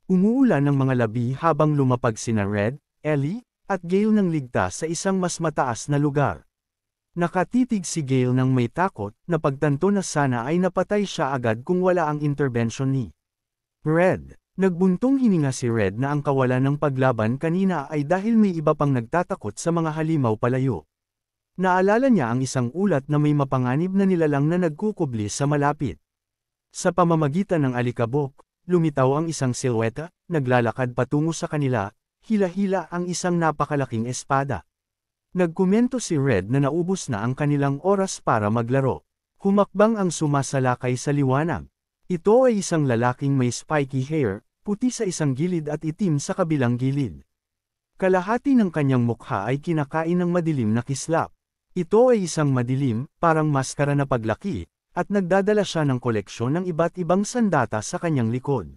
S1: Umuulan ng mga labi habang lumapag sina Red, Ellie, at Gale ng ligtas sa isang mas mataas na lugar. Nakatitig si Gale ng may takot, na pagtanto na sana ay napatay siya agad kung wala ang intervention ni Red. Nagbuntong hininga si Red na ang kawalan ng paglaban kanina ay dahil may iba pang nagtatakot sa mga halimaw palayo. Naalala niya ang isang ulat na may mapanganib na nilalang na nagkukubli sa malapit. Sa pamamagitan ng alikabok, lumitaw ang isang silweta, naglalakad patungo sa kanila, hila-hila ang isang napakalaking espada. Nagkomento si Red na naubos na ang kanilang oras para maglaro. Humakbang ang sumasalakay sa liwanag. Ito ay isang lalaking may spiky hair, puti sa isang gilid at itim sa kabilang gilid. Kalahati ng kanyang mukha ay kinakain ng madilim na kislap. Ito ay isang madilim, parang maskara na paglaki, at nagdadala siya ng koleksyon ng iba't ibang sandata sa kanyang likod.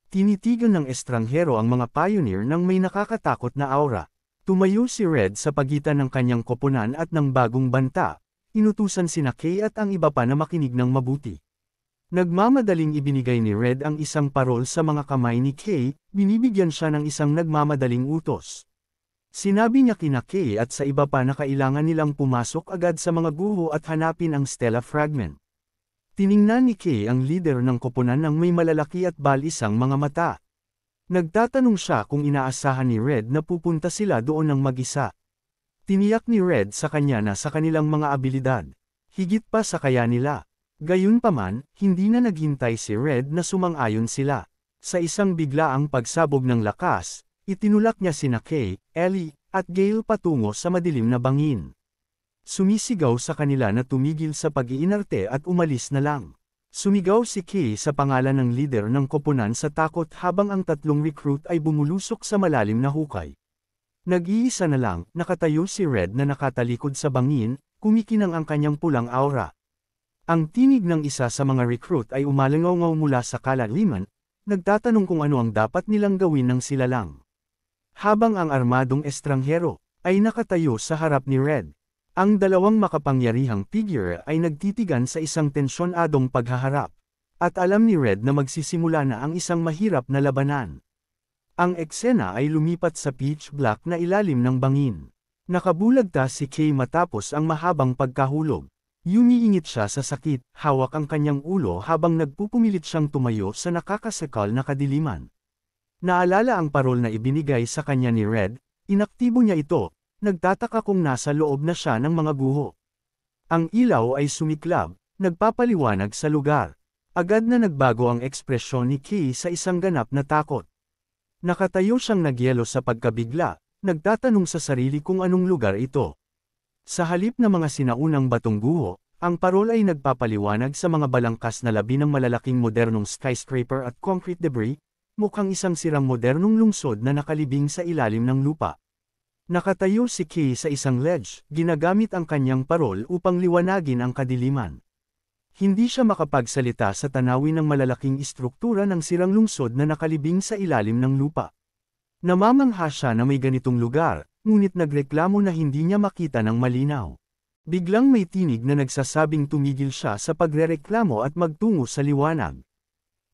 S1: Tinitigan ng estranghero ang mga pioneer ng may nakakatakot na aura. Tumayo si Red sa pagitan ng kanyang koponan at ng bagong banta, inutusan sina Kay at ang iba pa na makinig ng mabuti. Nagmamadaling ibinigay ni Red ang isang parol sa mga kamay ni Kay, binibigyan siya ng isang nagmamadaling utos. Sinabi niya kina Kay at sa iba pa na kailangan nilang pumasok agad sa mga guho at hanapin ang Stella Fragment. Tiningnan ni Kay ang leader ng koponan ng may malalaki at balisang mga mata. Nagtatanong siya kung inaasahan ni Red na pupunta sila doon ng mag-isa. Tiniyak ni Red sa kanya na sa kanilang mga abilidad, higit pa sa kaya nila. Gayunpaman, hindi na naghintay si Red na sumang-ayon sila. Sa isang biglaang pagsabog ng lakas, itinulak niya sina Kay, Ellie, at Gale patungo sa madilim na bangin. Sumisigaw sa kanila na tumigil sa pag-iinarte at umalis na lang. Sumigaw si Kay sa pangalan ng leader ng koponan sa takot habang ang tatlong recruit ay bumulusok sa malalim na hukay. Nag-iisa na lang, nakatayo si Red na nakatalikod sa bangin, kumikinang ang kanyang pulang aura. Ang tinig ng isa sa mga recruit ay umalangaw mula sa kalaliman, nagtatanong kung ano ang dapat nilang gawin nang sila lang. Habang ang armadong estranghero ay nakatayo sa harap ni Red. Ang dalawang makapangyarihang figure ay nagtitigan sa isang tensyonadong paghaharap. At alam ni Red na magsisimula na ang isang mahirap na labanan. Ang eksena ay lumipat sa pitch black na ilalim ng bangin. Nakabulagta si Kay matapos ang mahabang pagkahulog. Yumiingit siya sa sakit, hawak ang kanyang ulo habang nagpupumilit siyang tumayo sa nakakasakal na kadiliman. Naalala ang parol na ibinigay sa kanya ni Red, inaktibo niya ito. Nagtataka kung nasa loob na siya ng mga guho. Ang ilaw ay sumiklab, nagpapaliwanag sa lugar. Agad na nagbago ang ekspresyon ni Kay sa isang ganap na takot. Nakatayo siyang nagyelo sa pagkabigla, nagtatanong sa sarili kung anong lugar ito. Sa halip na mga sinaunang batong guho, ang parol ay nagpapaliwanag sa mga balangkas na labi ng malalaking modernong skyscraper at concrete debris, mukhang isang sirang modernong lungsod na nakalibing sa ilalim ng lupa. Nakatayo si Kay sa isang ledge, ginagamit ang kanyang parol upang liwanagin ang kadiliman. Hindi siya makapagsalita sa tanawin ng malalaking istruktura ng sirang lungsod na nakalibing sa ilalim ng lupa. Namamangha siya na may ganitong lugar, ngunit nagreklamo na hindi niya makita ng malinaw. Biglang may tinig na nagsasabing tumigil siya sa pagrereklamo at magtungo sa liwanag.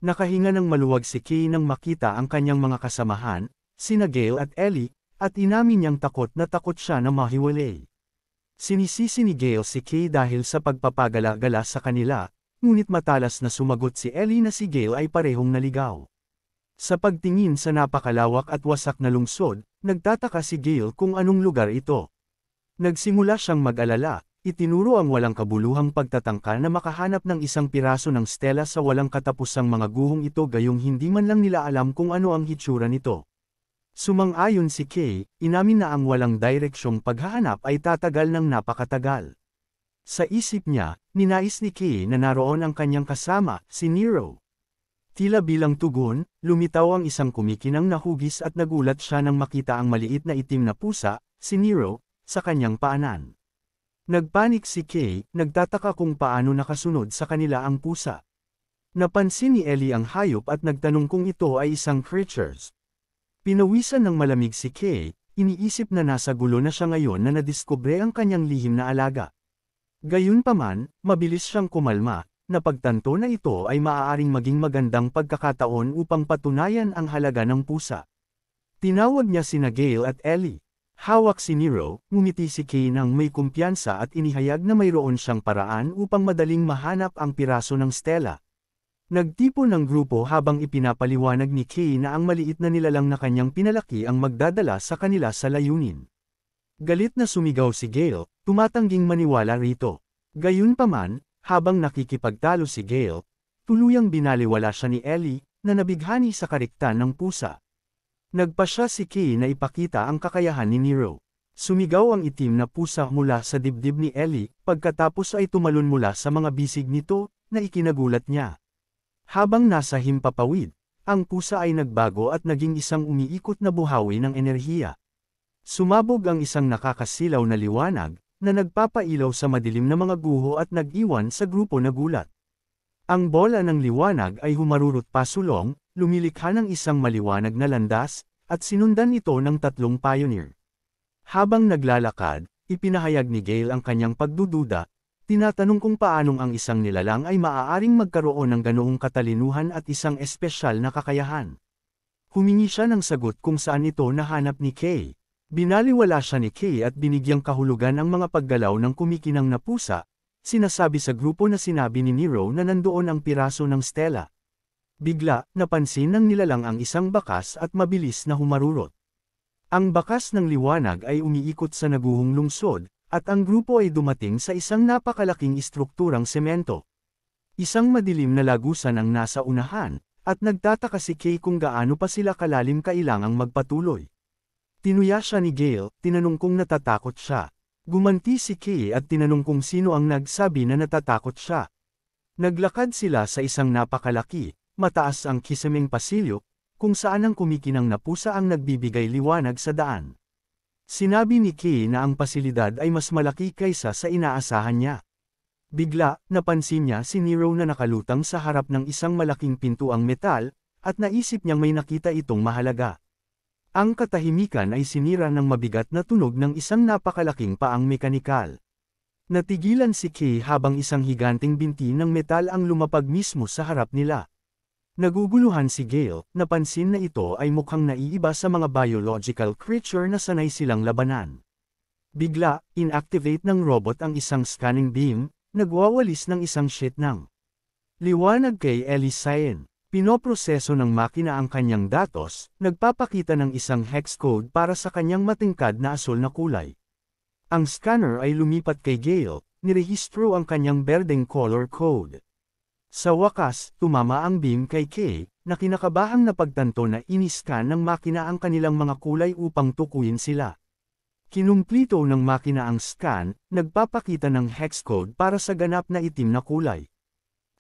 S1: Nakahinga ng maluwag si Kay nang makita ang kanyang mga kasamahan, sina Gale at Ellie, at inamin niyang takot siya na mahiwalay. Sinisisi ni Gale si Kay dahil sa pagpapagala-gala sa kanila, ngunit matalas na sumagot si Ellie na si Gale ay parehong naligaw. Sa pagtingin sa napakalawak at wasak na lungsod, nagtataka si Gale kung anong lugar ito. Nagsimula siyang mag-alala, itinuro ang walang kabuluhang pagtatangka na makahanap ng isang piraso ng stela sa walang katapusang mga guhong ito gayong hindi man lang nila alam kung ano ang hitsura nito. Sumang-ayon si Kay, inamin na ang walang direksyong paghahanap ay tatagal ng napakatagal. Sa isip niya, ninais ni Kay na naroon ang kanyang kasama, si Nero. Tila bilang tugon, lumitaw ang isang kumikinang na hugis at nagulat siya nang makita ang maliit na itim na pusa, si Nero, sa kanyang paanan. Nagpanik si Kay, nagtataka kung paano nakasunod sa kanila ang pusa. Napansin ni Ellie ang hayop at nagtanong kung ito ay isang creatures. Pinawisan ng malamig si Kay, iniisip na nasa gulo na siya ngayon na nadiskubre ang kanyang lihim na alaga. Gayunpaman, mabilis siyang kumalma, napagtanto na ito ay maaaring maging magandang pagkakataon upang patunayan ang halaga ng pusa. Tinawag niya sina Gale at Ellie. Hawak si Nero, ngumiti si Kay nang may kumpiyansa at inihayag na mayroon siyang paraan upang madaling mahanap ang piraso ng stela. Nagtipon ng grupo habang ipinapaliwanag ni Kay na ang maliit na nilalang na kanyang pinalaki ang magdadala sa kanila sa layunin. Galit na sumigaw si Gale, tumatangging maniwala rito. Gayunpaman, habang nakikipagtalo si Gale, tuluyang binaliwala siya ni Ellie, na nabighani sa kariktan ng pusa. Nagpasya si Kay na ipakita ang kakayahan ni Nero. Sumigaw ang itim na pusa mula sa dibdib ni Ellie, pagkatapos ay tumalon mula sa mga bisig nito, na ikinagulat niya. Habang nasa himpapawid, ang pusa ay nagbago at naging isang umiikot na buhawi ng enerhiya. Sumabog ang isang nakakasilaw na liwanag, na nagpapailaw sa madilim na mga guho at nag-iwan sa grupo na gulat. Ang bola ng liwanag ay humarurot pasulong, lumilikha ng isang maliwanag na landas, at sinundan ito ng 3 pioneer. Habang naglalakad, ipinahayag ni Gale ang kanyang pagdududa, tinatanong kung paanong ang isang nilalang ay maaaring magkaroon ng ganoong katalinuhan at isang espesyal na kakayahan. Humingi siya ng sagot kung saan ito nahanap ni Kay. Binaliwala siya ni Kay at binigyang kahulugan ang mga paggalaw ng kumikinang na pusa, sinasabi sa grupo na sinabi ni Nero na nandoon ang piraso ng stela. Bigla, napansin ng nilalang ang isang bakas at mabilis na humarurot. Ang bakas ng liwanag ay umiikot sa naguhong lungsod, at ang grupo ay dumating sa isang napakalaking istrukturang semento. Isang madilim na lagusan ang nasa unahan, at nagtataka si Kay kung gaano pa sila kalalim kailangang magpatuloy. Tinuya siya ni Gale, tinanong kung natatakot siya. Gumanti si Kay at tinanong kung sino ang nagsabi na natatakot siya. Naglakad sila sa isang napakalaki, mataas ang kisaming pasilyo, kung saan ang kumikinang na pusa ang nagbibigay liwanag sa daan. Sinabi ni Kay na ang pasilidad ay mas malaki kaysa sa inaasahan niya. Bigla, napansin niya si Nero na nakalutang sa harap ng isang malaking pintuang metal, at naisip niyang may nakita itong mahalaga. Ang katahimikan ay sinira ng mabigat na tunog ng isang napakalaking paang mekanikal. Natigilan si Kay habang isang higanting binti ng metal ang lumapag mismo sa harap nila. Naguguluhan si Gale, napansin na ito ay mukhang naiiba sa mga biological creature na sanay silang labanan. Bigla, inactivate ng robot ang isang scanning beam, nagwawalis ng isang sheet ng liwanag kay Ellie Cyan. Pinoproseso ng makina ang kanyang datos, nagpapakita ng isang hex code para sa kanyang matingkad na asul na kulay. Ang scanner ay lumipat kay Gale, nirehistro ang kanyang berdeng color code. Sa wakas, tumama ang beam kay Kay, na kinakabahang napagtanto na iniskan ng makina ang kanilang mga kulay upang tukuyin sila. Kinumplito ng makina ang scan, nagpapakita ng hex code para sa ganap na itim na kulay.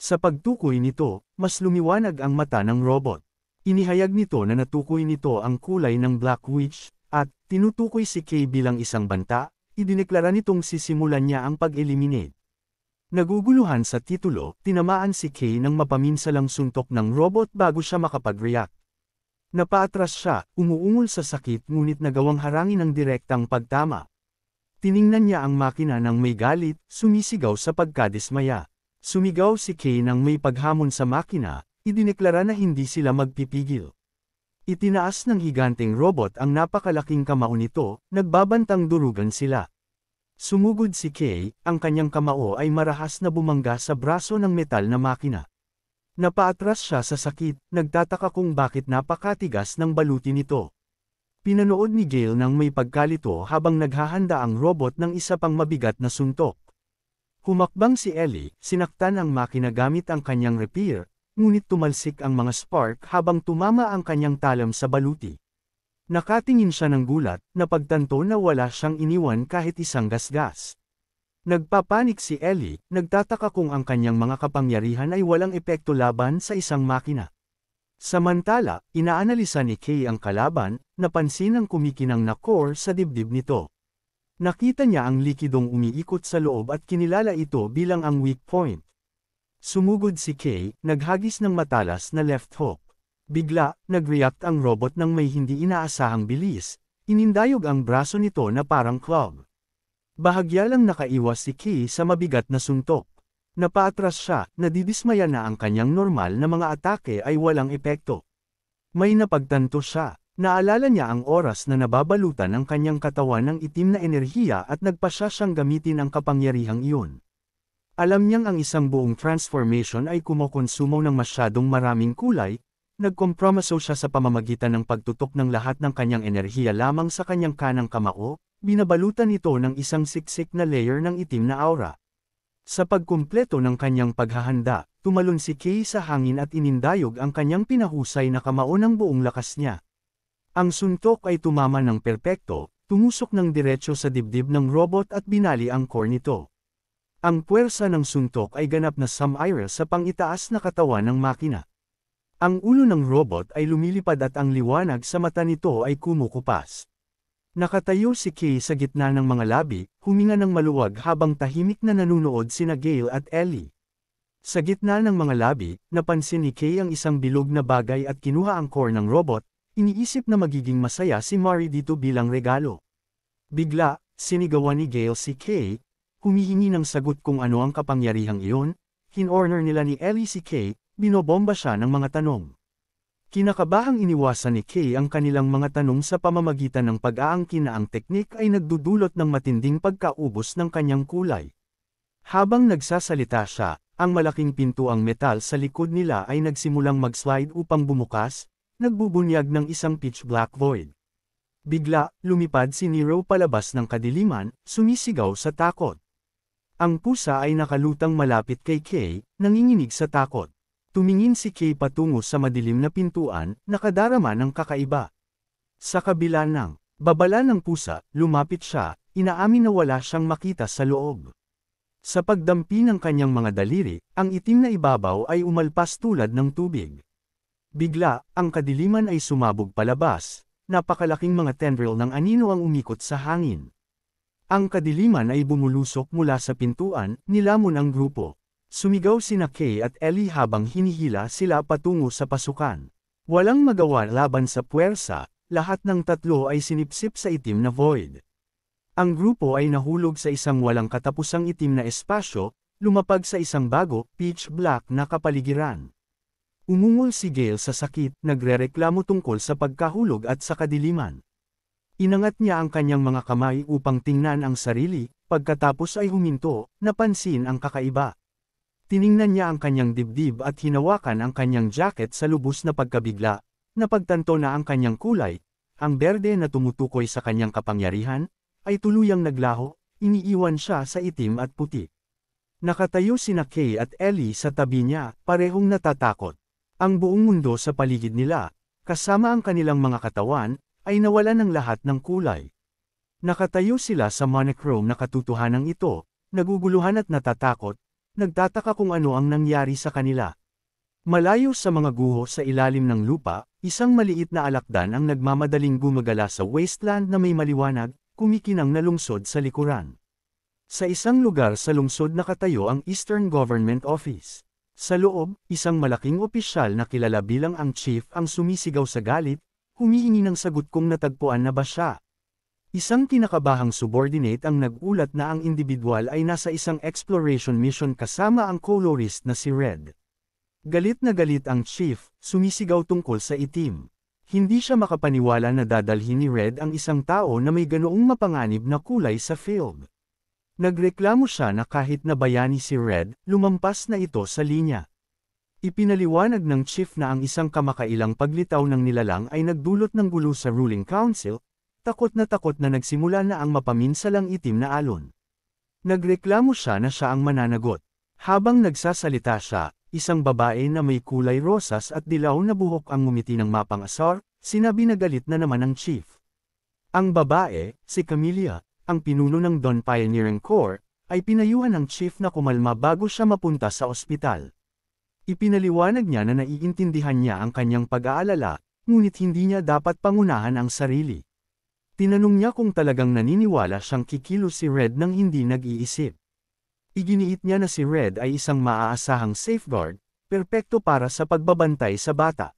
S1: Sa pagtukoy nito, mas lumiwanag ang mata ng robot. Inihayag nito na natukoy nito ang kulay ng Black Witch, at tinutukoy si Kay bilang isang banta, idineklara nitong sisimulan niya ang pag-eliminate. Naguguluhan sa titulo, tinamaan si Kay ng mapaminsalang suntok ng robot bago siya makapag-react. Napaatras siya, umuungol sa sakit ngunit nagawang harangin ng direktang pagtama. Tiningnan niya ang makina ng may galit, sumisigaw sa pagkadismaya. Sumigaw si Kay ng may paghamon sa makina, idineklara na hindi sila magpipigil. Itinaas ng higanteng robot ang napakalaking kamao nito, nagbabantang durugan sila. Sumugod si Kay, ang kanyang kamao ay marahas na bumangga sa braso ng metal na makina. Napaatras siya sa sakit, nagtataka kung bakit napakatigas ng baluti nito. Pinanood ni Gale ng may pagkalito habang naghahanda ang robot ng isa pang mabigat na suntok. Humakbang si Ellie, sinaktan ang makina gamit ang kanyang rapier, ngunit tumalsik ang mga spark habang tumama ang kanyang talam sa baluti. Nakatingin siya ng gulat, napagtanto na wala siyang iniwan kahit isang gasgas. Nagpapanik si Ellie, nagtataka kung ang kanyang mga kapangyarihan ay walang epekto laban sa isang makina. Samantala, inaanalisa ni Kay ang kalaban, napansin ang kumikinang na core sa dibdib nito. Nakita niya ang likidong umiikot sa loob at kinilala ito bilang ang weak point. Sumugod si Kay, naghagis ng matalas na left hook. Bigla, nag-react ang robot ng may hindi inaasahang bilis, inindayog ang braso nito na parang club. Bahagya lang nakaiwas si Kay sa mabigat na suntok. Napaatras siya, nadidismaya na ang kanyang normal na mga atake ay walang epekto. May napagtanto siya, naalala niya ang oras na nababalutan ang kanyang katawan ng itim na enerhiya at nagpasya siyang gamitin ang kapangyarihang iyon. Alam niyang ang isang buong transformation ay kumokonsumo ng masyadong maraming kulay, nagkompromiso siya sa pamamagitan ng pagtutok ng lahat ng kanyang enerhiya lamang sa kanyang kanang kamao, binabalutan ito ng isang siksik na layer ng itim na aura. Sa pagkumpleto ng kanyang paghahanda, tumalon si Kay sa hangin at inindayog ang kanyang pinahusay na kamao ng buong lakas niya. Ang suntok ay tumama ng perpekto, tumusok ng diretsyo sa dibdib ng robot at binali ang core nito. Ang puwersa ng suntok ay ganap na sum-iral sa pangitaas na katawan ng makina. Ang ulo ng robot ay lumilipad at ang liwanag sa mata nito ay kumukupas. Nakatayo si Kay sa gitna ng mga labi, huminga ng maluwag habang tahimik na nanunood sina Gale at Ellie. Sa gitna ng mga labi, napansin ni Kay ang isang bilog na bagay at kinuha ang core ng robot, iniisip na magiging masaya si Mari dito bilang regalo. Bigla, sinigawan ni Gale si Kay, humihingi ng sagot kung ano ang kapangyarihang iyon, hinorner nila ni Ellie si Kay, binobomba siya ng mga tanong. Kinakabahang iniwasan ni Kay ang kanilang mga tanong sa pamamagitan ng pag-aangkin na ang teknik ay nagdudulot ng matinding pagkaubos ng kanyang kulay. Habang nagsasalita siya, ang malaking pintuang metal sa likod nila ay nagsimulang mag-slide upang bumukas, nagbubunyag ng isang pitch black void. Bigla, lumipad si Nero palabas ng kadiliman, sumisigaw sa takot. Ang pusa ay nakalutang malapit kay Kay, nanginginig sa takot. Tumingin si Kay patungo sa madilim na pintuan, nakadarama ng kakaiba. Sa kabila ng babala ng pusa, lumapit siya, inaamin na wala siyang makita sa loob. Sa pagdampi ng kanyang mga daliri, ang itim na ibabaw ay umalpas tulad ng tubig. Bigla, ang kadiliman ay sumabog palabas, napakalaking mga tendril ng anino ang umikot sa hangin. Ang kadiliman ay bumulusok mula sa pintuan, nilamon ang grupo. Sumigaw sina Kay at Ellie habang hinihila sila patungo sa pasukan. Walang magawa laban sa puwersa, lahat ng tatlo ay sinipsip sa itim na void. Ang grupo ay nahulog sa isang walang katapusang itim na espasyo, lumapag sa isang bago, pitch black na kapaligiran. Umungol si Gale sa sakit, nagrereklamo tungkol sa pagkahulog at sa kadiliman. Inangat niya ang kanyang mga kamay upang tingnan ang sarili, pagkatapos ay huminto, napansin ang kakaiba. Tiningnan niya ang kanyang dibdib at hinawakan ang kanyang jacket sa lubos na pagkabigla, napagtanto na ang kanyang kulay, ang berde na tumutukoy sa kanyang kapangyarihan, ay tuluyang naglaho, iniiwan siya sa itim at puti. Nakatayo sina Kay at Ellie sa tabi niya, parehong natatakot. Ang buong mundo sa paligid nila, kasama ang kanilang mga katawan, ay nawala ng lahat ng kulay. Nakatayo sila sa monochrome na katotohanan ito, naguguluhan at natatakot, nagtataka kung ano ang nangyari sa kanila. Malayo sa mga guho sa ilalim ng lupa, isang maliit na alakdan ang nagmamadaling gumagala sa wasteland na may maliwanag, kumikinang na lungsod sa likuran. Sa isang lugar sa lungsod nakatayo ang Eastern Government Office. Sa loob, isang malaking opisyal na kilala bilang ang chief ang sumisigaw sa galit, humihingi ng sagot kung natagpuan na ba siya. Isang kinakabahang subordinate ang nagulat na ang individual ay nasa isang exploration mission kasama ang colorist na si Red. Galit na galit ang chief, sumisigaw tungkol sa itim. Hindi siya makapaniwala na dadalhin ni Red ang isang tao na may ganoong mapanganib na kulay sa field. Nagreklamo siya na kahit na bayani si Red, lumampas na ito sa linya. Ipinaliwanag ng chief na ang isang kamakailang paglitaw ng nilalang ay nagdulot ng gulo sa ruling council, takot na nagsimula na ang mapaminsalang itim na alon. Nagreklamo siya na siya ang mananagot. Habang nagsasalita siya, isang babae na may kulay rosas at dilaw na buhok ang ngumiti ng mapang-asar, sinabi na galit na naman ng chief. Ang babae, si Camellia, ang pinuno ng Dawn Pioneering Corps, ay pinayuhan ng chief na kumalma bago siya mapunta sa ospital. Ipinaliwanag niya na naiintindihan niya ang kanyang pag-aalala, ngunit hindi niya dapat pangunahan ang sarili. Tinanong niya kung talagang naniniwala siyang kikilos si Red nang hindi nag-iisip. Iginiit niya na si Red ay isang maaasahang safeguard, perpekto para sa pagbabantay sa bata.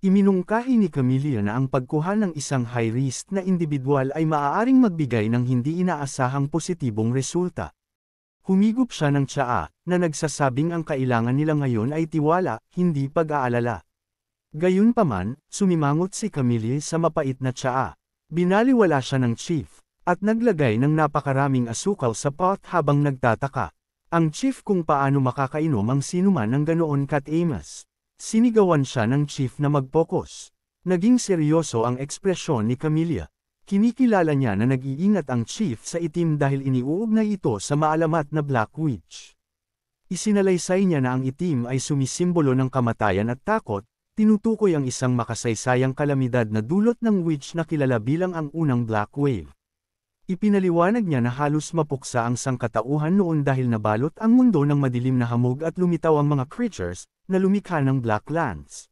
S1: Iminungkahi ni Camellia na ang pagkuha ng isang high-risk na individual ay maaaring magbigay ng hindi inaasahang positibong resulta. Humigop siya ng tsaa, na nagsasabing ang kailangan nila ngayon ay tiwala, hindi pag-aalala. Gayunpaman, sumimangot si Camellia sa mapait na tsaa. Binaliwala siya ng chief, at naglagay ng napakaraming asukal sa pot habang nagtataka. Ang chief kung paano makakainom ang sinuman ng ganoon katamas. Sinigawan siya ng chief na mag-focus. Naging seryoso ang ekspresyon ni Camellia. Kinikilala niya na nag-iingat ang chief sa itim dahil iniuugnay ito sa maalamat na Black Witch. Isinalaysay niya na ang itim ay sumisimbolo ng kamatayan at takot, tinutukoy ang isang makasaysayang kalamidad na dulot ng witch na kilala bilang ang unang Black Wave. Ipinaliwanag niya na halos mapuksa ang sangkatauhan noon dahil nabalot ang mundo ng madilim na hamog at lumitaw ang mga creatures, na lumikha ng Black Lands.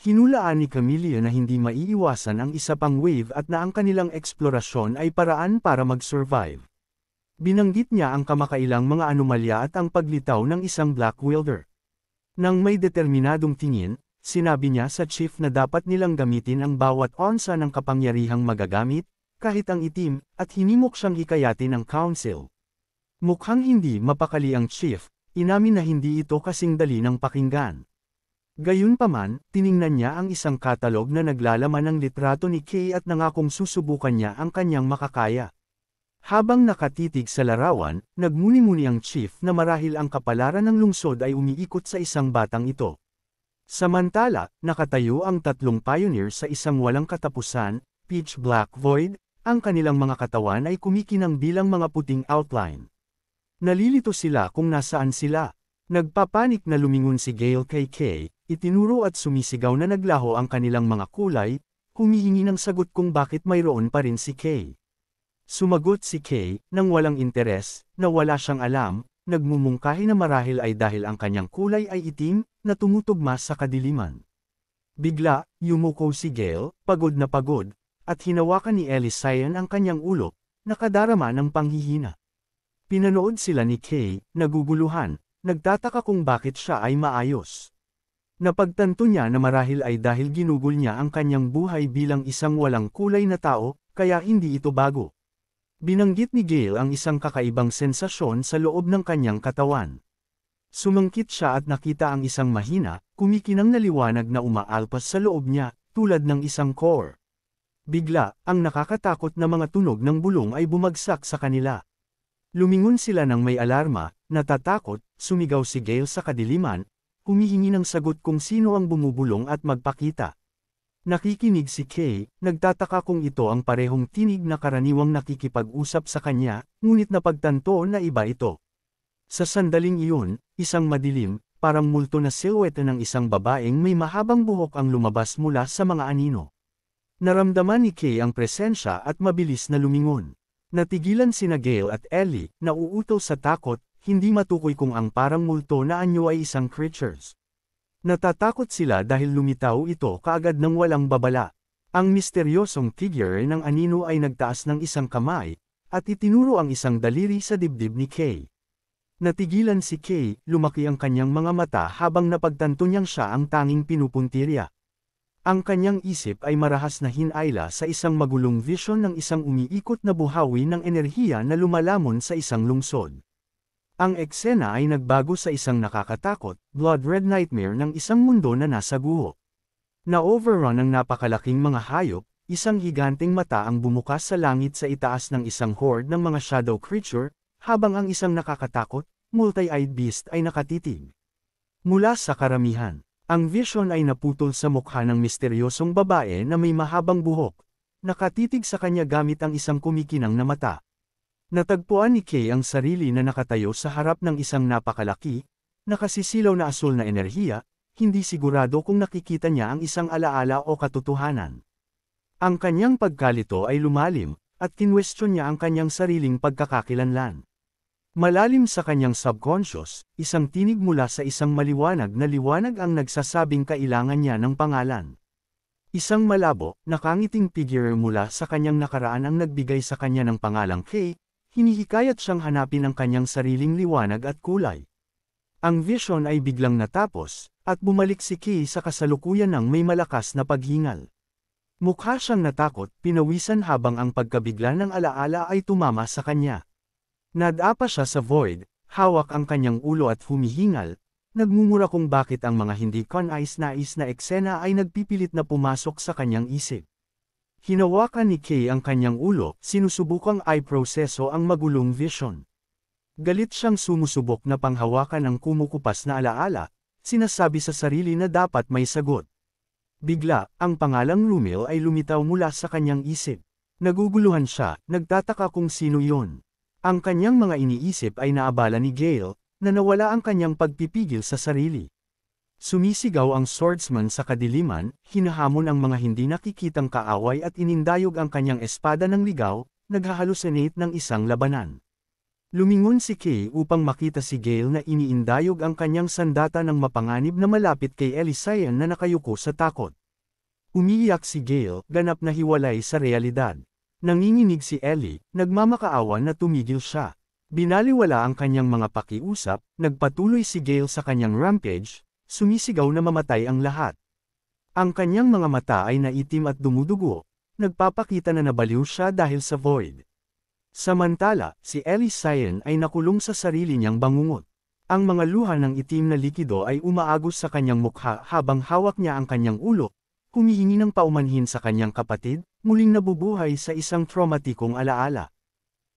S1: Hinulaan ni Camellia na hindi maiiwasan ang isa pang wave at na ang kanilang eksplorasyon ay paraan para mag-survive. Binanggit niya ang kamakailang mga anomalya at ang paglitaw ng isang Black Wielder. Nang may determinadong tingin, sinabi niya sa chief na dapat nilang gamitin ang bawat onsa ng kapangyarihang magagamit, kahit ang itim, at hinimok siyang hikayatin ng council. Mukhang hindi mapakali ang chief, inamin na hindi ito kasing dali ng pakinggan. Gayunpaman, tiningnan niya ang isang katalog na naglalaman ng litrato ni Kay at nangakong susubukan niya ang kanyang makakaya. Habang nakatitig sa larawan, nagmuni-muni ang chief na marahil ang kapalaran ng lungsod ay umiikot sa isang batang ito. Samantala, nakatayo ang tatlong pioneers sa isang walang katapusan, pitch black void, ang kanilang mga katawan ay kumikinang bilang mga puting outline. Nalilito sila kung nasaan sila. Nagpapanik na lumingon si Gale kay Kay, itinuro at sumisigaw na naglaho ang kanilang mga kulay, humihingi ng sagot kung bakit mayroon pa rin si Kay. Sumagot si Kay, nang walang interes, na wala siyang alam, nagmumungkahi na marahil ay dahil ang kanyang kulay ay itim, na tumutugma sa kadiliman. Bigla, yumuko si Gale, pagod na pagod, at hinawakan ni Elysian ang kanyang ulo, nakadarama ng panghihina. Pinanood sila ni Kay, naguguluhan, nagtataka kung bakit siya ay maayos. Napagtanto niya na marahil ay dahil ginugol niya ang kanyang buhay bilang isang walang kulay na tao, kaya hindi ito bago. Binanggit ni Gale ang isang kakaibang sensasyon sa loob ng kanyang katawan. Sumangkit siya at nakita ang isang mahina, kumikinang na liwanag na umaalpas sa loob niya, tulad ng isang core. Bigla, ang nakakatakot na mga tunog ng bulong ay bumagsak sa kanila. Lumingon sila ng may alarma, natatakot, sumigaw si Gale sa kadiliman, humihingi ng sagot kung sino ang bumubulong at magpakita. Nakikinig si Kay, nagtataka kung ito ang parehong tinig na karaniwang nakikipag-usap sa kanya, ngunit napagtanto na iba ito. Sa sandaling iyon, isang madilim, parang multo na silhouette ng isang babaeng may mahabang buhok ang lumabas mula sa mga anino. Naramdaman ni Kay ang presensya at mabilis na lumingon. Natigilan sina Gale at Ellie, nauutal sa takot, hindi matukoy kung ang parang multo na anyo ay isang creatures. Natatakot sila dahil lumitaw ito kaagad ng walang babala. Ang misteryosong figure ng anino ay nagtaas ng isang kamay, at itinuro ang isang daliri sa dibdib ni Kay. Natigilan si Kay, lumaki ang kanyang mga mata habang napagtanto niyang siya ang tanging pinupuntirya. Ang kanyang isip ay marahas na hinayla sa isang magulong vision ng isang umiikot na buhawi ng enerhiya na lumalamon sa isang lungsod. Ang eksena ay nagbago sa isang nakakatakot, blood-red nightmare ng isang mundo na nasa guho. Na-overrun ng napakalaking mga hayop, isang higanteng mata ang bumukas sa langit sa itaas ng isang horde ng mga shadow creature, habang ang isang nakakatakot, multi-eyed beast ay nakatitig. Mula sa karamihan, ang vision ay naputol sa mukha ng misteryosong babae na may mahabang buhok, nakatitig sa kanya gamit ang isang kumikinang na mata. Natagpuan ni Kay ang sarili na nakatayo sa harap ng isang napakalaki, nakasisilaw na asul na enerhiya, hindi sigurado kung nakikita niya ang isang alaala o katotohanan. Ang kanyang pagkalito ay lumalim, at kinwestiyon niya ang kanyang sariling pagkakakilanlan. Malalim sa kanyang subconscious, isang tinig mula sa isang maliwanag na liwanag ang nagsasabing kailangan niya ng pangalan. Isang malabo, nakangiting figure mula sa kanyang nakaraan ang nagbigay sa kanya ng pangalang Kay, hinihikayat siyang hanapin ang kanyang sariling liwanag at kulay. Ang vision ay biglang natapos, at bumalik si Kay sa kasalukuyan ng may malakas na paghingal. Mukha siyang natakot, pinawisan habang ang pagkabigla ng alaala ay tumama sa kanya. Nadapa siya sa void, hawak ang kanyang ulo at humihingal, nagmumura kung bakit ang mga hindi nais na eksena ay nagpipilit na pumasok sa kanyang isip. Hinawakan ni Kay ang kanyang ulo, sinusubukang i-proseso ang magulong vision. Galit siyang sumusubok na panghawakan ang kumukupas na alaala, sinasabi sa sarili na dapat may sagot. Bigla, ang pangalang Rumil ay lumitaw mula sa kanyang isip. Naguguluhan siya, nagtataka kung sino yon. Ang kanyang mga iniisip ay naabala ni Gale, na nawala ang kanyang pagpipigil sa sarili. Sumisigaw ang swordsman sa kadiliman, hinahamon ang mga hindi nakikitang kaaway at inindayog ang kanyang espada ng ligaw, naghahalusinate ng isang labanan. Lumingon si Kay upang makita si Gale na iniindayog ang kanyang sandata ng mapanganib na malapit kay Elysian na nakayuko sa takot. Umiiyak si Gale, ganap na hiwalay sa realidad. Nanginginig si Ellie, nagmamakaawa na tumigil siya. Binaliwala ang kanyang mga pakiusap, nagpatuloy si Gale sa kanyang rampage, sumisigaw na mamatay ang lahat. Ang kanyang mga mata ay naitim at dumudugo, nagpapakita na nabaliw siya dahil sa void. Samantala, si Elysian ay nakulong sa sarili niyang bangungot. Ang mga luha ng itim na likido ay umaagos sa kanyang mukha habang hawak niya ang kanyang ulo, humihingi ng paumanhin sa kanyang kapatid, muling nabubuhay sa isang traumatikong alaala.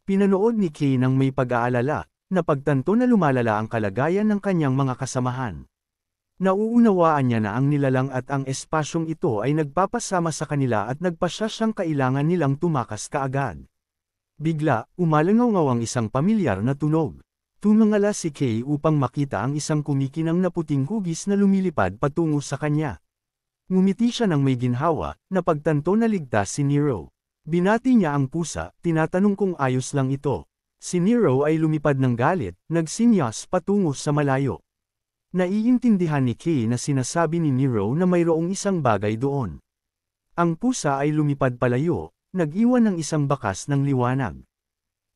S1: Pinanood ni Kay ng may pag-aalala, napagtanto na lumalala ang kalagayan ng kanyang mga kasamahan. Nauunawaan niya na ang nilalang at ang espasyong ito ay nagpapasama sa kanila at nagpasya siyang kailangan nilang tumakas kaagad. Bigla, umalangaw ang isang pamilyar na tunog. Tumangala si Kay upang makita ang isang kumikinang na puting hugis na lumilipad patungo sa kanya. Ngumiti siya ng may ginhawa, napagtanto na ligtas si Nero. Binati niya ang pusa, tinatanong kung ayos lang ito. Si Nero ay lumipad ng galit, nagsinyas patungo sa malayo. Naiintindihan ni Kay na sinasabi ni Nero na mayroong isang bagay doon. Ang pusa ay lumipad palayo, nag-iwan ng isang bakas ng liwanag.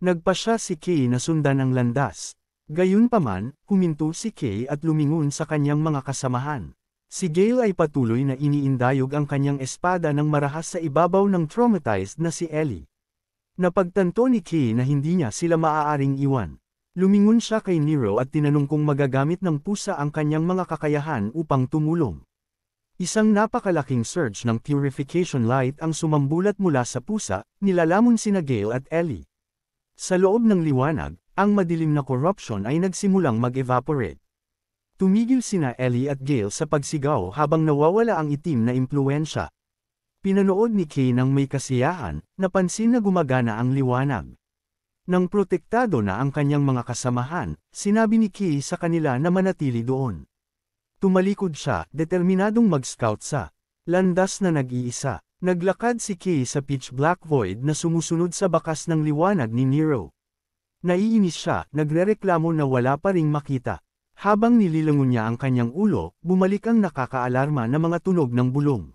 S1: Nagpasya si Kay na sundan ang landas. Gayunpaman, huminto si Kay at lumingon sa kanyang mga kasamahan. Si Gale ay patuloy na iniindayog ang kanyang espada ng marahas sa ibabaw ng traumatized na si Ellie. Napagtanto ni Kay na hindi niya sila maaaring iwan. Lumingon siya kay Nero at tinanong kung magagamit ng pusa ang kanyang mga kakayahan upang tumulong. Isang napakalaking surge ng purification light ang sumambulat mula sa pusa, nilalamon sina Gale at Ellie. Sa loob ng liwanag, ang madilim na corruption ay nagsimulang mag-evaporate. Tumigil sina Ellie at Gale sa pagsigaw habang nawawala ang itim na impluwensya. Pinanood ni Kay ng may kasiyahan, napansin na gumagana ang liwanag. Nang protektado na ang kanyang mga kasamahan, sinabi ni Kay sa kanila na manatili doon. Tumalikod siya, determinadong mag-scout sa landas na nag-iisa. Naglakad si Kay sa pitch black void na sumusunod sa bakas ng liwanag ni Nero. Naiinis siya, nagrereklamo na wala pa ring makita. Habang nililangon niya ang kanyang ulo, bumalik ang nakakaalarma na mga tunog ng bulong.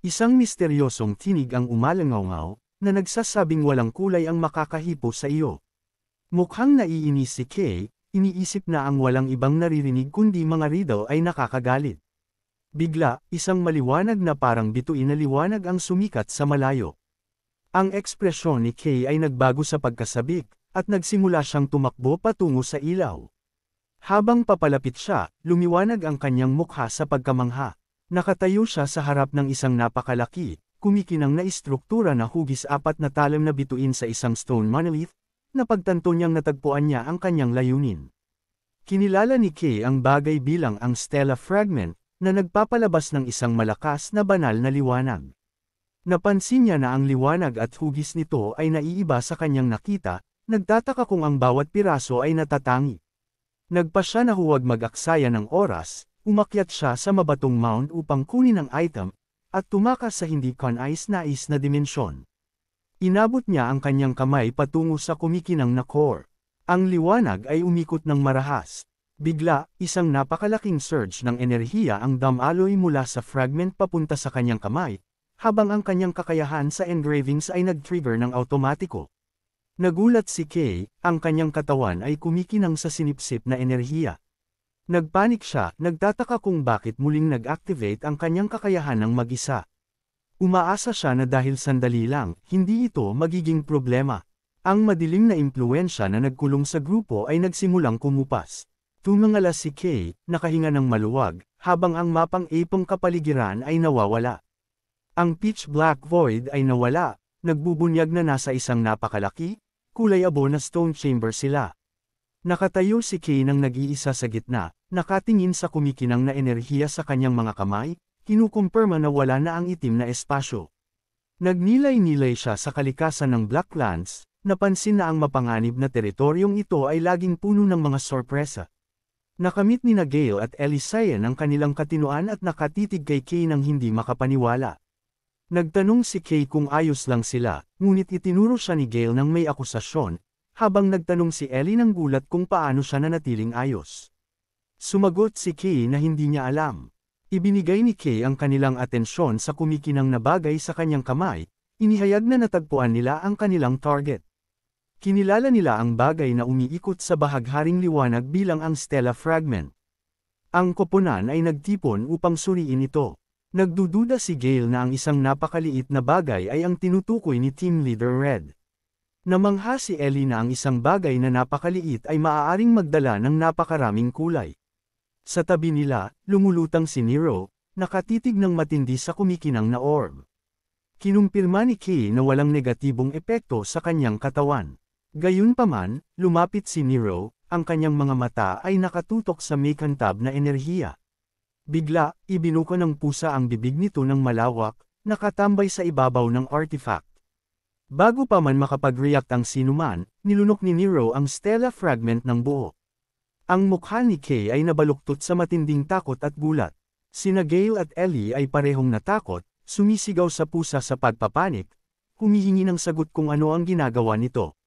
S1: Isang misteryosong tinig ang umalangaw-ngaw, na nagsasabing walang kulay ang makakahipo sa iyo. Mukhang naiinis si Kay, iniisip na ang walang ibang naririnig kundi mga riddle ay nakakagalit. Bigla, isang maliwanag na parang bituin na liwanag ang sumikat sa malayo. Ang ekspresyon ni Kay ay nagbago sa pagkasabik, at nagsimula siyang tumakbo patungo sa ilaw. Habang papalapit siya, lumiwanag ang kanyang mukha sa pagkamangha. Nakatayo siya sa harap ng isang napakalaki, kumikinang na istruktura na hugis 4 na talam na bituin sa isang stone monolith, na pagtanto niyang natagpuan niya ang kanyang layunin. Kinilala ni Kay ang bagay bilang ang Stella Fragment, na nagpapalabas ng isang malakas na banal na liwanag. Napansin niya na ang liwanag at hugis nito ay naiiba sa kanyang nakita, nagtataka kung ang bawat piraso ay natatangi. Nagpa siya na huwag mag-aksaya ng oras, umakyat siya sa mabatong mound upang kunin ang item, at tumakas sa hindi kanais-nais na dimensyon. Inabot niya ang kanyang kamay patungo sa kumikinang na core. Ang liwanag ay umikot ng marahas. Bigla, isang napakalaking surge ng enerhiya ang damaloy mula sa fragment papunta sa kanyang kamay, habang ang kanyang kakayahan sa engravings ay nag-trigger ng automatiko. Nagulat si Kay, ang kanyang katawan ay kumikinang sa sinipsip na enerhiya. Nagpanik siya, nagtataka kung bakit muling nag-activate ang kanyang kakayahan ng mag-isa. Umaasa siya na dahil sandali lang, hindi ito magiging problema. Ang madilim na impluensya na nagkulong sa grupo ay nagsimulang kumupas. Tumangala si Kay, nakahinga ng maluwag, habang ang mapang ipong kapaligiran ay nawawala. Ang pitch black void ay nawala, nagbubunyag na nasa isang napakalaki, kulay abo na stone chamber sila. Nakatayo si Kay nang nag-iisa sa gitna, nakatingin sa kumikinang na enerhiya sa kanyang mga kamay, kinukumpirma na wala na ang itim na espasyo. Nagnilay-nilay siya sa kalikasan ng Blacklands, napansin na ang mapanganib na teritoryong ito ay laging puno ng mga sorpresa. Nakamit ni Gale at Elisayan ang kanilang katinoan at nakatitig kay Kay nang hindi makapaniwala. Nagtanong si Kay kung ayos lang sila, ngunit itinuro siya ni Gale ng may akusasyon, habang nagtanong si Ellie ng gulat kung paano siya nanatiling ayos. Sumagot si Kay na hindi niya alam. Ibinigay ni Kay ang kanilang atensyon sa kumikinang na bagay sa kanyang kamay, inihayag na natagpuan nila ang kanilang target. Kinilala nila ang bagay na umiikot sa bahagharing liwanag bilang ang Stella Fragment. Ang koponan ay nagtipon upang suriin ito. Nagdududa si Gale na ang isang napakaliit na bagay ay ang tinutukoy ni Team Leader Red. Namangha si Ellie na ang isang bagay na napakaliit ay maaaring magdala ng napakaraming kulay. Sa tabi nila, lumulutang si Nero, nakatitig ng matindi sa kumikinang na orb. Kinumpirma ni Kay na walang negatibong epekto sa kanyang katawan. Gayunpaman, lumapit si Nero, ang kanyang mga mata ay nakatutok sa may kantab na enerhiya. Bigla, ibinuka ng pusa ang bibig nito ng malawak, nakatambay sa ibabaw ng artifact. Bago pa man makapag-react ang sinuman, nilunok ni Nero ang Stella Fragment ng buo. Ang mukha ni Kay ay nabaluktot sa matinding takot at gulat. Sina Gale at Ellie ay parehong natakot, sumisigaw sa pusa sa pagpapanik, humihingi ng sagot kung ano ang ginagawa nito.